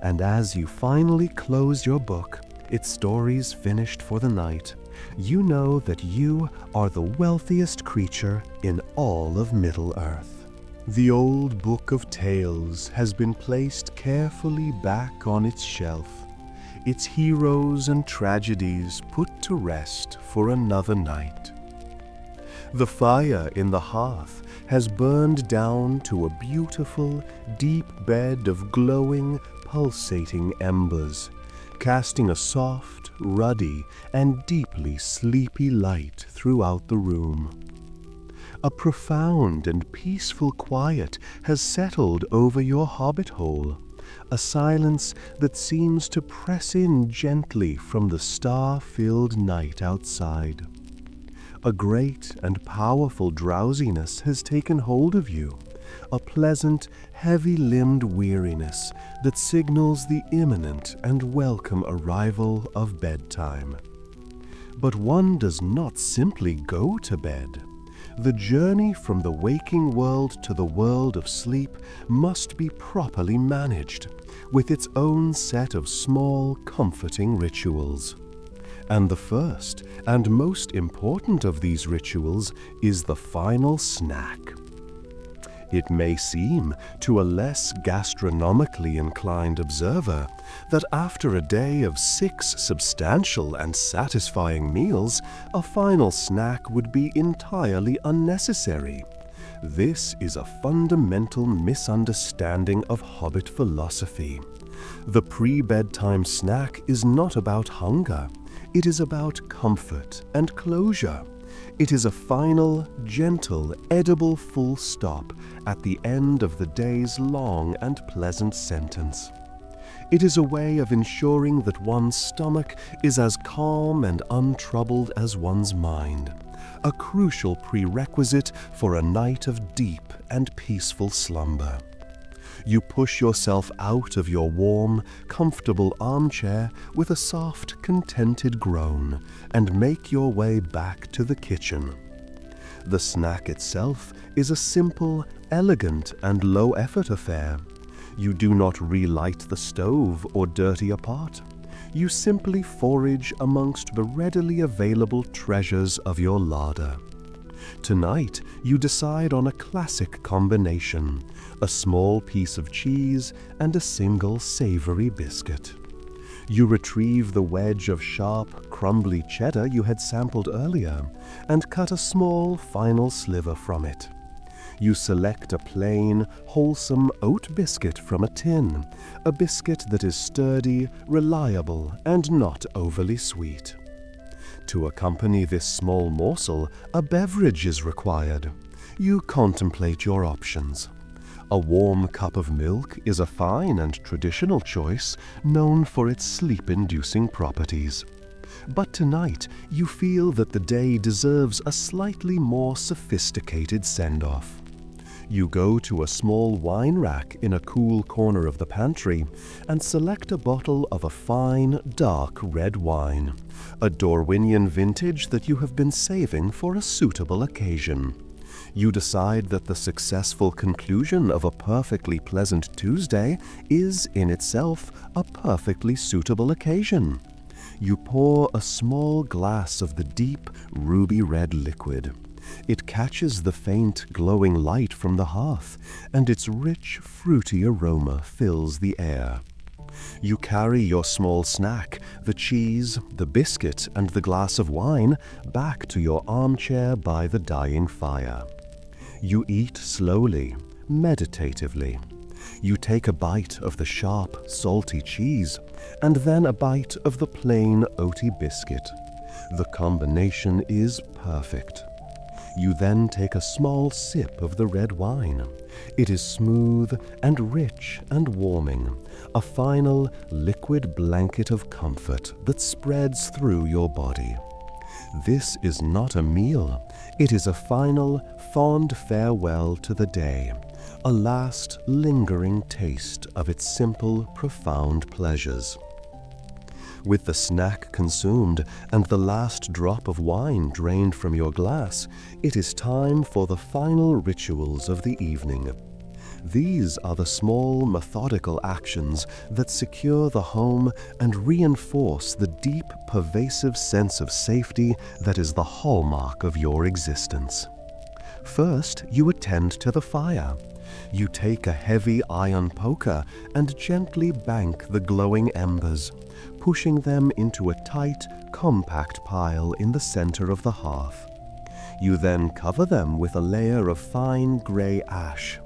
And as you finally close your book, its stories finished for the night, you know that you are the wealthiest creature in all of Middle-earth. The old book of tales has been placed carefully back on its shelf, its heroes and tragedies put to rest for another night. The fire in the hearth has burned down to a beautiful, deep bed of glowing, pulsating embers, casting a soft, ruddy, and deeply sleepy light throughout the room. A profound and peaceful quiet has settled over your Hobbit-hole, a silence that seems to press in gently from the star-filled night outside. A great and powerful drowsiness has taken hold of you, a pleasant, heavy-limbed weariness that signals the imminent and welcome arrival of bedtime. But one does not simply go to bed. The journey from the waking world to the world of sleep must be properly managed, with its own set of small, comforting rituals. And the first and most important of these rituals is the final snack. It may seem to a less gastronomically inclined observer that after a day of 6 substantial and satisfying meals, a final snack would be entirely unnecessary. This is a fundamental misunderstanding of Hobbit philosophy. The pre-bedtime snack is not about hunger. It is about comfort and closure. It is a final, gentle, edible full stop at the end of the day's long and pleasant sentence. It is a way of ensuring that one's stomach is as calm and untroubled as one's mind, a crucial prerequisite for a night of deep and peaceful slumber. You push yourself out of your warm, comfortable armchair with a soft, contented groan and make your way back to the kitchen. The snack itself is a simple, elegant, and low-effort affair. You do not relight the stove or dirty a pot. You simply forage amongst the readily available treasures of your larder. Tonight, you decide on a classic combination: a small piece of cheese and a single savory biscuit. You retrieve the wedge of sharp, crumbly cheddar you had sampled earlier and cut a small final sliver from it. You select a plain, wholesome oat biscuit from a tin, a biscuit that is sturdy, reliable, and not overly sweet. To accompany this small morsel, a beverage is required. You contemplate your options. A warm cup of milk is a fine and traditional choice, known for its sleep-inducing properties. But tonight, you feel that the day deserves a slightly more sophisticated send-off. You go to a small wine rack in a cool corner of the pantry and select a bottle of a fine, dark red wine, a Dorwinian vintage that you have been saving for a suitable occasion. You decide that the successful conclusion of a perfectly pleasant Tuesday is, in itself, a perfectly suitable occasion. You pour a small glass of the deep, ruby-red liquid. It catches the faint, glowing light from the hearth, and its rich, fruity aroma fills the air. You carry your small snack, the cheese, the biscuit, and the glass of wine, back to your armchair by the dying fire. You eat slowly, meditatively. You take a bite of the sharp, salty cheese, and then a bite of the plain, oaty biscuit. The combination is perfect. You then take a small sip of the red wine. It is smooth and rich and warming, a final liquid blanket of comfort that spreads through your body. This is not a meal. It is a final, fond farewell to the day, a last, lingering taste of its simple, profound pleasures. With the snack consumed and the last drop of wine drained from your glass, it is time for the final rituals of the evening. These are the small, methodical actions that secure the home and reinforce the deep, pervasive sense of safety that is the hallmark of your existence. First, you attend to the fire. You take a heavy iron poker and gently bank the glowing embers, pushing them into a tight, compact pile in the center of the hearth. You then cover them with a layer of fine gray ash.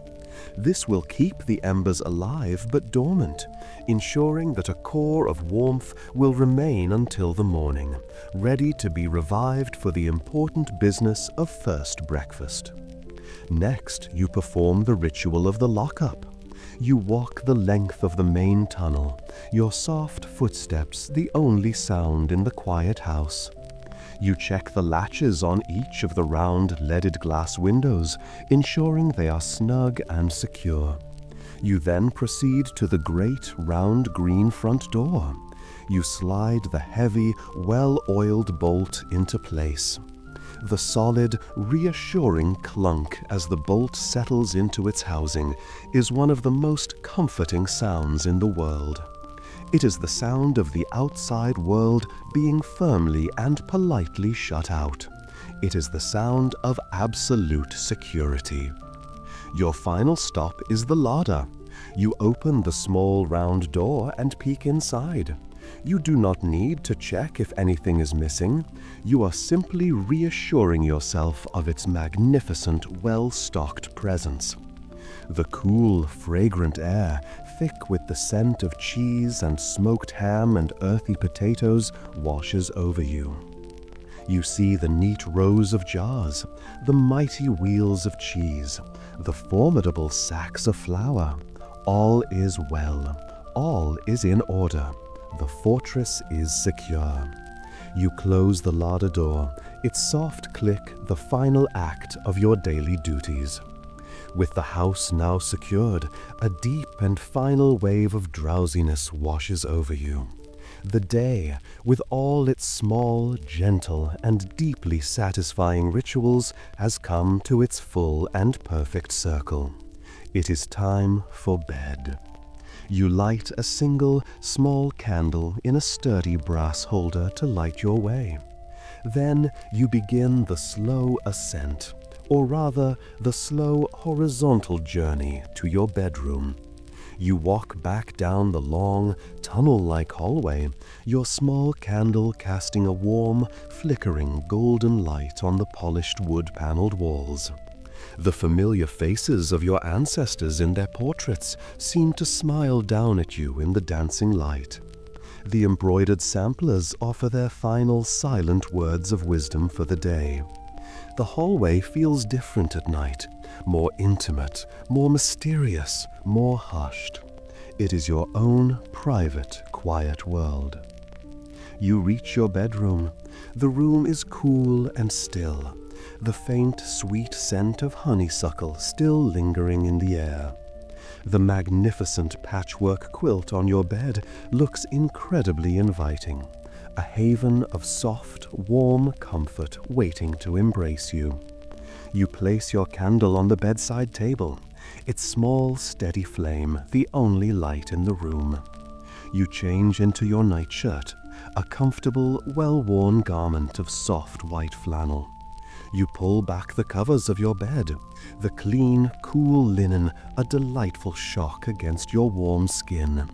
This will keep the embers alive but dormant, ensuring that a core of warmth will remain until the morning, ready to be revived for the important business of first breakfast. Next, you perform the ritual of the lockup. You walk the length of the main tunnel, your soft footsteps the only sound in the quiet house. You check the latches on each of the round leaded glass windows, ensuring they are snug and secure. You then proceed to the great round green front door. You slide the heavy, well-oiled bolt into place. The solid, reassuring clunk as the bolt settles into its housing is one of the most comforting sounds in the world. It is the sound of the outside world being firmly and politely shut out. It is the sound of absolute security. Your final stop is the larder. You open the small round door and peek inside. You do not need to check if anything is missing. You are simply reassuring yourself of its magnificent, well-stocked presence. The cool, fragrant air, thick with the scent of cheese and smoked ham and earthy potatoes, washes over you. You see the neat rows of jars, the mighty wheels of cheese, the formidable sacks of flour. All is well. All is in order. The fortress is secure. You close the larder door, its soft click the final act of your daily duties. With the house now secured, a deep and final wave of drowsiness washes over you. The day, with all its small, gentle, and deeply satisfying rituals, has come to its full and perfect circle. It is time for bed. You light a single, small candle in a sturdy brass holder to light your way. Then you begin the slow ascent, or rather, the slow horizontal journey to your bedroom. You walk back down the long, tunnel-like hallway, your small candle casting a warm, flickering golden light on the polished wood-paneled walls. The familiar faces of your ancestors in their portraits seem to smile down at you in the dancing light. The embroidered samplers offer their final silent words of wisdom for the day. The hallway feels different at night, more intimate, more mysterious, more hushed. It is your own private, quiet world. You reach your bedroom. The room is cool and still, the faint, sweet scent of honeysuckle still lingering in the air. The magnificent patchwork quilt on your bed looks incredibly inviting, a haven of soft, warm comfort waiting to embrace you. You place your candle on the bedside table, its small, steady flame the only light in the room. You change into your nightshirt, a comfortable, well-worn garment of soft white flannel. You pull back the covers of your bed, the clean, cool linen a delightful shock against your warm skin.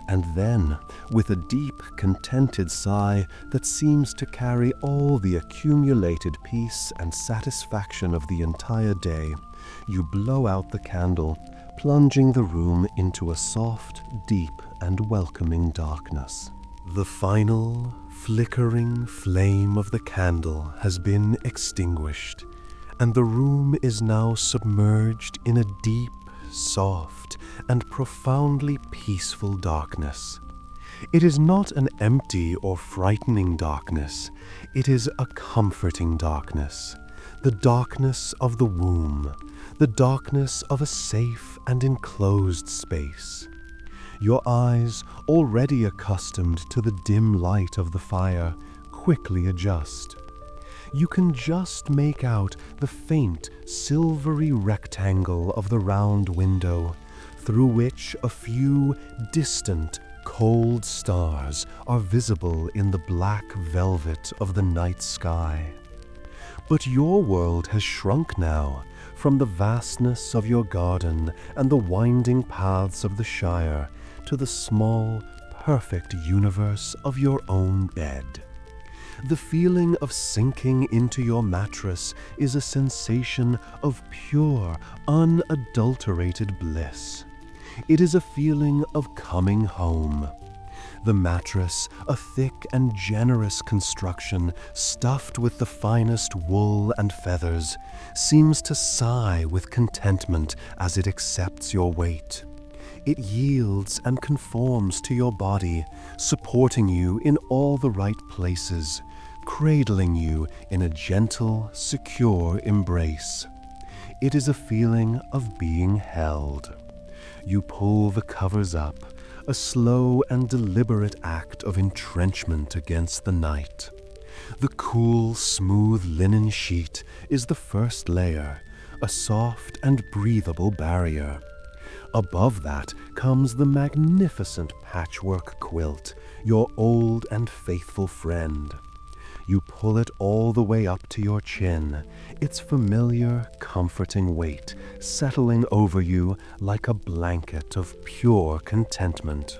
And then, with a deep, contented sigh that seems to carry all the accumulated peace and satisfaction of the entire day, you blow out the candle, plunging the room into a soft, deep, and welcoming darkness. The final, flickering flame of the candle has been extinguished, and the room is now submerged in a deep, soft, and profoundly peaceful darkness. It is not an empty or frightening darkness. It is a comforting darkness, the darkness of the womb, the darkness of a safe and enclosed space. Your eyes, already accustomed to the dim light of the fire, quickly adjust. You can just make out the faint, silvery rectangle of the round window, through which a few distant, cold stars are visible in the black velvet of the night sky. But your world has shrunk now, from the vastness of your garden and the winding paths of the Shire to the small, perfect universe of your own bed. The feeling of sinking into your mattress is a sensation of pure, unadulterated bliss. It is a feeling of coming home. The mattress, a thick and generous construction stuffed with the finest wool and feathers, seems to sigh with contentment as it accepts your weight. It yields and conforms to your body, supporting you in all the right places, cradling you in a gentle, secure embrace. It is a feeling of being held. You pull the covers up, a slow and deliberate act of entrenchment against the night. The cool, smooth linen sheet is the first layer, a soft and breathable barrier. Above that comes the magnificent patchwork quilt, your old and faithful friend. You pull it all the way up to your chin, its familiar, comforting weight settling over you like a blanket of pure contentment.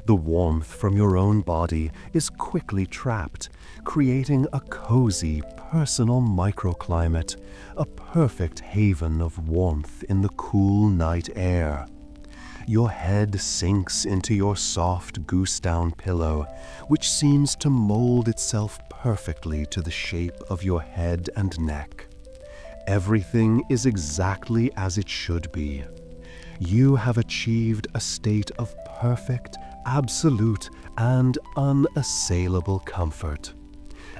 The warmth from your own body is quickly trapped, creating a cozy, personal microclimate, a perfect haven of warmth in the cool night air. Your head sinks into your soft goose-down pillow, which seems to mold itself perfectly to the shape of your head and neck. Everything is exactly as it should be. You have achieved a state of perfect, absolute, and unassailable comfort.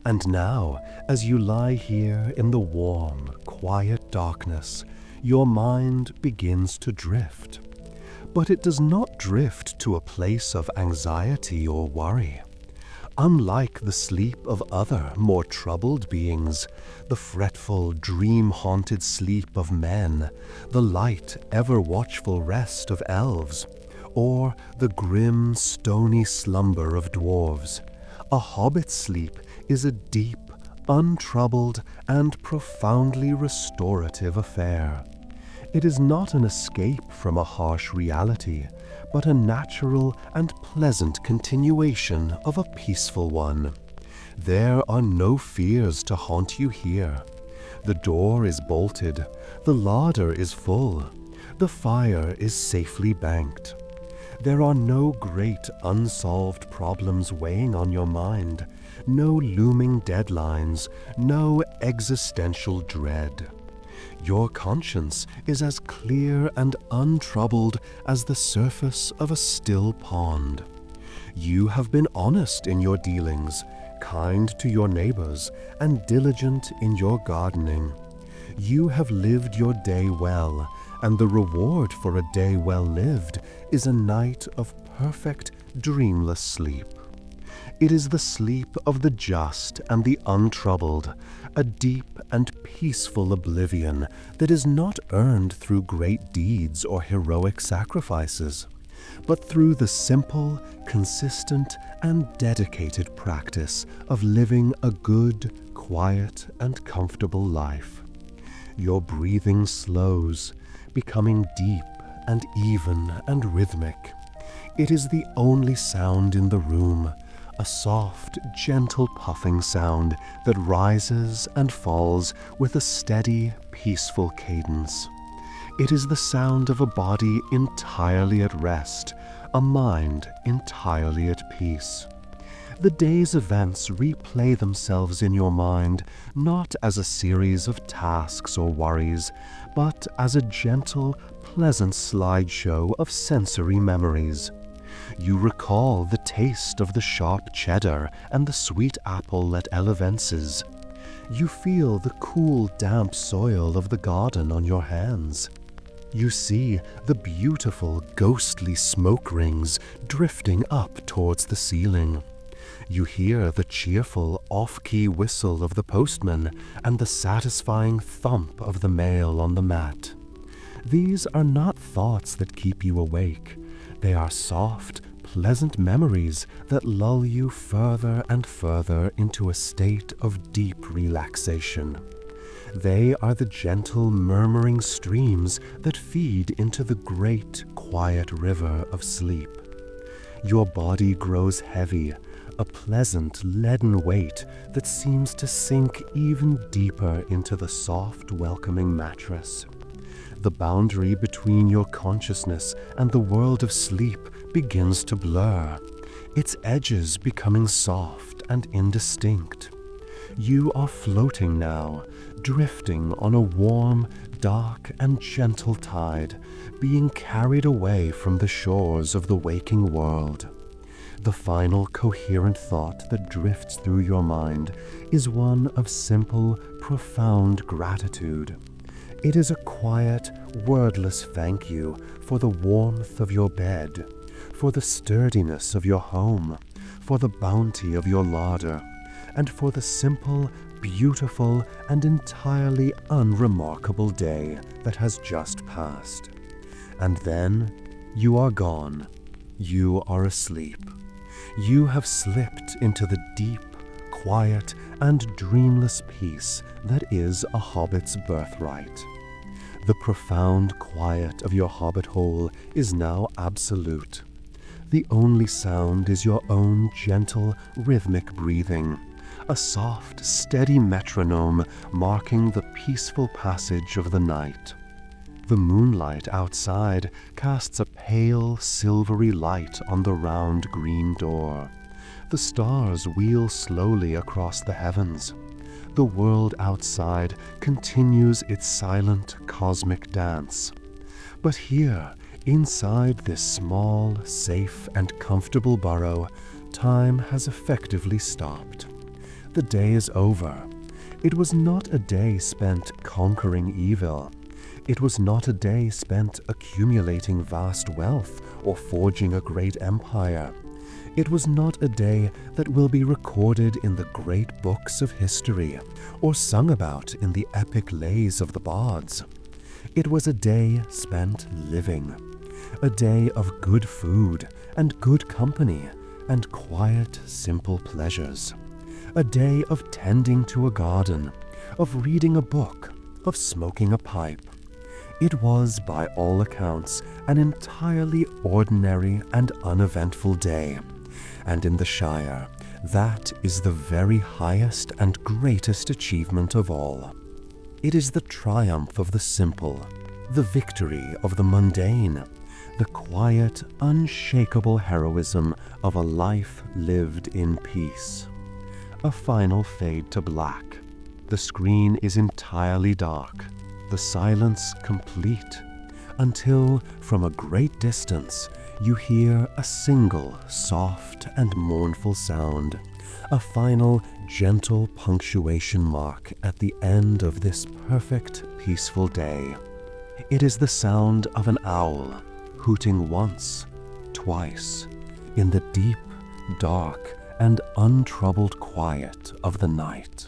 And now, as you lie here in the warm, quiet darkness, your mind begins to drift. But it does not drift to a place of anxiety or worry. Unlike the sleep of other, more troubled beings, the fretful, dream-haunted sleep of men, the light, ever-watchful rest of elves, or the grim, stony slumber of dwarves, a hobbit's sleep is a deep, untroubled, and profoundly restorative affair. It is not an escape from a harsh reality, but a natural and pleasant continuation of a peaceful one. There are no fears to haunt you here. The door is bolted, the larder is full, the fire is safely banked. There are no great unsolved problems weighing on your mind, no looming deadlines, no existential dread. Your conscience is as clear and untroubled as the surface of a still pond. You have been honest in your dealings, kind to your neighbors, and diligent in your gardening. You have lived your day well, and the reward for a day well lived is a night of perfect, dreamless sleep. It is the sleep of the just and the untroubled, a deep and peaceful oblivion that is not earned through great deeds or heroic sacrifices, but through the simple, consistent, and dedicated practice of living a good, quiet, and comfortable life. Your breathing slows, becoming deep and even and rhythmic. It is the only sound in the room, a soft, gentle puffing sound that rises and falls with a steady, peaceful cadence. It is the sound of a body entirely at rest, a mind entirely at peace. The day's events replay themselves in your mind not as a series of tasks or worries, but as a gentle, pleasant slideshow of sensory memories. You recall the taste of the sharp cheddar and the sweet apple at Elevence's. You feel the cool, damp soil of the garden on your hands. You see the beautiful, ghostly smoke rings drifting up towards the ceiling. You hear the cheerful, off-key whistle of the postman and the satisfying thump of the mail on the mat. These are not thoughts that keep you awake. They are soft, pleasant memories that lull you further and further into a state of deep relaxation. They are the gentle, murmuring streams that feed into the great, quiet river of sleep. Your body grows heavy, a pleasant, leaden weight that seems to sink even deeper into the soft, welcoming mattress. The boundary between your consciousness and the world of sleep begins to blur, its edges becoming soft and indistinct. You are floating now, drifting on a warm, dark, and gentle tide, being carried away from the shores of the waking world. The final coherent thought that drifts through your mind is one of simple, profound gratitude. It is a quiet, wordless thank you for the warmth of your bed, for the sturdiness of your home, for the bounty of your larder, and for the simple, beautiful, and entirely unremarkable day that has just passed. And then you are gone. You are asleep. You have slipped into the deep, quiet, and dreamless peace that is a hobbit's birthright. The profound quiet of your hobbit-hole is now absolute. The only sound is your own gentle, rhythmic breathing, a soft, steady metronome marking the peaceful passage of the night. The moonlight outside casts a pale, silvery light on the round green door. The stars wheel slowly across the heavens. The world outside continues its silent, cosmic dance. But here, inside this small, safe, and comfortable burrow, time has effectively stopped. the day is over. It was not a day spent conquering evil. It was not a day spent accumulating vast wealth or forging a great empire. It was not a day that will be recorded in the great books of history or sung about in the epic lays of the bards. It was a day spent living, a day of good food and good company and quiet, simple pleasures, a day of tending to a garden, of reading a book, of smoking a pipe. It was, by all accounts, an entirely ordinary and uneventful day, and in the Shire, that is the very highest and greatest achievement of all. It is the triumph of the simple, the victory of the mundane, the quiet, unshakable heroism of a life lived in peace. A final fade to black. The screen is entirely dark, the silence complete, until, from a great distance, you hear a single soft and mournful sound, a final gentle punctuation mark at the end of this perfect, peaceful day. It is the sound of an owl, hooting once, twice, in the deep, dark, and untroubled quiet of the night.